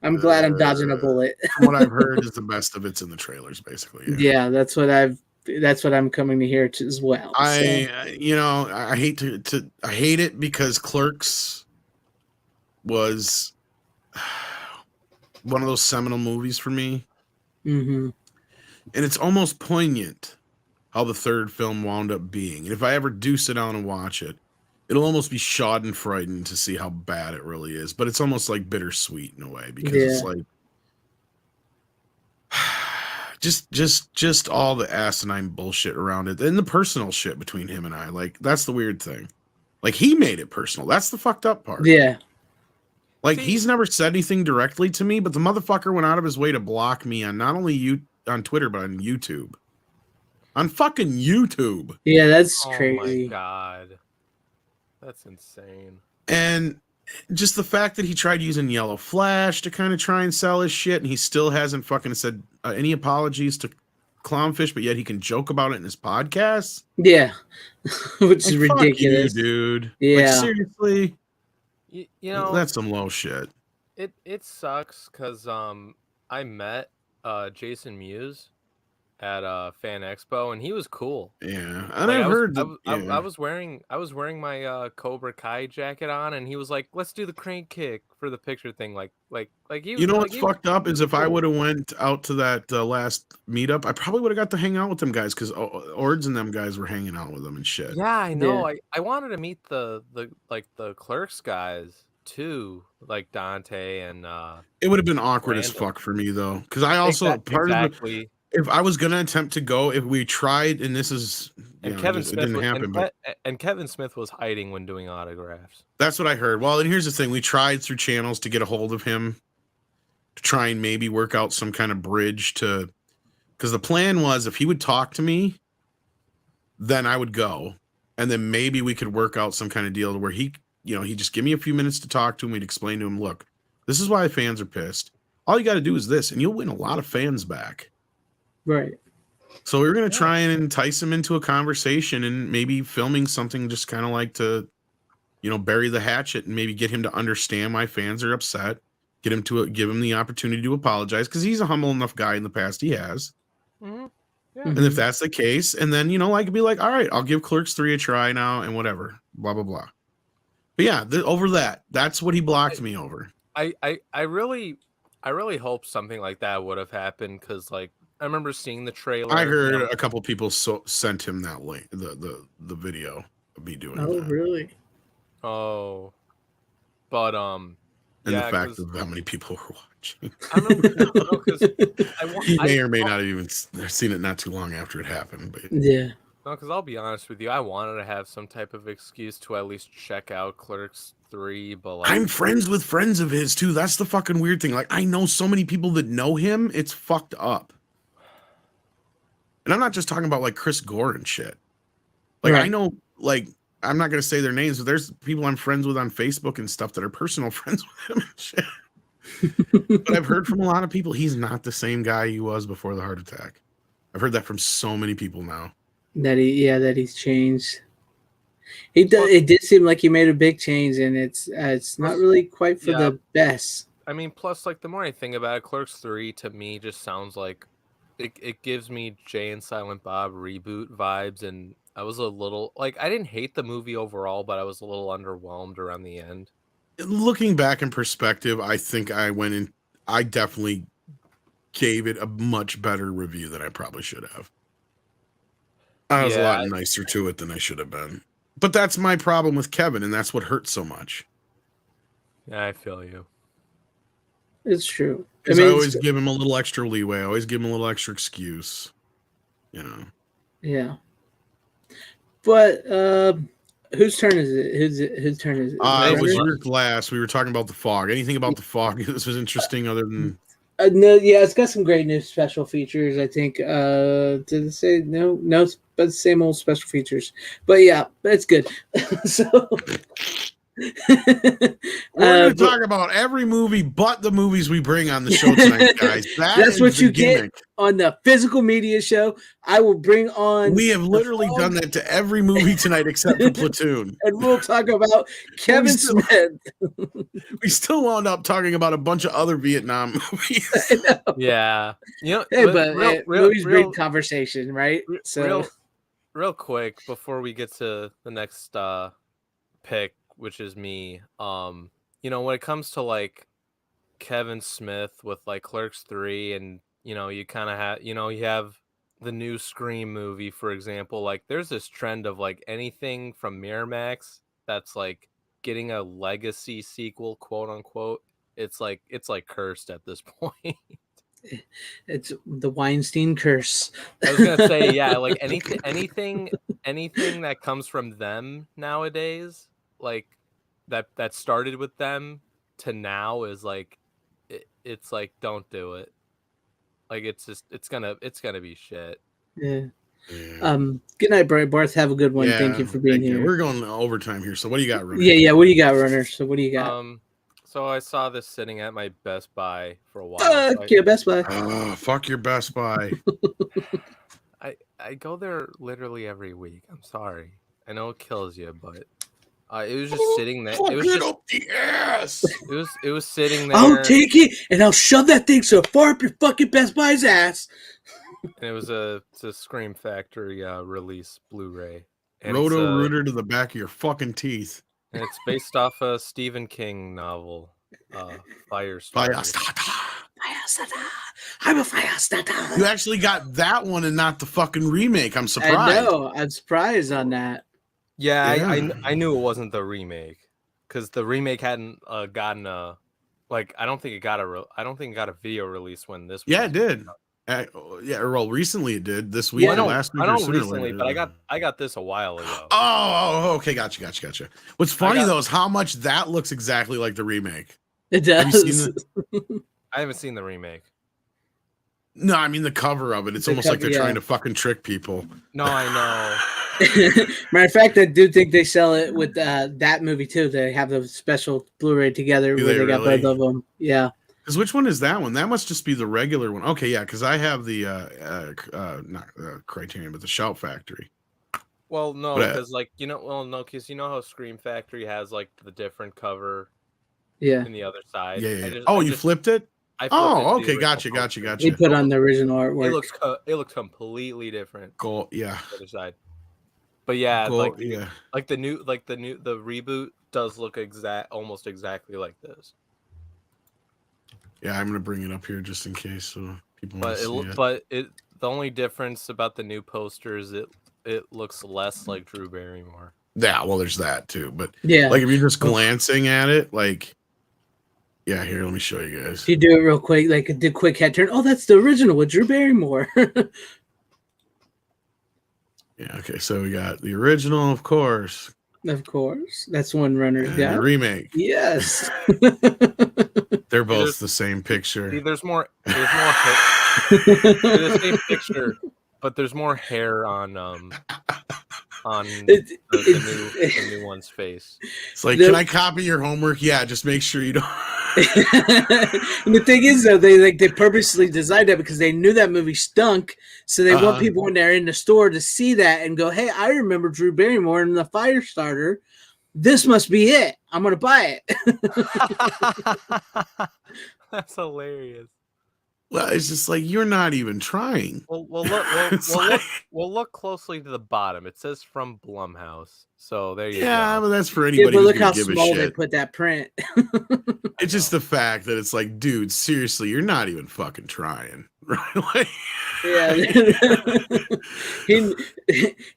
I'm glad I'm dodging a bullet. From what I've heard, is the best of it's in the trailers, basically. Yeah, that's what I'm coming to hear as well. I hate I hate it because Clerks was one of those seminal movies for me. Mm-hmm. And it's almost poignant how the third film wound up being. And if I ever do sit down and watch it, it'll almost be schadenfreude to see how bad it really is. But it's almost like bittersweet in a way because it's like just all the asinine bullshit around it and the personal shit between him and I. Like, that's the weird thing. Like, he made it personal. That's the fucked up part. Yeah. Like, he's never said anything directly to me, but the motherfucker went out of his way to block me on not only on Twitter, but on YouTube. On fucking YouTube. Yeah, that's crazy. Oh my god. That's insane. And just the fact that he tried using Yellow Flash to kind of try and sell his shit, and he still hasn't fucking said any apologies to Clownfish, but yet he can joke about it in his podcast. Yeah. Which is Fuck ridiculous. you, dude. Yeah. Like, seriously. You know, that's some low shit. It sucks because I met Jason Mewes at Fan Expo and he was cool. Yeah, and I heard that, I was wearing my Cobra Kai jacket on, and he was like, "Let's do the crank kick for the picture thing." Like he. You know like, what's fucked up is if I would have went out to that last meetup, I probably would have got to hang out with them guys because Ords and them guys were hanging out with them and shit. Yeah, I know. Yeah. I wanted to meet the Clerks guys too, like Dante and. It would have been awkward as fuck for me though, because I also exactly. If I was gonna attempt to go, if we tried, and this is Kevin Smith, it didn't happen, and Kevin Smith was hiding when doing autographs. That's what I heard. Well, and here's the thing: we tried through channels to get a hold of him to try and maybe work out some kind of bridge to, because the plan was if he would talk to me, then I would go, and then maybe we could work out some kind of deal where he just give me a few minutes to talk to him. We'd explain to him, look, this is why fans are pissed. All you got to do is this, and you'll win a lot of fans back. Right. So we were going to try and entice him into a conversation and maybe filming something just kind of like to, bury the hatchet and maybe get him to understand why fans are upset, give him the opportunity to apologize because he's a humble enough guy in the past. He has. Mm-hmm. Yeah. And if that's the case, and then, I could be like, all right, I'll give Clerks 3 a try now and whatever, blah, blah, blah. But yeah, over that's what he blocked me over. I really hope something like that would have happened because I remember seeing the trailer. I heard a couple people sent him that link, the video of me doing that. Oh, really? Oh, but and the fact of how many people were watching. I remember because he may or may not have even seen it not too long after it happened. But yeah. No, because I'll be honest with you, I wanted to have some type of excuse to at least check out Clerks 3, but I'm friends with friends of his too. That's the fucking weird thing. Like, I know so many people that know him. It's fucked up. And I'm not just talking about like Chris Gore and shit. Like, right. I know like I'm not going to say their names, but there's people I'm friends with on Facebook and stuff that are personal friends with him and shit. But I've heard from a lot of people he's not the same guy he was before the heart attack. I've heard that from so many people now. That he's changed. It did seem like he made a big change, and it's not really quite for the best. I mean, plus, like, the more I think about it, Clerks 3 to me just sounds like it gives me Jay and Silent Bob reboot vibes, and I was a little like, I didn't hate the movie overall, but I was a little underwhelmed around the end. Looking back in perspective, I think I definitely gave it a much better review than I probably should have. I was a lot nicer to it than I should have been. But that's my problem with Kevin, and that's what hurts so much. Yeah, I feel you. It's true. I always give him a little extra leeway. I always give him a little extra excuse. You know. Yeah. But whose turn is it? Whose turn is it? It was your last. We were talking about the fog. Anything about the fog? This was interesting other than... no, yeah, it's got some great new special features. I think. Did it say no? No, but the same old special features. But yeah, it's good. So we're going to talk about every movie but the movies we bring on the show tonight, guys. That's what you get on the physical media show. I will bring on. We have literally done that to every movie tonight except for Platoon, and we'll talk about Kevin Smith. We still wound up talking about a bunch of other Vietnam movies. Yeah, you know, hey, but movies breed conversation, right? So, real quick before we get to the next pick, which is me. You know, when it comes to like Kevin Smith with like Clerks 3, and you know, you kind of have, you know, you have the new Scream movie, for example. Like, there's this trend of like anything from Miramax that's like getting a legacy sequel, quote unquote. It's like cursed at this point. It's the Weinstein curse. I was gonna say, yeah, like anything that comes from them nowadays, like that started with them to now is like it's like, don't do it. Like, it's gonna be shit. Yeah. Good night, Barth. Have a good one. Thank you for being here. We're going overtime here. So what do you got, Runner? Yeah. What do you got, Runner? So what do you got? So I saw this sitting at my Best Buy for a while. Fuck your Best Buy. Fuck your Best Buy. I go there literally every week. I'm sorry. I know it kills you, but it was just sitting there. It was just up the ass. It was sitting there. I'll take it and I'll shove that thing so far up your fucking Best Buy's ass. And it was it's a Scream Factory release Blu-ray. And Roto-Rooter to the back of your fucking teeth. And it's based off a Stephen King novel, Firestarter. I'm a Firestarter. You actually got that one and not the fucking remake. I'm surprised. I know. I'm surprised on that. Yeah. I knew it wasn't the remake, because the remake hadn't gotten a, like, I don't think it got a video release when this. Yeah, it did. Well, recently it did this week. Yeah, last week. I don't recently, but I got this a while ago. Oh, okay, gotcha. What's funny though is how much that looks exactly like the remake. It does. I haven't seen the remake. No, I mean the cover of it. It's almost like they're trying to fucking trick people. No, I know. Matter of fact, I do think they sell it with that movie too. They have the special Blu-ray together where they got both of them. Yeah. Because which one is that one? That must just be the regular one. Okay, yeah, because I have the not Criterion, but the Shout Factory. Well, no, because because you know how Scream Factory has like the different cover. Yeah. In the other side. Yeah. You flipped it? Okay, gotcha. They put on the original artwork. It looks completely different. Cool. Yeah. The other side. But yeah, cool. like the reboot does look almost exactly like this. Yeah, I'm gonna bring it up here just in case so people want to see it. But the only difference about the new poster is it looks less like Drew Barrymore. Yeah, well, there's that too. But yeah, like if you're just glancing at it, like, yeah, here, let me show you guys. You do it real quick, like the quick head turn. Oh, that's the original with Drew Barrymore. Yeah. Okay. So we got the original, of course. Of course, that's one Runner got. The remake. Yes. They're both the same picture. See, there's more hair. They're the same picture, but there's more hair on on the new one's face. It's like, can I copy your homework? Yeah, just make sure you don't. And the thing is, though, they purposely designed that because they knew that movie stunk, so they want people when they're in the store to see that and go, "Hey, I remember Drew Barrymore in the Firestarter. This must be it. I'm gonna buy it." That's hilarious. Well, it's just like you're not even trying. We'll look closely to the bottom. It says from Blumhouse. So there you go. Yeah, but that's for anybody. But who's look how give small a shit. they put that print. It's just the fact that it's like, dude, seriously, you're not even fucking trying, right? Like, yeah,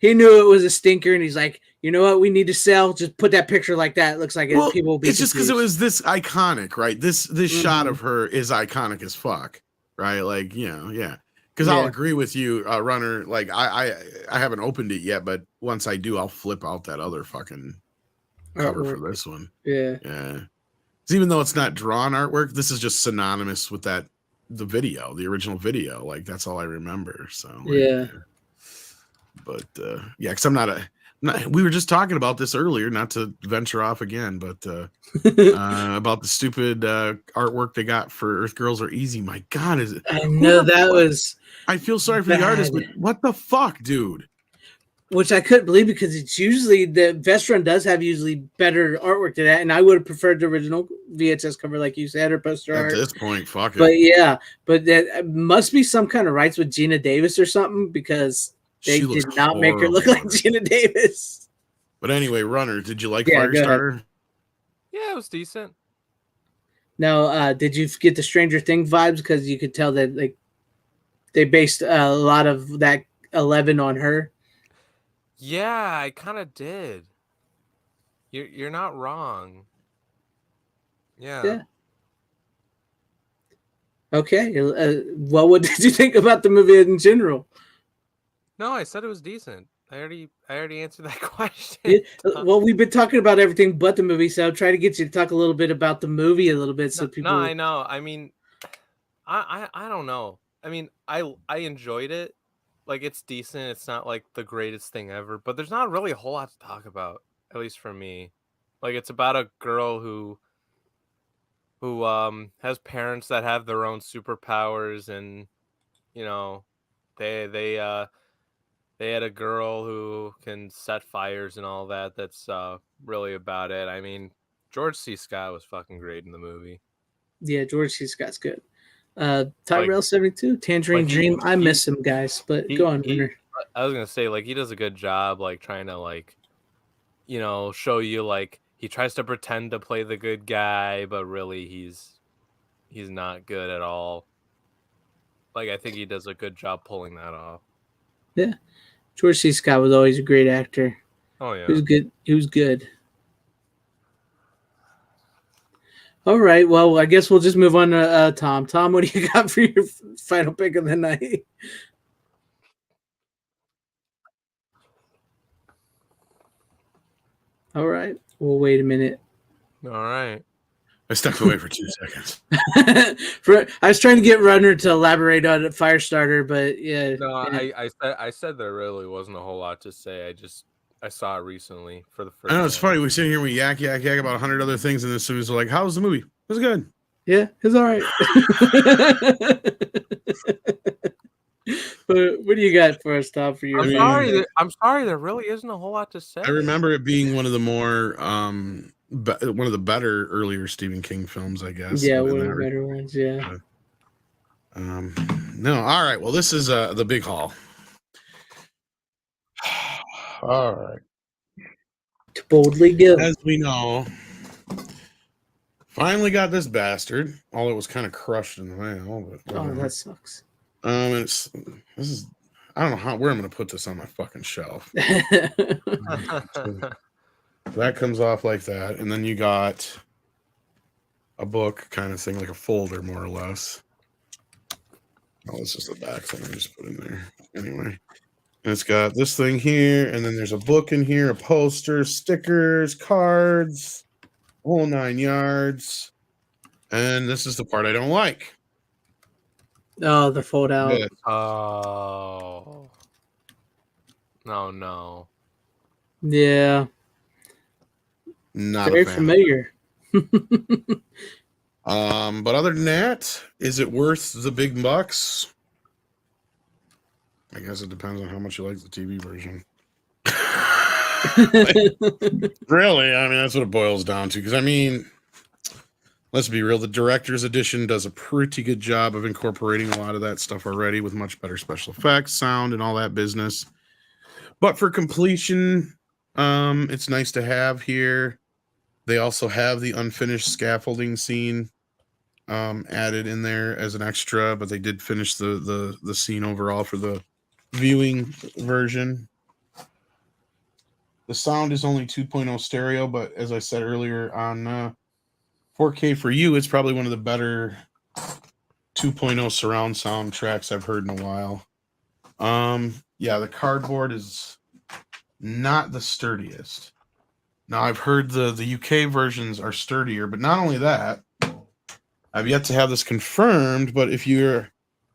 he knew it was a stinker, and he's like, you know what, we need to sell. Just put that picture like that. It looks like people will be. It's just because it was this iconic, right? This shot of her is iconic as fuck, right? Like, yeah. Because I'll agree with you, Runner. Like, I haven't opened it yet, but once I do, I'll flip out that other fucking cover for this one. Yeah. Even though it's not drawn artwork, this is just synonymous with the video, the original video. Like, that's all I remember. So but because I'm not we were just talking about this earlier, not to venture off again, but about the stupid artwork they got for Earth Girls Are Easy. My God, I know that was. I feel sorry for the artist, but what the fuck, dude? Which I couldn't believe because it's usually the Vest Run does have usually better artwork to that, and I would have preferred the original VHS cover, like you said, or poster art. At this point, fuck it. But yeah, but that must be some kind of rights with Gina Davis or something because they did not make her look like Gina Davis. But anyway, Runner, did you like Firestarter? Yeah, it was decent. Now, did you get the Stranger Things vibes because you could tell that like they based a lot of that 11 on her? Yeah, I kind of did. You're not wrong. Yeah. Okay. Well, what did you think about the movie in general? No, I said it was decent. I already answered that question. Well, we've been talking about everything but the movie, so I'll try to get you to talk a little bit about the movie a little bit, so people. No, I know. I mean, I don't know. I mean, I enjoyed it. Like, it's decent. It's not like the greatest thing ever, but there's not really a whole lot to talk about, at least for me. Like, it's about a girl who has parents that have their own superpowers, and they had a girl who can set fires and all that. That's really about it. I mean, George C. Scott was fucking great in the movie. Yeah, George C. Scott's good. Tyrell 72, Tangerine Dream. I miss him, guys. But go on, Winner. I was gonna say, like, he does a good job, like, trying to, like, show you, like, he tries to pretend to play the good guy, but really he's not good at all. Like, I think he does a good job pulling that off. Yeah, George C. Scott was always a great actor. Oh yeah, he was good. He was good. All right. Well, I guess we'll just move on to Tom. Tom, what do you got for your final pick of the night? All right. Well, wait a minute. All right. I stepped away for 2 seconds. I was trying to get Runner to elaborate on Firestarter, but yeah. No, yeah. I said there really wasn't a whole lot to say. I saw it recently for the first time. I know, it's funny. We sit here and we yak about 100 other things, and this was like, how was the movie? It was good. Yeah, it was all right. But what do you got for us, Tom? For your I'm sorry. There really isn't a whole lot to say. I remember it being one of the more one of the better earlier Stephen King films, I guess. Yeah, one of the better ones. Yeah. No, all right. Well, this is the big haul. All right. To boldly give. As we know, finally got this bastard. All it was kind of crushed in the mail. But oh, that sucks. This is. I don't know where I'm going to put this on my fucking shelf. That comes off like that, and then you got a book kind of thing, like a folder, more or less. Oh, it's just a back thing I just put in there. Anyway. And it's got this thing here, and then there's a book in here, a poster, stickers, cards, whole 9 yards. And this is the part I don't like. Oh, the fold out. Oh. No. Yeah. Not Very a fan. familiar. But other than that, is it worth the big bucks? I guess it depends on how much you like the TV version. Really, I mean, that's what it boils down to. Because, I mean, let's be real, the director's edition does a pretty good job of incorporating a lot of that stuff already with much better special effects, sound, and all that business. But for completion, it's nice to have here. They also have the unfinished scaffolding scene added in there as an extra, but they did finish the scene overall for the viewing version. The sound is only 2.0 stereo, but as I said earlier, on 4K for you, it's probably one of the better 2.0 surround sound tracks I've heard in a while. Yeah, the cardboard is not the sturdiest. Now, I've heard the UK versions are sturdier, but not only that, I've yet to have this confirmed, but if you're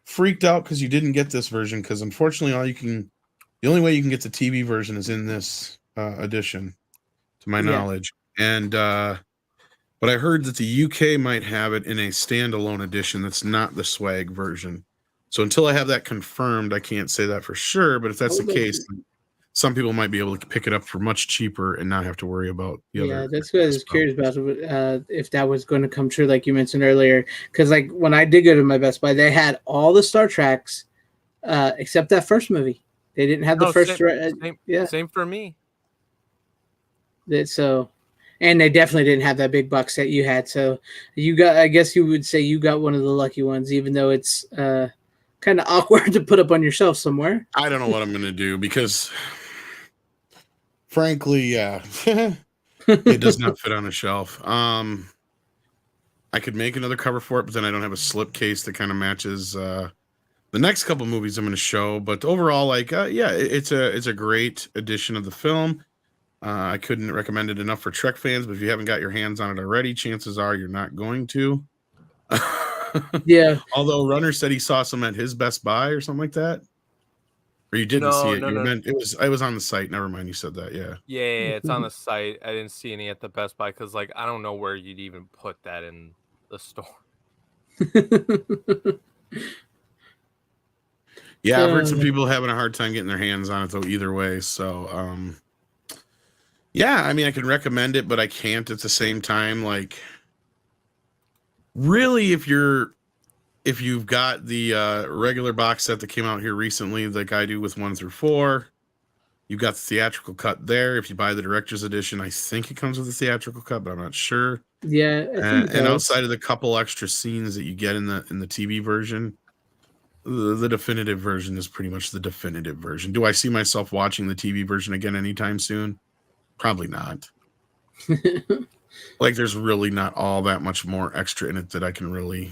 freaked out because you didn't get this version, because unfortunately the only way you can get the TV version is in this edition, to my knowledge. And but I heard that the UK might have it in a standalone edition that's not the swag version. So until I have that confirmed, I can't say that for sure. But if that's the case, some people might be able to pick it up for much cheaper and not have to worry about the other. Yeah, that's what I was curious about, if that was going to come true, like you mentioned earlier. Because like when I did go to my Best Buy, they had all the Star Treks except that first movie. They didn't have the first. Same for me. So, and they definitely didn't have that big box set you had. So you got, I guess you would say you got one of the lucky ones, even though it's kind of awkward to put up on your shelf somewhere. I don't know what I'm going to do because, frankly, yeah, it does not fit on a shelf. I could make another cover for it, but then I don't have a slipcase that kind of matches the next couple movies I'm going to show. But overall, like, yeah, it's a great edition of the film. I couldn't recommend it enough for Trek fans, but if you haven't got your hands on it already, chances are you're not going to. Yeah. Although Runner said he saw some at his Best Buy or something like that. Or you didn't see it. It was on the site. Never mind, you said that, yeah. Yeah, it's on the site. I didn't see any at the Best Buy because, like, I don't know where you'd even put that in the store. Yeah, I've heard some people having a hard time getting their hands on it, though, either way. So, yeah, I mean, I can recommend it, but I can't at the same time. Like, really, if you've got the regular box set that came out here recently, like I do with 1 through 4, you've got the theatrical cut there. If you buy the director's edition, I think it comes with a theatrical cut, but I'm not sure. Yeah, and outside of the couple extra scenes that you get in the TV version, the definitive version is pretty much the definitive version. Do I see myself watching the TV version again anytime soon? Probably not. Like, there's really not all that much more extra in it that I can really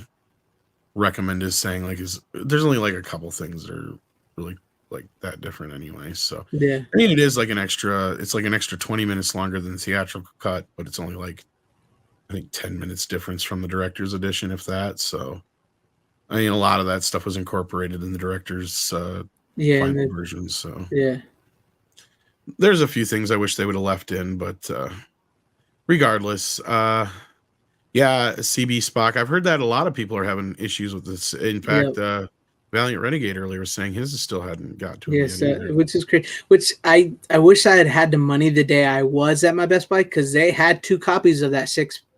recommend as saying, like, there's only like a couple things that are really like that different anyway. So yeah, I mean, it's like an extra 20 minutes longer than the theatrical cut, but it's only like, I think 10 minutes difference from the director's edition, if that. So I mean, a lot of that stuff was incorporated in the director's final version. So yeah, there's a few things I wish they would have left in, but regardless, yeah, CB Spock. I've heard that a lot of people are having issues with this. In fact, Valiant Renegade earlier was saying his still hadn't got to him. Yes, which is crazy. Which I wish I had the money the day I was at my Best Buy, because they had 2 copies of that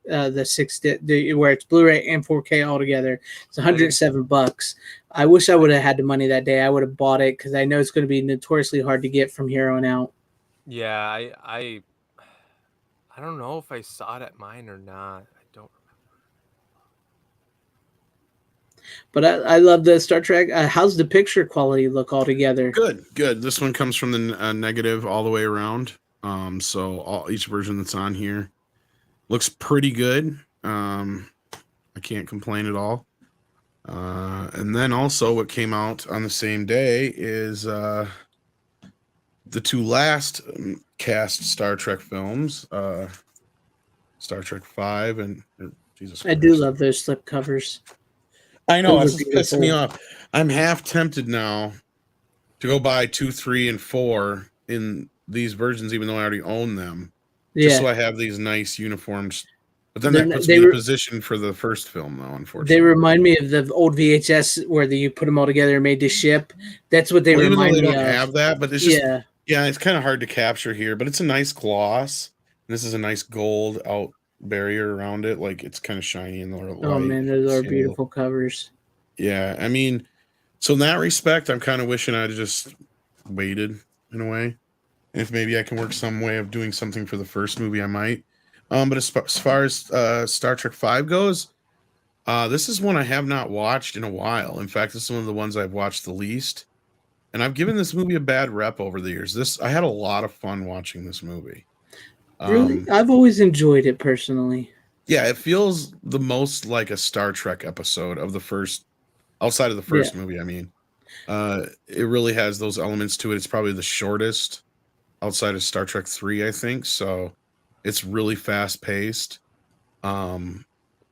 where it's Blu-ray and 4K all together. It's $107. I wish I would have had the money that day. I would have bought it because I know it's going to be notoriously hard to get from here on out. Yeah, I don't know if I saw it at mine or not. I don't remember. But I love the Star Trek. How's the picture quality look altogether? Good. This one comes from the negative all the way around. So each version that's on here looks pretty good. I can't complain at all. And then also what came out on the same day is the 2 last cast Star Trek films, Star Trek V and Jesus Christ. I do love those slip covers. I know, it's pissing me off. I'm half tempted now to go buy 2, 3, and 4 in these versions, even though I already own them, Yeah. just so I have these nice uniforms. But then They're- that puts they me in were- a position for the first film, though, They unfortunately. remind me of the old VHS where you put them all together and made to ship. That's what they Well, even though remind they me don't of. have that, but it's just Yeah. yeah, it's kind of hard to capture here. But it's a nice gloss. And this is a nice gold out barrier around it, like it's kind of shiny in the light. Oh man, those are So, beautiful covers. yeah, I mean, so in that respect, I'm kind of wishing I'd just waited in a way. If maybe I can work some way of doing something for the first movie, I might. But as far as Star Trek V goes, this is one I have not watched in a while. In fact, this is one of the ones I've watched the least. And I've given this movie a bad rep over the years. I had a lot of fun watching this movie. Really? I've always enjoyed it personally. Yeah, it feels the most like a Star Trek episode of the first, outside of the first movie, I mean. It really has those elements to it. It's probably the shortest outside of Star Trek 3, I think. So it's really fast paced. The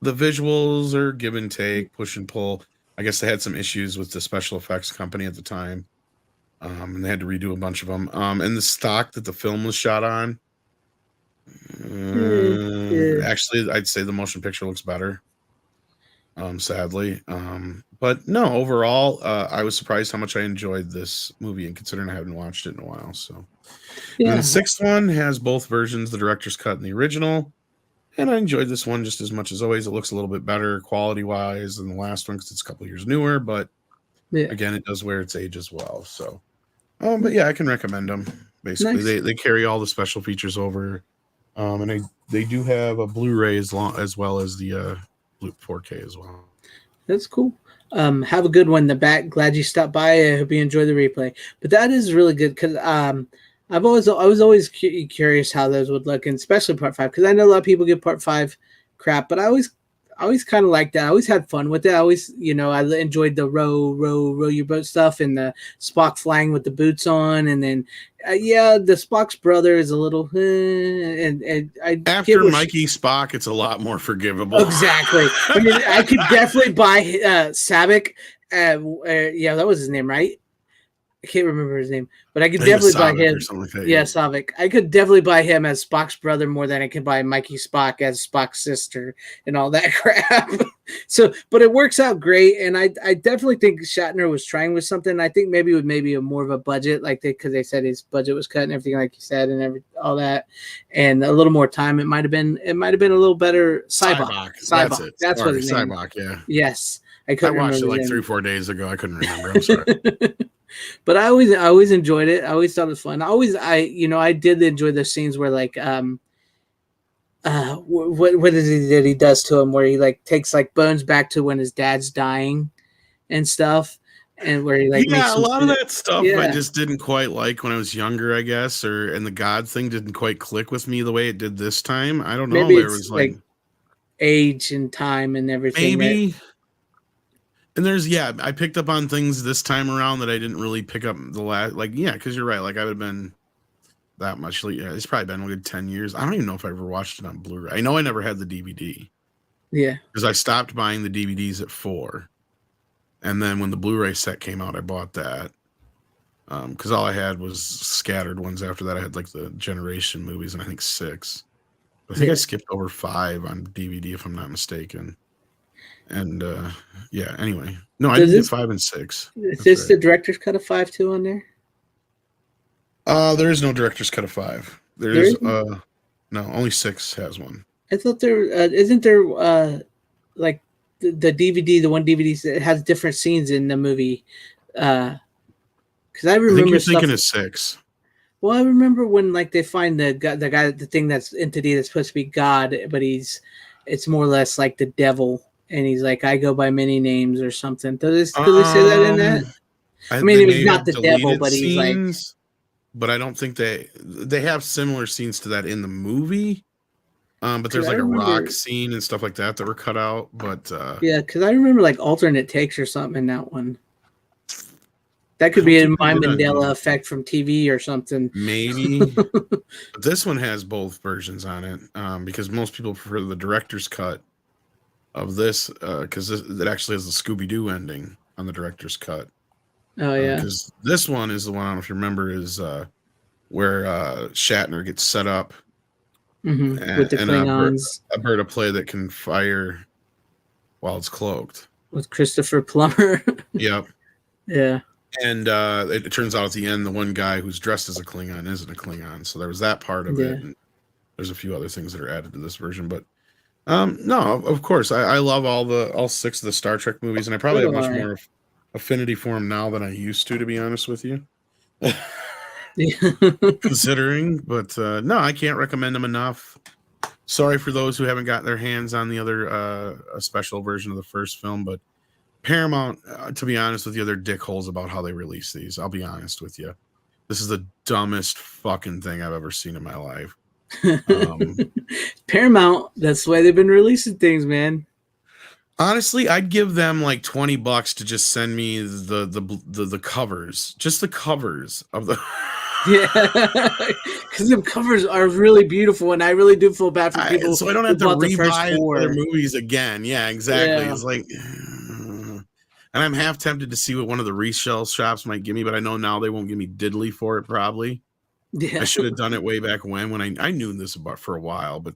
visuals are give and take, push and pull. I guess they had some issues with the special effects company at the time. And they had to redo a bunch of them. And the stock that the film was shot on, actually, I'd say the motion picture looks better. Sadly. But no, overall, I was surprised how much I enjoyed this movie, and considering I haven't watched it in a while. So, and then the sixth one has both versions, the director's cut and the original. And I enjoyed this one just as much as always. It looks a little bit better quality-wise than the last one because it's a couple years newer, but again, it does wear its age as well. So, but yeah, I can recommend them. Basically, they carry all the special features over, and they do have a Blu-ray as well as the 4K as well. That's cool. Have a good one in the back. Glad you stopped by. I hope you enjoy the replay. But that is really good because I was always curious how those would look, and especially part 5, because I know a lot of people give part 5 crap, but I always kind of liked that. I always had fun with it. I always, I enjoyed the row your boat stuff and the Spock flying with the boots on, and then the Spock's brother is a little and I after Mikey Spock, it's a lot more forgivable. Exactly. I mean, I could definitely buy Savick. That was his name, right? I can't remember his name, but I could definitely buy him. Savick. I could definitely buy him as Spock's brother more than I could buy Mikey Spock as Spock's sister and all that crap. So, but it works out great, and I definitely think Shatner was trying with something. I think maybe with a more of a budget, because they said his budget was cut and everything, like you said, and all that, and a little more time. It might have been a little better. Cybok. That's it. That's what his name. Cybok. Yeah. Yes, I watched it like 3 or 4 days ago. I couldn't remember. I'm sorry. But I always enjoyed it. I always thought it was fun. I did enjoy the scenes where what is it that he does to him, where he takes Bones back to when his dad's dying and stuff, and where he makes a lot of that stuff I just didn't quite like when I was younger, I guess, and the God thing didn't quite click with me the way it did this time. I don't know. Maybe there it's was age and time and everything. Maybe. Right? And I picked up on things this time around that I didn't really pick up the last, because you're right. I would have been that much. It's probably been a good 10 years. I don't even know if I ever watched it on Blu-ray. I know I never had the DVD. Yeah. Because I stopped buying the DVDs at 4. And then when the Blu-ray set came out, I bought that. Because all I had was scattered ones after that. I had the Generation movies and I think 6. I think I skipped over 5 on DVD if I'm not mistaken. And anyway, no, I did get 5 and 6. Is this the director's cut of 5 too on there? There is no director's cut of 5. There's no, only 6 has one. I thought there isn't there the DVD, the one DVD that has different scenes in the movie. Because I remember I think you're thinking of 6. Well, I remember when they find the guy, the thing that's entity that's supposed to be God, but it's more or less like the devil. And he's I go by many names or something. Does they say that in that? I mean, he's not the devil, but he's scenes, but I don't think they have similar scenes to that in the movie. But there's a rock scene and stuff like that were cut out. But because I remember alternate takes or something in that one. That could be my Mandela effect from TV or something. Maybe. But this one has both versions on it because most people prefer the director's cut of this because it actually has the Scooby-Doo ending on the director's cut. Oh yeah, because this one is the one, I don't know if you remember, is where Shatner gets set up with the and Klingons. a bird of prey that can fire while it's cloaked. With Christopher Plummer. Yep. Yeah. And it turns out at the end, the one guy who's dressed as a Klingon isn't a Klingon. So there was that part of it. And there's a few other things that are added to this version. But no, of course, I love all 6 of the Star Trek movies. And I probably have much more affinity for them now than I used to be honest with you. Considering. But no, I can't recommend them enough. Sorry for those who haven't got their hands on the other a special version of the first film. But Paramount, to be honest with you, they're dickholes about how they release these. I'll be honest with you. This is the dumbest fucking thing I've ever seen in my life. Paramount, that's the way they've been releasing things, man. Honestly, I'd give them like $20 to just send me the covers, just the covers of the. Yeah, because the covers are really beautiful, and I really do feel bad for people. So I don't have to rebuy other movies again. Yeah, exactly. Yeah. It's like. And I'm half tempted to see what one of the resale shops might give me, but I know now they won't give me diddly for it, probably. Yeah. I should have done it way back when I knew this about for a while, but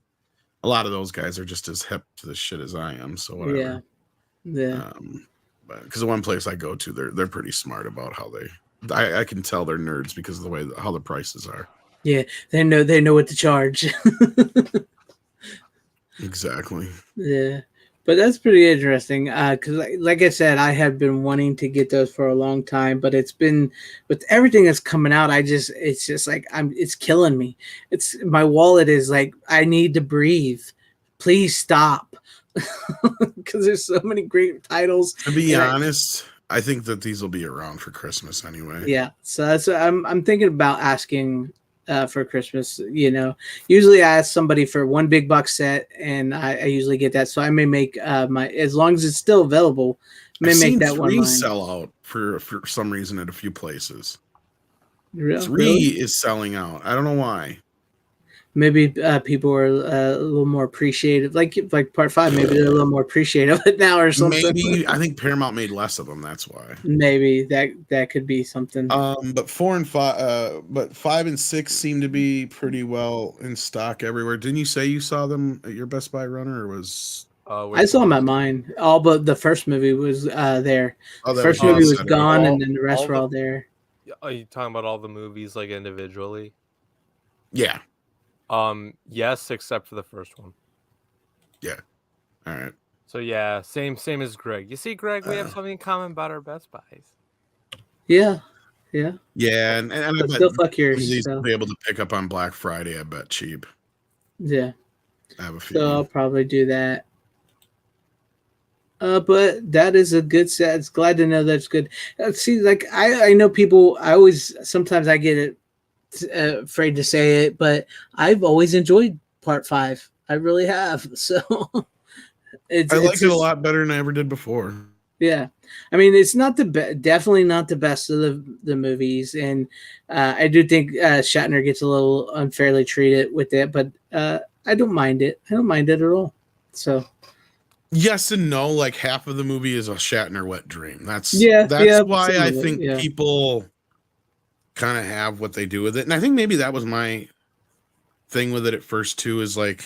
a lot of those guys are just as hip to this shit as I am, so whatever. Yeah. But because the one place I go to, they're pretty smart about how I can tell they're nerds because of the way how the prices are. Yeah, they know what to charge. Exactly. Yeah. But that's pretty interesting because, like I said, I have been wanting to get those for a long time. But it's been with everything that's coming out. It's just like it's killing me. It's my wallet is like I need to breathe. Please stop, because there's so many great titles. To be honest, I think that these will be around for Christmas anyway. Yeah, so that's I'm thinking about asking. For Christmas, usually I ask somebody for one big box set, and I usually get that. So I may make as long as it's still available, may make that one. 3 sell out for some reason at a few places. Really? 3 is selling out. I don't know why. Maybe people are a little more appreciative, like part 5. Maybe they're a little more appreciative of it now, or something. Maybe I think Paramount made less of them. That's why. Maybe that could be something. But 4 and 5, but 5 and 6 seem to be pretty well in stock everywhere. Didn't you say you saw them at your Best Buy runner, or was? I saw them at mine. All but the first movie was there. Oh, the first movie was gone, and then the rest were all there. Are you talking about all the movies like individually? Yeah. Yes, except for the first one. Yeah. All right. So yeah, same as Greg. You see, Greg, we have something in common about our Best Buys. Yeah. Yeah, and I bet still fuck yours. These will be able to pick up on Black Friday. I bet cheap. Yeah. I have a feeling. So I'll probably do that. But that is a good set. It's glad to know that's good. See, like I know people. Sometimes I get it. Afraid to say it, but I've always enjoyed part 5. I really have. So I like it a lot better than I ever did before. Yeah, I mean, it's not definitely not the best of the movies, and I do think Shatner gets a little unfairly treated with it, but I don't mind it. I don't mind it at all. So yes and no. Like half of the movie is a Shatner wet dream. That's why I think people kind of have what they do with it, and I think maybe that was my thing with it at first too, is like,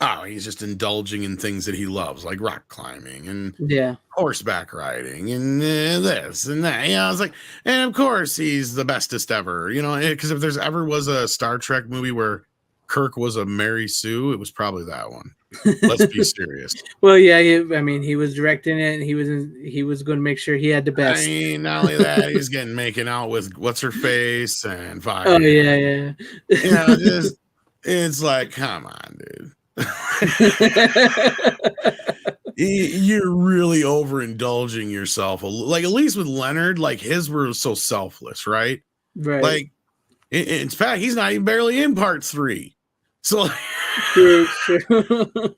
oh, he's just indulging in things that he loves, like rock climbing and horseback riding and this and that. I was like, and of course he's the bestest ever, because if there's ever was a Star Trek movie where Kirk was a Mary Sue, it was probably that one. Let's be serious. Well, yeah, he was directing it, and he was going to make sure he had the best. I mean, not only that, he's getting making out with what's her face and Fire. Oh yeah. It's like, come on, dude. You're really overindulging yourself. Like at least with Leonard, like his were so selfless, right? Right. Like, in fact, he's not even barely in part 3. So, true.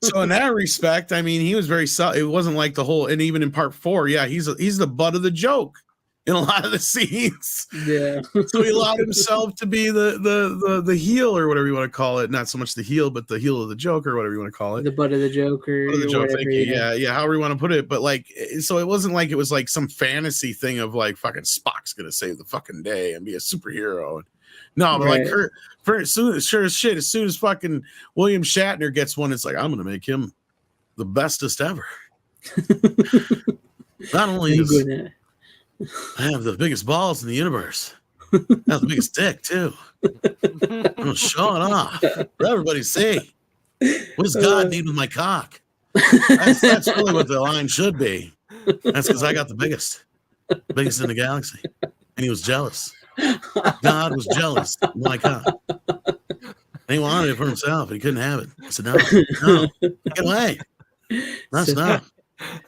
So in that respect, I mean, he was very it wasn't like the whole, and even in part 4, yeah, he's the butt of the joke in a lot of the scenes. Yeah. So he allowed himself to be the heel, or whatever you want to call it. Not so much the heel, but the heel of the joke, or whatever you want to call it. The butt of the joke, or the joke. Thank you. Yeah, however you want to put it. But like, so it wasn't like it was like some fantasy thing of like fucking Spock's gonna save the fucking day and be a superhero. No, but Right. like Kurt, sure as shit, as soon as fucking William Shatner gets one, it's like, I'm gonna make him the bestest ever. Not only You is gonna- I have the biggest balls in the universe, I have the biggest dick too. I'm gonna show it off for everybody to see. What does God need with my cock? That's really what the line should be. That's because I got the biggest in the galaxy, and he was jealous. God was jealous of my cock. And he wanted it for himself, and he couldn't have it. I said, no, get away. That's not.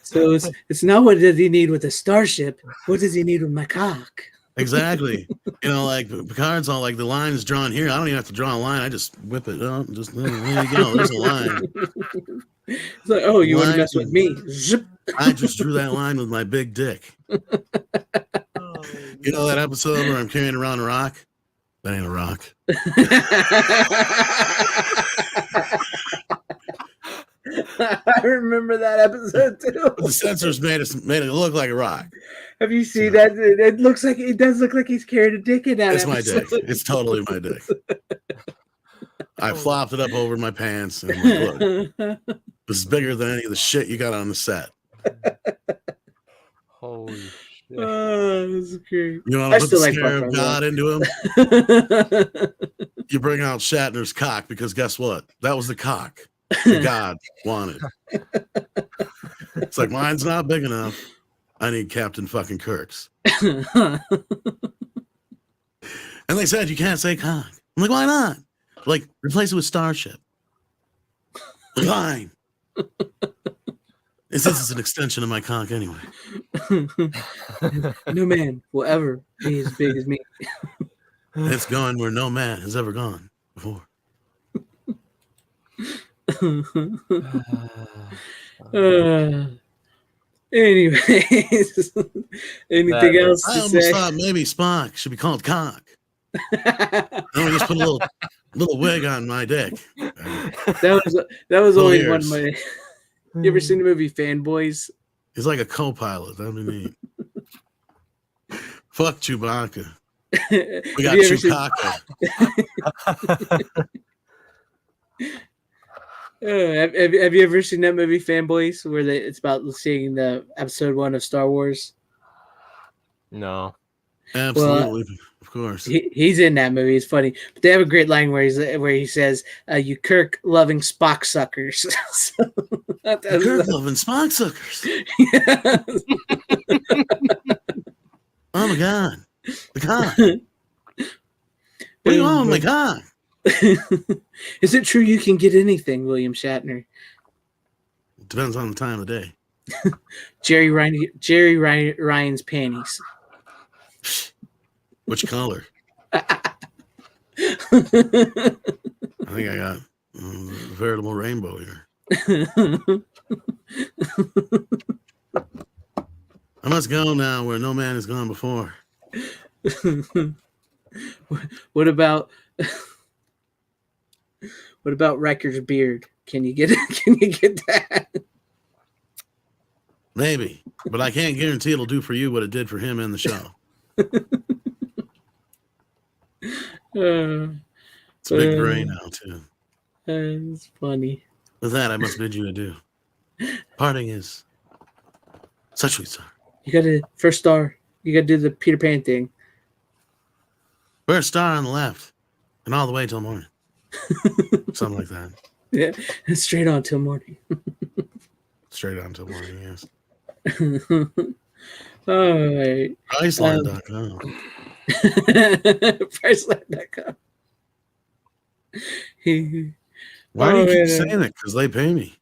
So it's not what does he need with a starship. What does he need with my cock? Exactly. You know, like Picard's all like the line is drawn here. I don't even have to draw a line. I just whip it up. Just there you go. There's a line. It's like, oh, you want to mess with me? Zip. I just drew that line with my big dick. You know that episode where I'm carrying around a rock? That ain't a rock. I remember that episode too. The sensors made it look like a rock. Have you seen that? It looks like it does look like he's carrying a dick in that. It's episode. my dick. It's totally my dick. I flopped it up over my pants and I'm like, look, this is bigger than any of the shit you got on the set. Holy shit. Oh, that's great. You want to put the scare of God into him? You bring out Shatner's cock because guess what? That was the cock that God wanted. It's like, mine's not big enough. I need Captain fucking Kirk's. And they said, you can't say cock. I'm like, why not? Like, replace it with Starship. Fine. This is an extension of my cock anyway. No man will ever be as big as me. It's going where no man has ever gone before. Anyways, anything else I to almost say? thought maybe Spock should be called cock. Then we just put a little wig on my dick. That was only ears. one of my. You ever seen the movie Fanboys? He's like a co-pilot. That'd be neat. Fuck Chewbacca. We got Chewbacca. Have you ever seen that movie Fanboys, where it's about seeing the episode 1 of Star Wars? No. Absolutely, of course. He's in that movie. It's funny, but they have a great line where he says, "You Kirk loving Spock suckers." Kirk loving Spock suckers. Oh my god, the cock. What do you want with my cock? Is it true you can get anything, William Shatner? Depends on the time of the day. Jerry Ryan's panties. Which color? I think I got a veritable rainbow here. I must go now where no man has gone before. What about Riker's beard? Can you get that? Maybe, but I can't guarantee it'll do for you what it did for him in the show. It's a big brain now too. It's funny. With that, I must bid you adieu. Parting is such sweet star. You gotta first star. You gotta do the Peter Pan thing. First star on the left, and all the way till morning. Something like that. Yeah, and straight on till morning. Straight on till morning, yes. All right. Priceline.com. Priceline.com. Why do you keep saying it? Because they pay me.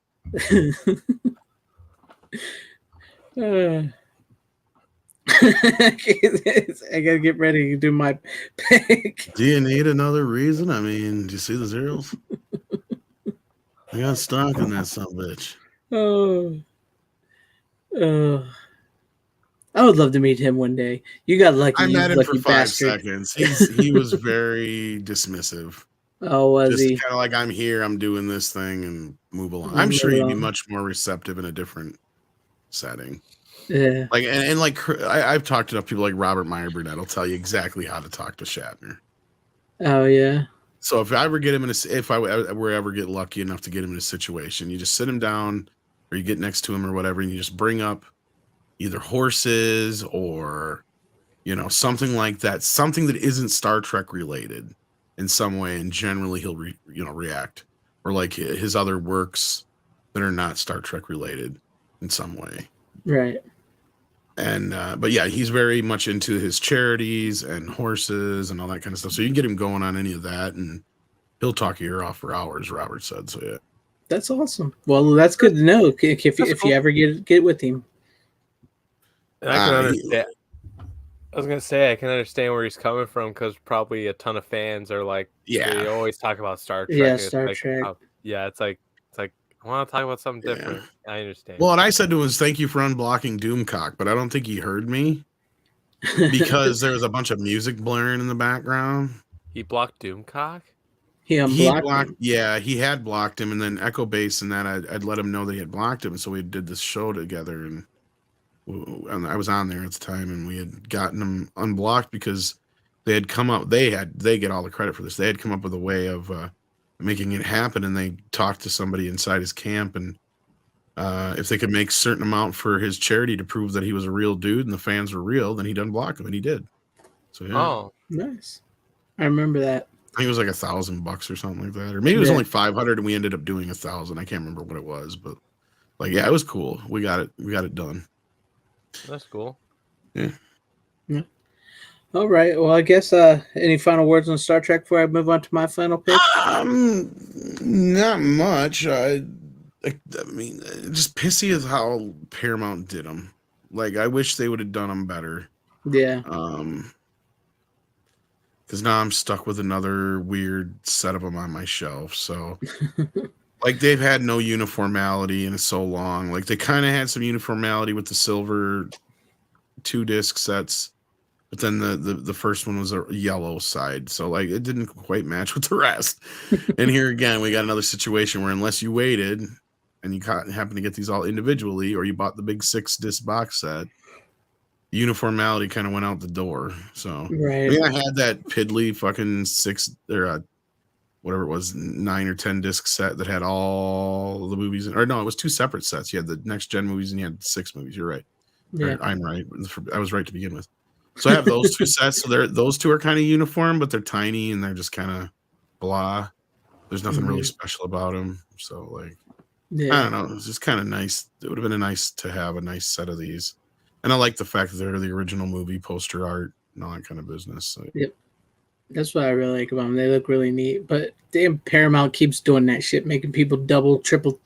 I gotta get ready to do my pick. Do you need another reason? I mean, do you see the zeros? I got stock in that son of a bitch. I would love to meet him one day. You got lucky. I met him for 5 bastard. seconds. He was very dismissive. Oh, was Just he? kind of like, I'm here, I'm doing this thing, and move along. I'm sure he'd be much more receptive in a different setting. Yeah. Like and like I've talked to enough people like Robert Meyer Burnett will tell you exactly how to talk to Shatner. Oh yeah. So if I ever get him if I were ever get lucky enough to get him in a situation, you just sit him down or you get next to him or whatever, and you just bring up either horses or, something like that, something that isn't Star Trek related in some way, and generally he'll react, or like his other works that are not Star Trek related in some way. Right. And but yeah, he's very much into his charities and horses and all that kind of stuff. So you can get him going on any of that, and he'll talk your ear off for hours. Robert said so. Yeah, that's awesome. Well, that's good to know if you ever get with him. And I can understand. I was gonna say I can understand where he's coming from, because probably a ton of fans are like, they always talk about Star Trek. Yeah, Star Trek. It's like I want to talk about something different. I understand. Well, and I said to him, "Thank you for unblocking Doomcock," but I don't think he heard me because there was a bunch of music blaring in the background. He blocked Doomcock? He unblocked him. Yeah, he had blocked him, and then Echo Base and that I'd let him know that he had blocked him, so we did this show together, and I was on there at the time, and we had gotten him unblocked because they had come up. They get all the credit for this. They had come up with a way of making it happen, and they talked to somebody inside his camp, and if they could make a certain amount for his charity to prove that he was a real dude and the fans were real, then he'd unblock him, and he did. So yeah. Oh, nice. I remember that. I think it was like $1,000 or something like that, or maybe it was only 500, and we ended up doing 1,000. I can't remember what it was, but like, yeah, it was cool. We got it done. That's cool. Yeah. All right. Well, I guess any final words on Star Trek before I move on to my final pick? Not much. I mean, just pissy as how Paramount did them. Like, I wish they would have done them better. Yeah. Because now I'm stuck with another weird set of them on my shelf. So, like, they've had no uniformity in so long. Like, they kind of had some uniformity with the silver 2-disc sets. But then the first one was a yellow side. So, like, it didn't quite match with the rest. And here again, we got another situation where unless you waited and you happen to get these all individually, or you bought the big 6-disc box set, uniformity kind of went out the door. So, right. I mean, I had that piddly fucking 6 or whatever it was, 9 or 10 disc set that had all the movies. Or no, it was 2 separate sets. You had the next gen movies and you had 6 movies. You're right. Yeah. I'm right. I was right to begin with. So I have those 2 sets. So those 2 are kind of uniform, but they're tiny and they're just kind of blah. There's nothing really special about them. So, like, I don't know. It's just kind of nice. It would have been nice to have a nice set of these. And I like the fact that they're the original movie poster art and all that kind of business. So. Yep. That's what I really like about them. They look really neat. But damn, Paramount keeps doing that shit, making people double, triple,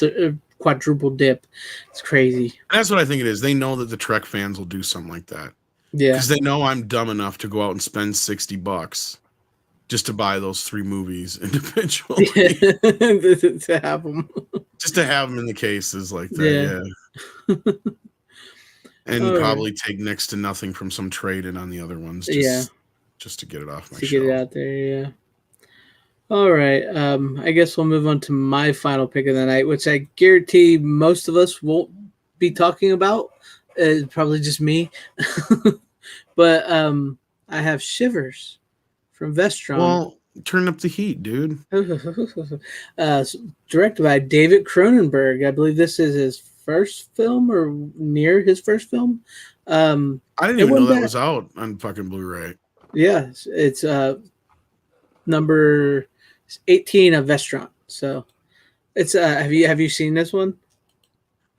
quadruple dip. It's crazy. And that's what I think it is. They know that the Trek fans will do something like that. Yeah. Because they know I'm dumb enough to go out and spend $60 just to buy those 3 movies individually. to have them. Just to have them in the cases like that. Yeah. And probably take next to nothing from some trade-in on the other ones. Just to get it off my shelf. To get it out there, yeah. All right. I guess we'll move on to my final pick of the night, which I guarantee most of us won't be talking about. Probably just me. But I have Shivers from Vestron. Well, turn up the heat, dude. Directed by David Cronenberg. I believe this is his first film or near his first film. I didn't even know that was out on fucking Blu-ray. Yeah, it's number 18 of Vestron. So it's have you seen this one?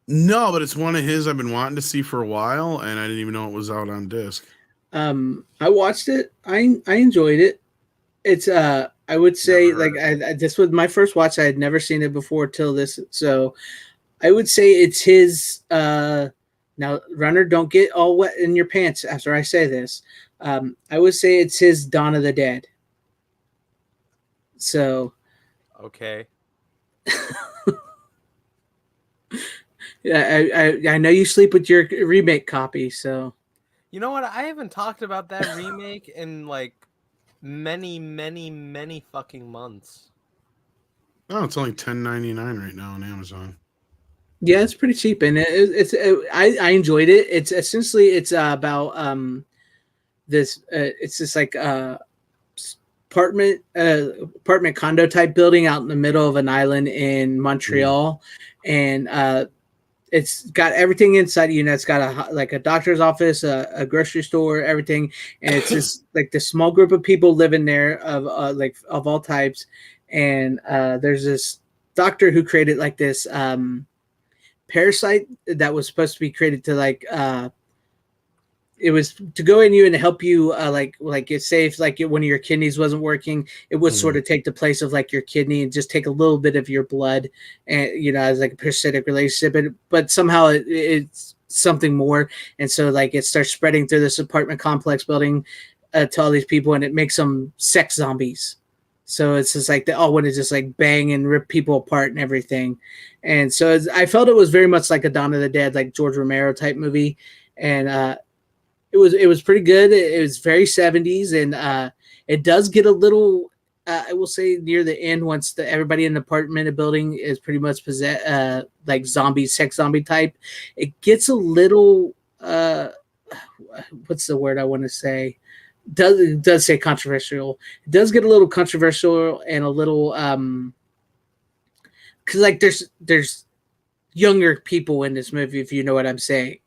No, but it's one of his I've been wanting to see for a while, and I didn't even know it was out on disc. I watched it. I enjoyed it. It's I would say this was my first watch. I had never seen it before till this. So I would say it's his now, runner, don't get all wet in your pants after I say this. I would say it's his Dawn of the Dead. So okay. Yeah, I know you sleep with your remake copy, so you know what? I haven't talked about that remake in like many fucking months. Oh, it's only $10.99 right now on Amazon. Yeah, it's pretty cheap, and I enjoyed it. It's essentially about this. It's just like apartment condo type building out in the middle of an island in Montreal, and it's got everything inside. It's got a doctor's office, a grocery store, everything, and it's just like this small group of people living there of all types. And there's this doctor who created like this parasite that was supposed to be created to it was to go in you and help you it's safe, like when your kidneys wasn't working, it would sort of take the place of like your kidney and just take a little bit of your blood, and as like a parasitic relationship, but somehow it's something more. And so like it starts spreading through this apartment complex building to all these people, and it makes them sex zombies. So it's just like they all want to just like bang and rip people apart and everything. And so I felt it was very much like a Dawn of the Dead, like George Romero type movie. And it was pretty good. It was very 70s, and it does get a little, I will say, near the end, once everybody in the apartment building is pretty much possessed, like sex zombie type. It gets a little, what's the word I want to say? It does say controversial. It does get a little controversial and a little, because like there's younger people in this movie, if you know what I'm saying.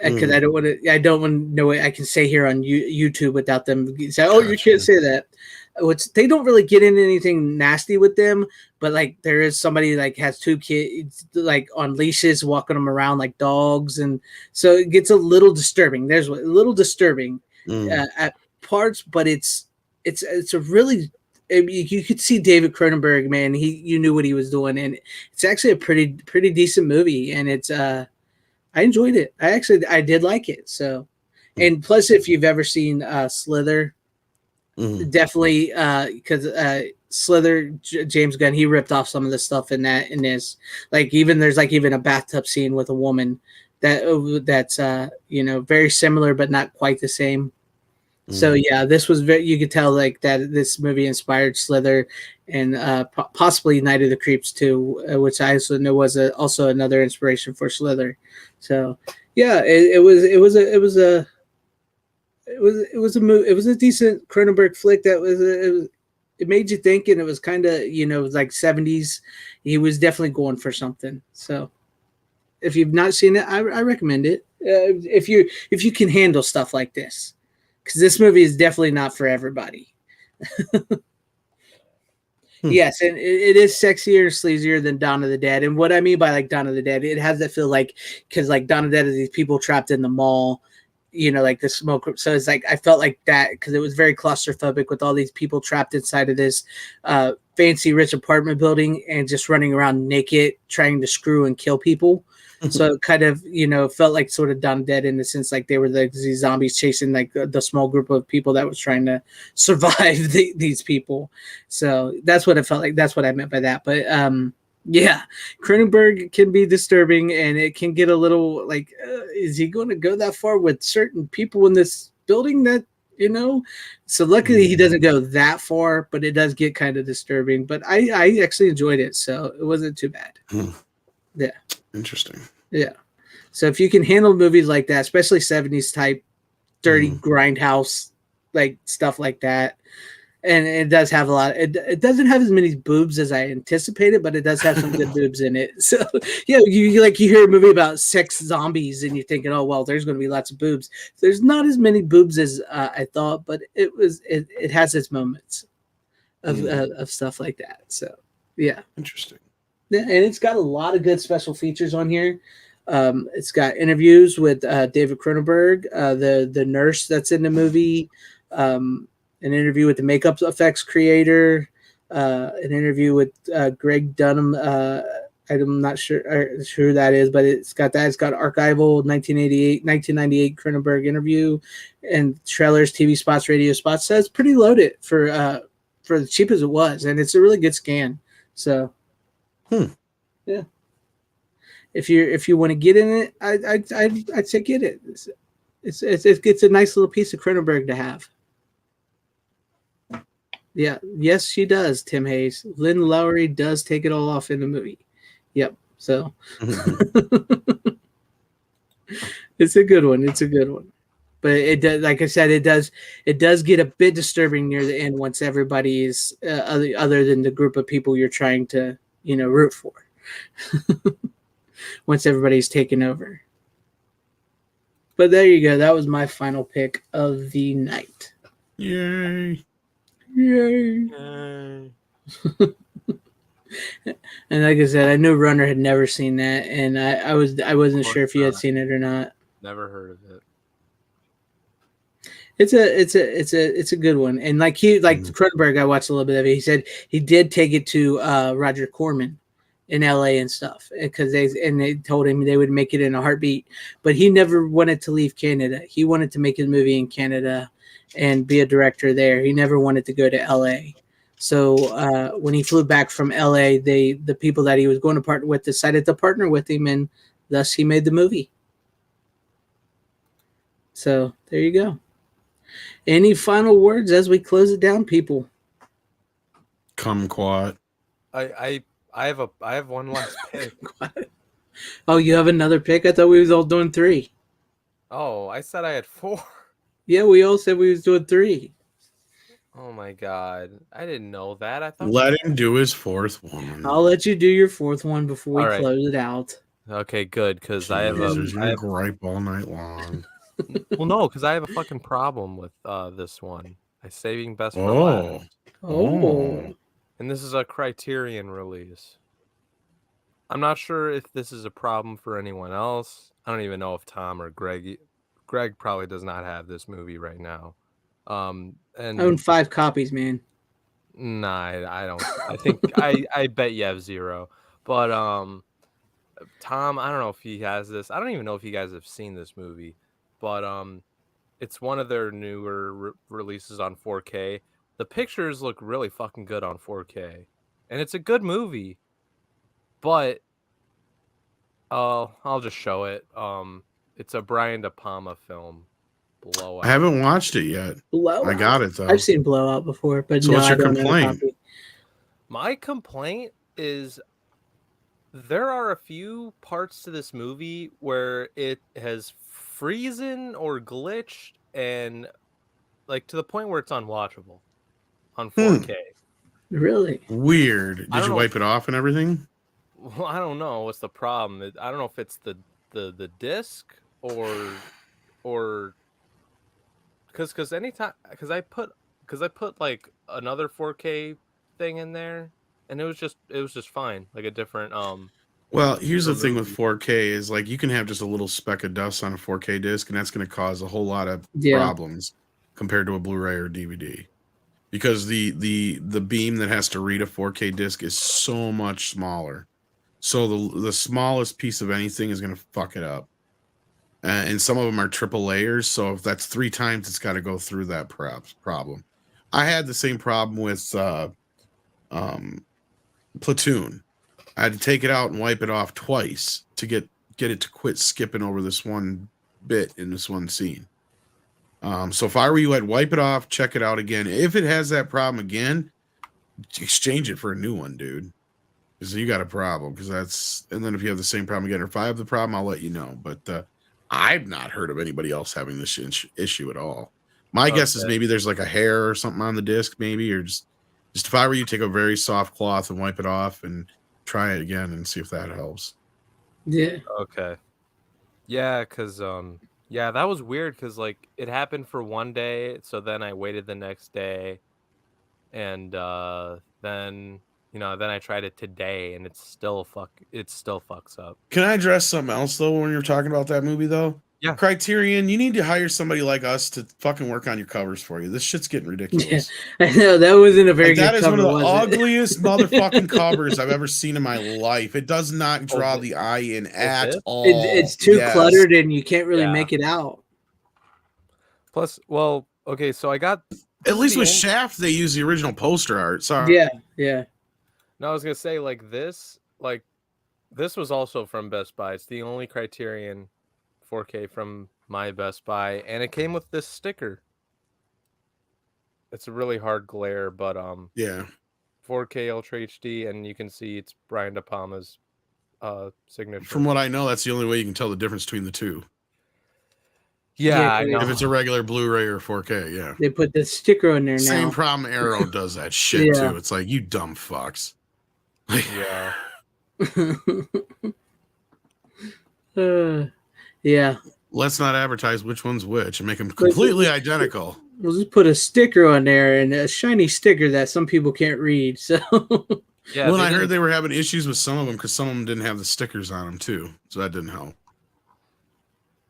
Because I don't want to know what I can say here on YouTube without them say, "Oh, you can't say that." They don't really get into anything nasty with them, but like there is somebody like has 2 kids like on leashes walking them around like dogs, and so it gets a little disturbing. There's a little disturbing at parts, but it's a really, you could see David Cronenberg, man. You knew what he was doing, and it's actually a pretty decent movie, and it's I enjoyed it. I did like it. So, and plus, if you've ever seen Slither, definitely because Slither, James Gunn, he ripped off some of the stuff in this. Like there's even a bathtub scene with a woman that's very similar but not quite the same. So yeah, this was you could tell like that this movie inspired Slither and possibly Night of the Creeps too, which I also know was also another inspiration for Slither. So yeah, it was a decent Cronenberg flick. It made you think, and it was kind of like 70s. He was definitely going for something. So if you've not seen it, I recommend it. If you can handle stuff like this. Because this movie is definitely not for everybody. Yes, and it is sexier, sleazier than Dawn of the Dead. And what I mean by like Dawn of the Dead, it has that feel like, because like Dawn of the Dead is these people trapped in the mall, like the smoke. So it's like I felt like that because it was very claustrophobic with all these people trapped inside of this fancy rich apartment building and just running around naked trying to screw and kill people. So it kind of, felt like sort of Dawn of the Dead in the sense like they were these zombies chasing like the small group of people that was trying to survive these people. So that's what it felt like. That's what I meant by that. But yeah, Cronenberg can be disturbing, and it can get a little like, is he going to go that far with certain people in this building that, So luckily he doesn't go that far, but it does get kind of disturbing. But I actually enjoyed it, so it wasn't too bad. Yeah. Interesting. Yeah. So if you can handle movies like that, especially 70s type, dirty grindhouse, like stuff like that, and it does have a lot. It doesn't have as many boobs as I anticipated, but it does have some good boobs in it. So yeah, you hear a movie about sex zombies, and you're thinking, oh well, there's going to be lots of boobs. There's not as many boobs as I thought, but it has its moments of stuff like that. So yeah, interesting. Yeah, and it's got a lot of good special features on here. It's got interviews with David Cronenberg, the nurse that's in the movie, an interview with the makeup effects creator, an interview with Greg Dunham. I'm not sure who that is, but it's got that. It's got archival 1998 Cronenberg interview, and trailers, TV spots, radio spots. So it's pretty loaded for as cheap as it was, and it's a really good scan. So. Yeah. If you want to get in it, I'd say get it. It's a nice little piece of Cronenberg to have. Yeah. Yes, she does. Tim Hayes. Lynn Lowry does take it all off in the movie. Yep. So it's a good one. But it does, like I said, it does get a bit disturbing near the end once everybody is other than the group of people you're trying to root for. Once everybody's taken over. But there you go. That was my final pick of the night. Yay! Yay! And like I said, I knew Runner had never seen that, and I wasn't sure if you had seen it or not. Never heard of it. It's a good one, and like Cronenberg, I watched a little bit of it. He said he did take it to Roger Corman in LA and stuff because they told him they would make it in a heartbeat, but he never wanted to leave Canada. He wanted to make his movie in Canada and be a director there. He never wanted to go to LA. So when he flew back from LA, the people that he was going to partner with decided to partner with him, and thus he made the movie. So there you go. Any final words as we close it down, people? Kumquat. I have one last pick. Oh, you have another pick? I thought we was all doing 3. Oh, I said I had 4. Yeah, we all said we was doing 3. Oh my god, I didn't know that. I thought. Let him do his 4th one. I'll let you do your 4th one before we close it out. Okay, good, because I have a gripe all night long. Well, no, because I have a fucking problem with this one. I'm saving best for last. Oh. And this is a Criterion release. I'm not sure if this is a problem for anyone else. I don't even know if Tom or Greg probably does not have this movie right now. And I own 5 copies, man. Nah, I don't. I think I bet you have 0. But Tom, I don't know if he has this. I don't even know if you guys have seen this movie, but it's one of their newer releases on 4K. The pictures look really fucking good on 4K, and it's a good movie. But I'll just show it. It's a Brian De Palma film, Blowout. I haven't watched it yet. Blowout? I got it though. I've seen Blowout before, but so no, what's your I don't complaint? My complaint is there are a few parts to this movie where it has frozen or glitched, and like to the point where it's unwatchable on 4K. Really? Weird. Did you wipe it off and everything? Well, I don't know what's the problem. I don't know if it's the disc or because anytime I put like another 4K thing in there, and it was just fine, like a different Well, here's the thing with 4K is like you can have just a little speck of dust on a 4K disc, and that's going to cause a whole lot of problems compared to a Blu-ray or DVD, because the beam that has to read a 4K disc is so much smaller. So the smallest piece of anything is going to fuck it up, and some of them are triple layers. So if that's 3 times, it's got to go through that problem. I had the same problem with Platoon. I had to take it out and wipe it off twice to get it to quit skipping over this one bit in this one scene. So if I were you, I'd wipe it off, check it out again. If it has that problem again, exchange it for a new one, dude. Because you got a problem. And then if you have the same problem again, or if I have the problem, I'll let you know. But I've not heard of anybody else having this issue at all. My guess is maybe there's like a hair or something on the disc, maybe, or just if I were you, take a very soft cloth and wipe it off and try it again and see if that helps. Yeah. Okay. Yeah, because that was weird because like it happened for one day, so then I waited the next day, and then I tried it today, and it still fucks up. Can I address something else though when you're talking about that movie though? Yeah. Criterion, you need to hire somebody like us to fucking work on your covers for you. This shit's getting ridiculous. Yeah, I know that wasn't a very good cover. That is one of the ugliest motherfucking covers I've ever seen in my life. It does not draw the eye in at all. It's too cluttered, and you can't really make it out. Plus, well, okay, so I got at least with Shaft, they use the original poster art. Sorry. Yeah. No, I was gonna say this was also from Best Buy. It's the only Criterion 4K from my Best Buy, and it came with this sticker. It's a really hard glare, but 4K Ultra HD, and you can see it's Brian De Palma's signature. From what I know, that's the only way you can tell the difference between the two. Yeah, I know. If it's a regular Blu-ray or 4K, yeah. They put the sticker on there now. Same problem Arrow does that shit too. It's like, you dumb fucks. Yeah. Yeah. Let's not advertise which one's which and make them completely identical. We'll just put a sticker on there, and a shiny sticker that some people can't read. So Yeah. Well, I heard they were having issues with some of them because some of them didn't have the stickers on them too. So that didn't help.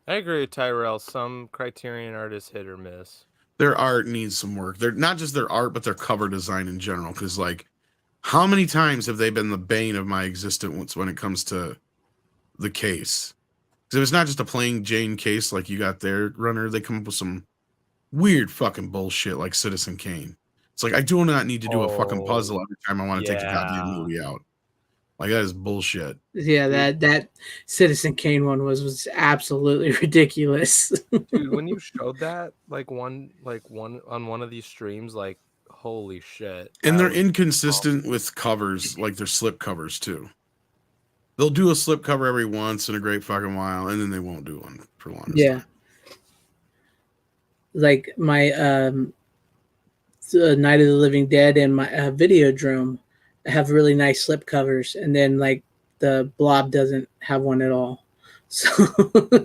I agree with Tyrell. Some Criterion artists hit or miss. Their art needs some work. They're not just their art, but their cover design in general. Because, like, how many times have they been the bane of my existence when it comes to the case? Because if it's not just a plain Jane case like you got there, Runner, they come up with some weird fucking bullshit like Citizen Kane. It's like, I do not need to do a fucking puzzle every time I want to take a goddamn movie out. Like, that is bullshit. yeah, that Citizen Kane one was absolutely ridiculous. Dude, when you showed that, one on one of these streams, like, holy shit. And they're inconsistent with covers, like their slip covers too. They'll do a slip cover every once in a great fucking while, and then they won't do one for long. Yeah. Like my Night of the Living Dead and my Videodrome have really nice slip covers, and then like the Blob doesn't have one at all. So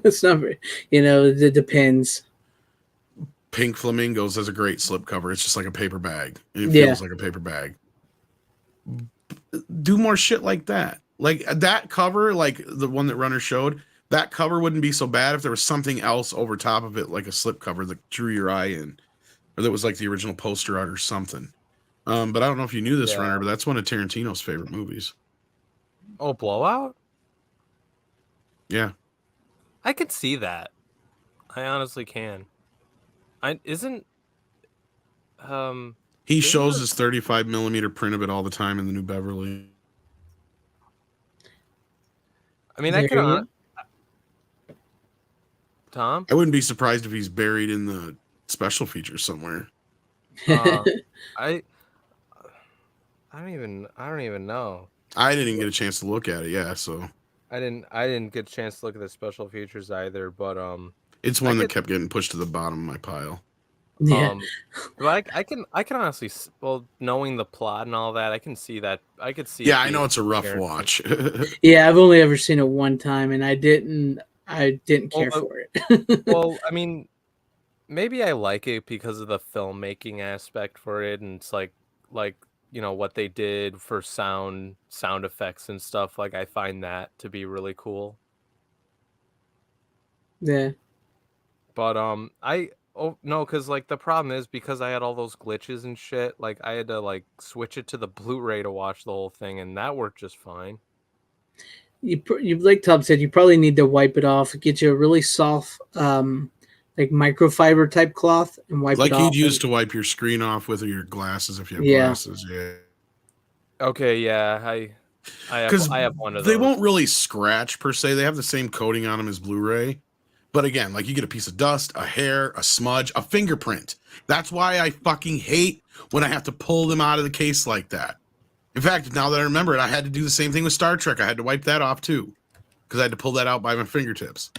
it's not, it depends. Pink Flamingos has a great slip cover. It's just like a paper bag. It feels like a paper bag. Do more shit like that. Like that cover, like the one that Runner showed, that cover wouldn't be so bad if there was something else over top of it, like a slip cover that drew your eye in, or that was like the original poster art or something. But I don't know if you knew this, Runner, but that's one of Tarantino's favorite movies. Oh, Blowout? Yeah. I could see that. I honestly can. He shows his 35 millimeter print of it all the time in the New Beverly. I mean, I could. Tom? I wouldn't be surprised if he's buried in the special features somewhere. I don't even know. I didn't get a chance to look at it, yeah, so I didn't get a chance to look at the special features either, but it's one that kept getting pushed to the bottom of my pile. Yeah. But I can honestly, knowing the plot and all that, I can see that. I could see. Yeah, I know it's a rough watch. Yeah, I've only ever seen it one time, and I didn't care for it. Well, I mean, maybe I like it because of the filmmaking aspect for it, and it's like what they did for sound effects and stuff. Like, I find that to be really cool. Yeah. But because like the problem is because I had all those glitches and shit, like I had to like switch it to the Blu-ray to watch the whole thing, and that worked just fine. You like Tom said, you probably need to wipe it off. Get you a really soft, like microfiber type cloth, and wipe it off. Like you'd use to wipe your screen off with, or your glasses if you have glasses. Yeah. Okay. Yeah. I have one of those. They won't really scratch per se. They have the same coating on them as Blu-ray. But again, like you get a piece of dust, a hair, a smudge, a fingerprint. That's why I fucking hate when I have to pull them out of the case like that. In fact, now that I remember it, I had to do the same thing with Star Trek. I had to wipe that off too, because I had to pull that out by my fingertips.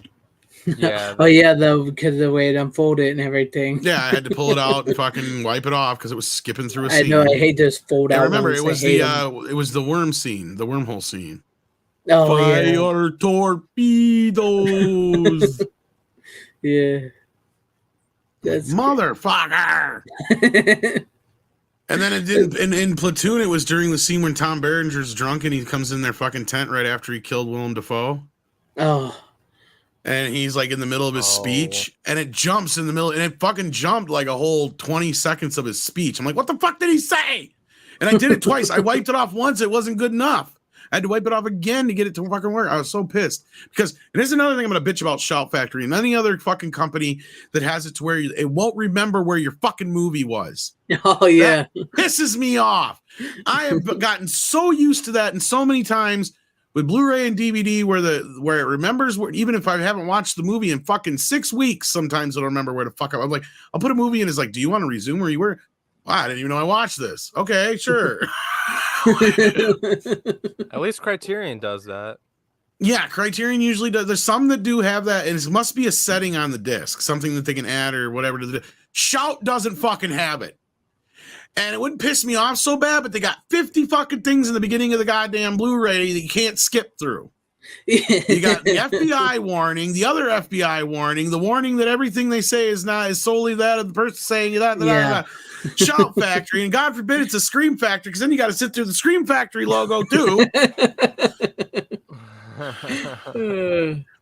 Yeah. Oh yeah, because of the way it unfolded and everything. Yeah, I had to pull it out and fucking wipe it off because it was skipping through a scene. I know. I hate those fold out. I remember it was the worm scene, the wormhole scene. Oh Fire torpedoes. Yeah. That's motherfucker. And then it didn't. In Platoon, it was during the scene when Tom Berenger's drunk and he comes in their fucking tent right after he killed Willem Dafoe. Oh. And he's like in the middle of his speech, and it jumps in the middle, and it fucking jumped like a whole 20 seconds of his speech. I'm like, what the fuck did he say? And I did it twice. I wiped it off once. It wasn't good enough. I had to wipe it off again to get it to fucking work. I was so pissed because, and this is another thing I'm going to bitch about Shout Factory and any other fucking company that has it to where it won't remember where your fucking movie was. Oh yeah. That pisses me off. I have gotten so used to that, and so many times with Blu-ray and DVD where it remembers where, even if I haven't watched the movie in fucking 6 weeks, sometimes it'll remember where the fuck I'm like, I'll put a movie in, it's like, do you want to resume where you were? Wow, I didn't even know I watched this. Okay, sure. At least Criterion does that. Yeah, Criterion usually does. There's some that do have that, and it must be a setting on the disc, something that they can add or whatever to the disc. Shout doesn't fucking have it. And it wouldn't piss me off so bad, but they got 50 fucking things in the beginning of the goddamn Blu-ray that you can't skip through. You got the FBI warning, the other FBI warning, the warning that everything they say is solely that of the person saying that. Shout Factory, and God forbid it's a Scream Factory, because then you got to sit through the Scream Factory logo too.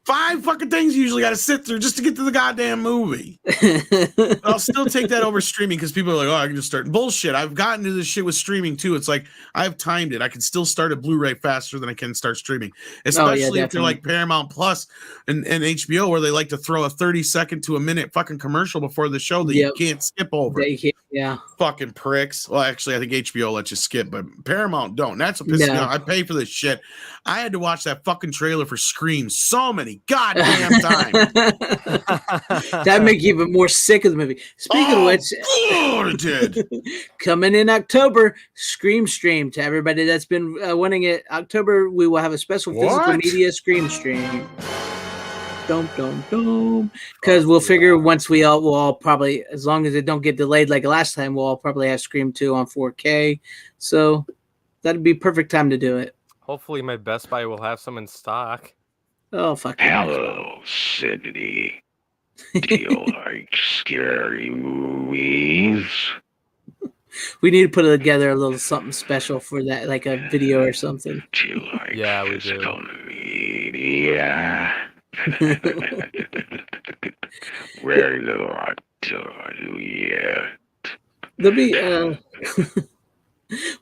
5 fucking things you usually got to sit through just to get to the goddamn movie. But I'll still take that over streaming, because people are like, oh, I can just start. Bullshit. I've gotten to this shit with streaming too. It's like I've timed it. I can still start a Blu-ray faster than I can start streaming, especially if they're like Paramount Plus and HBO, where they like to throw a 30-second to a minute fucking commercial before the show that you can't skip over. Fucking pricks. Well, actually, I think HBO lets you skip, but Paramount don't. That's what pisses me off. I pay for this shit. I had to watch that fucking trailer for Scream so many goddamn times. That make you even more sick of the movie. Speaking of which, it did. Coming in October, Scream Stream. To everybody that's been wanting it, October we will have a special physical media Scream Stream. Because we'll figure once we'll all probably, as long as it don't get delayed like last time, we'll all probably have Scream 2 on 4K. So that'd be perfect time to do it. Hopefully my Best Buy will have some in stock. Oh, fuck. Hello, Sydney. Do you like scary movies? We need to put together a little something special for that, like a video or something. Do you like physical media? Very little I do yet. There'll be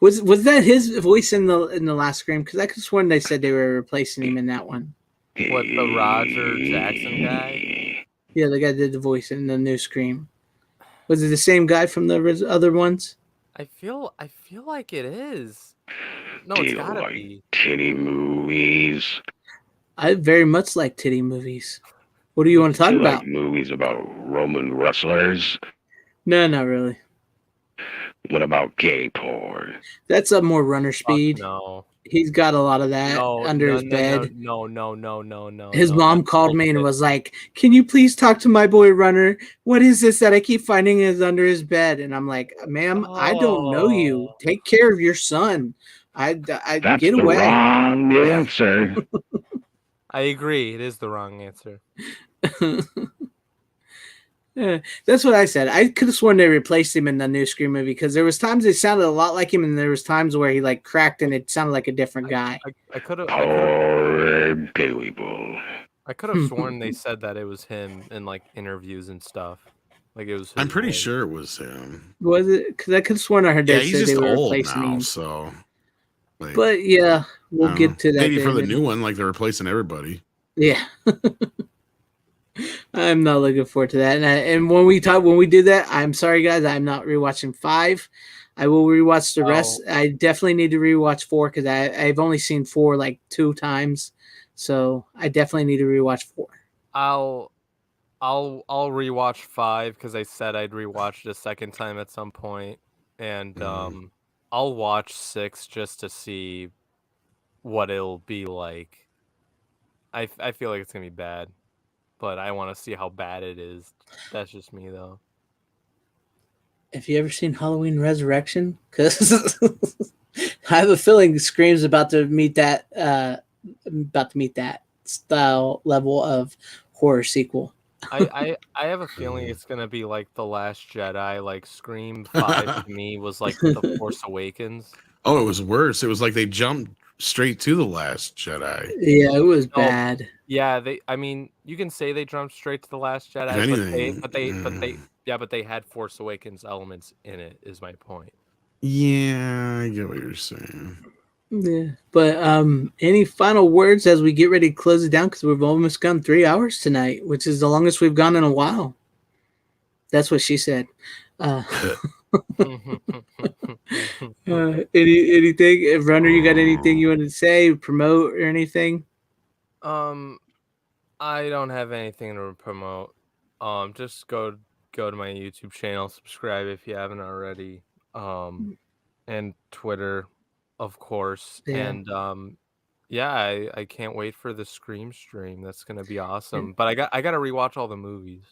was that his voice in the last Scream? Because I could have sworn they said they were replacing him in that one. What, the Roger Jackson guy? Yeah, the guy that did the voice in the new Scream. Was it the same guy from the other ones? I feel like it is. No, do it's you gotta like be. titty movies? I very much like titty movies. What do you want to talk about? Like movies about Roman wrestlers? No, not really. What about gay porn? That's a more Runner Speed. No. He's got a lot of that under his bed. No. His mom called me and was like, "Can you please talk to my boy Runner? What is this that I keep finding is under his bed?" And I'm like, "Ma'am, I don't know you. Take care of your son. I That's get the away." Wrong answer. I agree. It is the wrong answer. Yeah, that's what I said. I could have sworn they replaced him in the new Scream movie, because there was times it sounded a lot like him, and there was times where he like cracked and it sounded like a different guy. I could have sworn they said that it was him in like interviews and stuff. Like it was. I'm pretty sure it was him. Was it? Because I could have sworn I heard they he's said just they were old replacing now, him. so. Like, but yeah, we'll get to that. Maybe for the new one, like they're replacing everybody. Yeah. I'm not looking forward to that. And when we do that, I'm sorry guys, I'm not rewatching 5. I will rewatch the rest. I definitely need to rewatch 4, because I've only seen 4 like 2 times, so I definitely need to rewatch 4. I'll rewatch 5 because I said I'd rewatch it a second time at some point, and I'll watch 6 just to see what it'll be like. I feel like it's gonna be bad, but I want to see how bad it is. That's just me, though. Have you ever seen Halloween Resurrection? Because I have a feeling Scream's about to meet that style level of horror sequel. I have a feeling it's gonna be like The Last Jedi. Like Scream 5 to me was like The Force Awakens. Oh, it was worse. It was like they jumped straight to The Last Jedi. Yeah, it was bad. Yeah, I mean, you can say they jumped straight to The Last Jedi, but they had Force Awakens elements in it, is my point. Yeah, I get what you're saying. Yeah, but any final words as we get ready to close it down, because we've almost gone 3 hours tonight, which is the longest we've gone in a while. That's what she said. Anything, if Runner, you got anything you want to say, promote, or anything? I don't have anything to promote. Just go to my YouTube channel, subscribe if you haven't already. And Twitter, of course. Yeah. And Yeah, I can't wait for the Scream stream. That's gonna be awesome. But I gotta rewatch all the movies.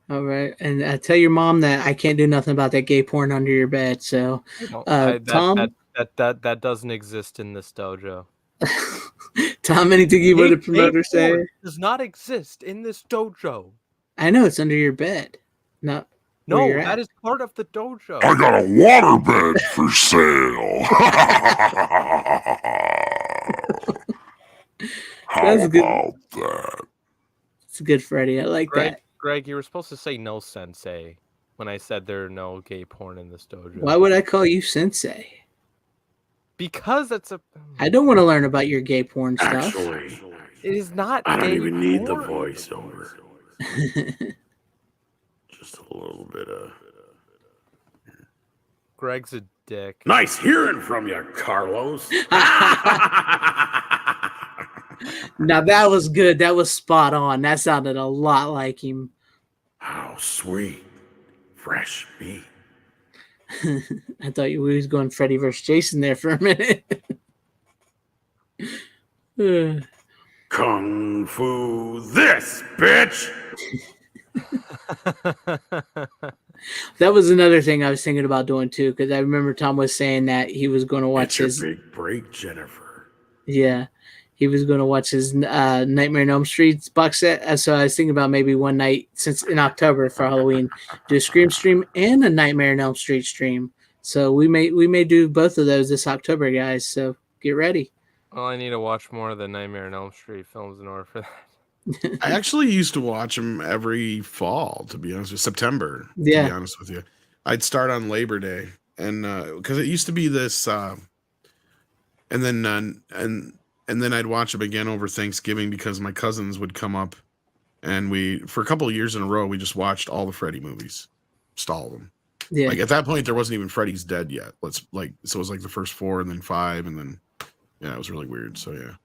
All right, and tell your mom that I can't do nothing about that gay porn under your bed. So, Tom, that doesn't exist in this dojo. Tom, anything you want to promote or say? Does not exist in this dojo. I know it's under your bed, not No, where you're that at. is part of the dojo. I got a waterbed for sale. How That's good. about that? It's good, Freddie. I like that. Greg, you were supposed to say no sensei when I said there are no gay porn in this dojo. Why would I call you sensei? Because it's a. I don't want to learn about your gay porn stuff. Actually, It is not. I don't gay even need the porn. voiceover. Just a little bit of. Greg's a dick. Nice hearing from you, Carlos. Now that was good. That was spot on. That sounded a lot like him. How sweet, fresh meat. I thought you was going Freddy versus Jason there for a minute. Kung Fu this, bitch. That was another thing I was thinking about doing too, because I remember Tom was saying that he was going to watch It's his your big break, Jennifer. Yeah, he was going to watch his Nightmare on Elm Street box set. So I was thinking about maybe one night, since in October for Halloween, do a Scream stream and a Nightmare on Elm Street stream. So we may do both of those this October, guys. So get ready. Well, I need to watch more of the Nightmare on Elm Street films in order for that. I actually used to watch them every fall, to be honest with September. Yeah. To be honest with you, I'd start on Labor Day, and because it used to be this, and then I'd watch them again over Thanksgiving because my cousins would come up, and for a couple of years in a row we just watched all the Freddy movies, just all of them. Yeah. Like at that point there wasn't even Freddy's Dead yet. So it was like the first 4 and then 5 and then it was really weird. So yeah.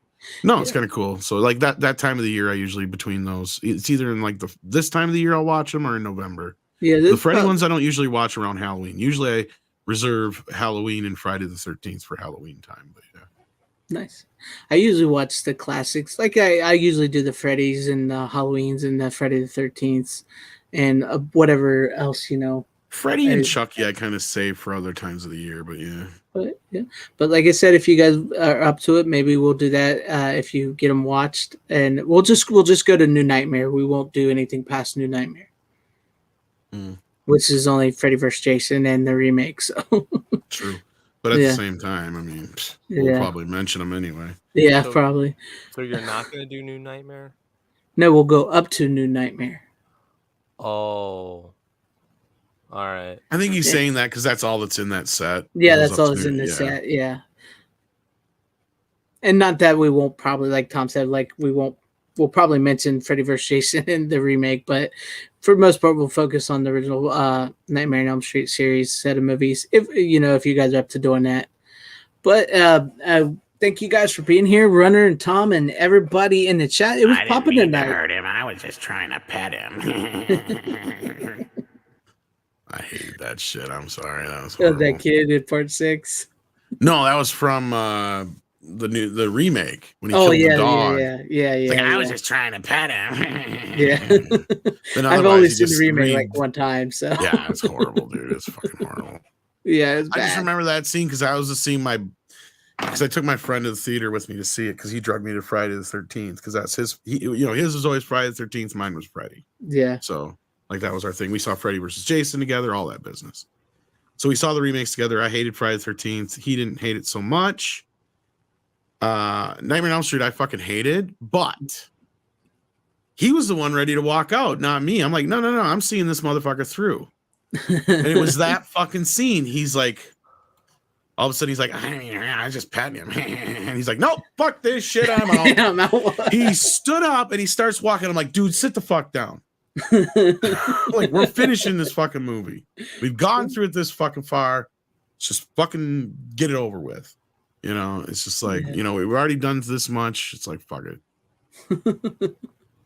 No, it's kind of cool. So like that time of the year, I usually between those, it's either in like this time of the year I'll watch them or in November. Yeah, the Freddy ones I don't usually watch around Halloween. Usually I reserve Halloween and Friday the 13th for Halloween time. But yeah, nice. I usually watch the classics. Like I usually do the Freddy's and the Halloweens and the Friday the 13th and whatever else Freddy and Chucky I kind of save for other times of the year. But yeah. But like I said, if you guys are up to it, maybe we'll do that if you get them watched, and we'll just go to New Nightmare. We won't do anything past New Nightmare, which is only Freddy vs. Jason and the remake. So true, but at the same time, I mean, we'll probably mention them anyway. Yeah, probably. So you're not going to do New Nightmare? No, we'll go up to New Nightmare. Oh. All right. I think he's saying that because that's all that's in that set. Yeah, that's all that's in the set. Yeah. And not that we won't probably, like Tom said, we'll probably mention Freddy vs. Jason in the remake, but for the most part, we'll focus on the original Nightmare on Elm Street series set of movies, if you guys are up to doing that. But thank you guys for being here, Runner and Tom and everybody in the chat. It was popping tonight. I hurt him. I was just trying to pet him. I hated that shit. I'm sorry. That was horrible. That kid in part 6. No, that was from the remake when he killed the dog. Yeah. Like, I was just trying to pet him. Yeah. I've only seen the remake like one time, so yeah, it's horrible, dude. It's fucking horrible. Yeah, it's bad. I just remember that scene because I was just seeing because I took my friend to the theater with me to see it because he drugged me to Friday the 13th because that's his. His was always Friday the 13th. Mine was Freddy. Yeah. So. Like that was our thing. We saw Freddy versus Jason together, all that business. So we saw the remakes together. I hated Friday the 13th. He didn't hate it so much. Nightmare on Elm Street, I fucking hated, but he was the one ready to walk out, not me. I'm like, no, I'm seeing this motherfucker through. And it was that fucking scene. He's like, all of a sudden he's like, I just patting him. And he's like, no, fuck this shit. I'm out. Yeah, I'm out. He stood up and he starts walking. I'm like, dude, sit the fuck down. Like we're finishing this fucking movie. We've gone through it this fucking far. Let's just fucking get it over with. It's just like, we've already done this much. It's like, fuck it.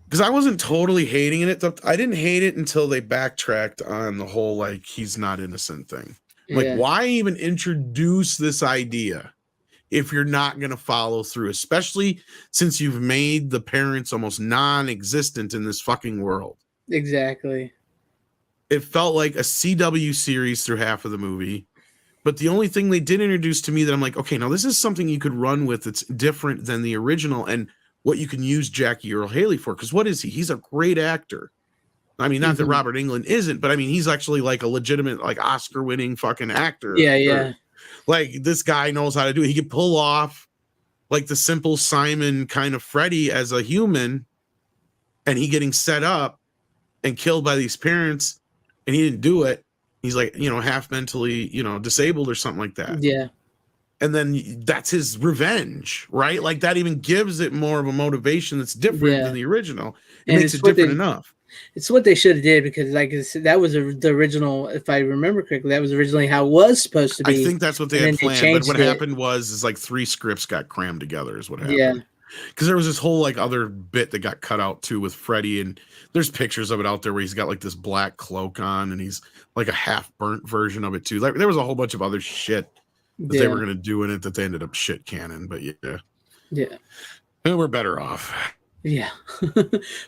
Because I wasn't totally hating it. I didn't hate it until they backtracked on the whole like he's not innocent thing. Like, why even introduce this idea? if you're not going to follow through, especially since you've made the parents almost non-existent in this fucking world. Exactly. It felt like a CW series through half of the movie. But the only thing they did introduce to me that I'm like, okay, now this is something you could run with that's different than the original and what you can use Jackie Earle Haley for. Because what is he? He's a great actor. I mean, not that Robert Englund isn't, but I mean, he's actually like a legitimate, like Oscar-winning fucking actor. Yeah. Like this guy knows how to do it. He could pull off like the Simple Simon kind of Freddy as a human, and he getting set up and killed by these parents, and he didn't do it. He's like, half mentally, disabled or something like that. Yeah. And then that's his revenge, right? Like that even gives it more of a motivation that's different than the original. It makes it different enough. It's what they should have did because, like I said, that was the original. If I remember correctly, that was originally how it was supposed to be. I think that's what they had planned. But what happened was like 3 scripts got crammed together. Is what happened. Yeah. Because there was this whole like other bit that got cut out too with Freddy, and there's pictures of it out there where he's got like this black cloak on, and he's like a half burnt version of it too. Like there was a whole bunch of other shit that they were gonna do in it that they ended up shit canning. But yeah, and we're better off. Yeah,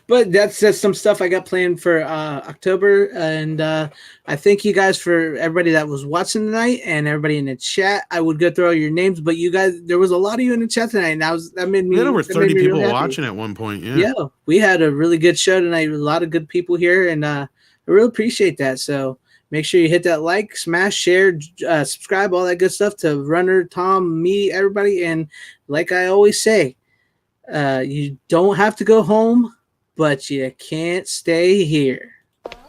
but that's some stuff I got planned for October, and I thank you guys for everybody that was watching tonight and everybody in the chat. I would go through all your names, but you guys, there was a lot of you in the chat tonight, and that made me. We had over 30 people watching at one point. Yeah, we had a really good show tonight. A lot of good people here, and I really appreciate that. So make sure you hit that like, smash, share, subscribe, all that good stuff to Runner, Tom, me, everybody, and like I always say. You don't have to go home, but you can't stay here.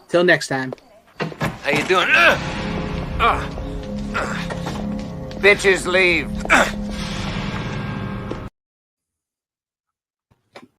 Till next time. How you doing? Bitches leave.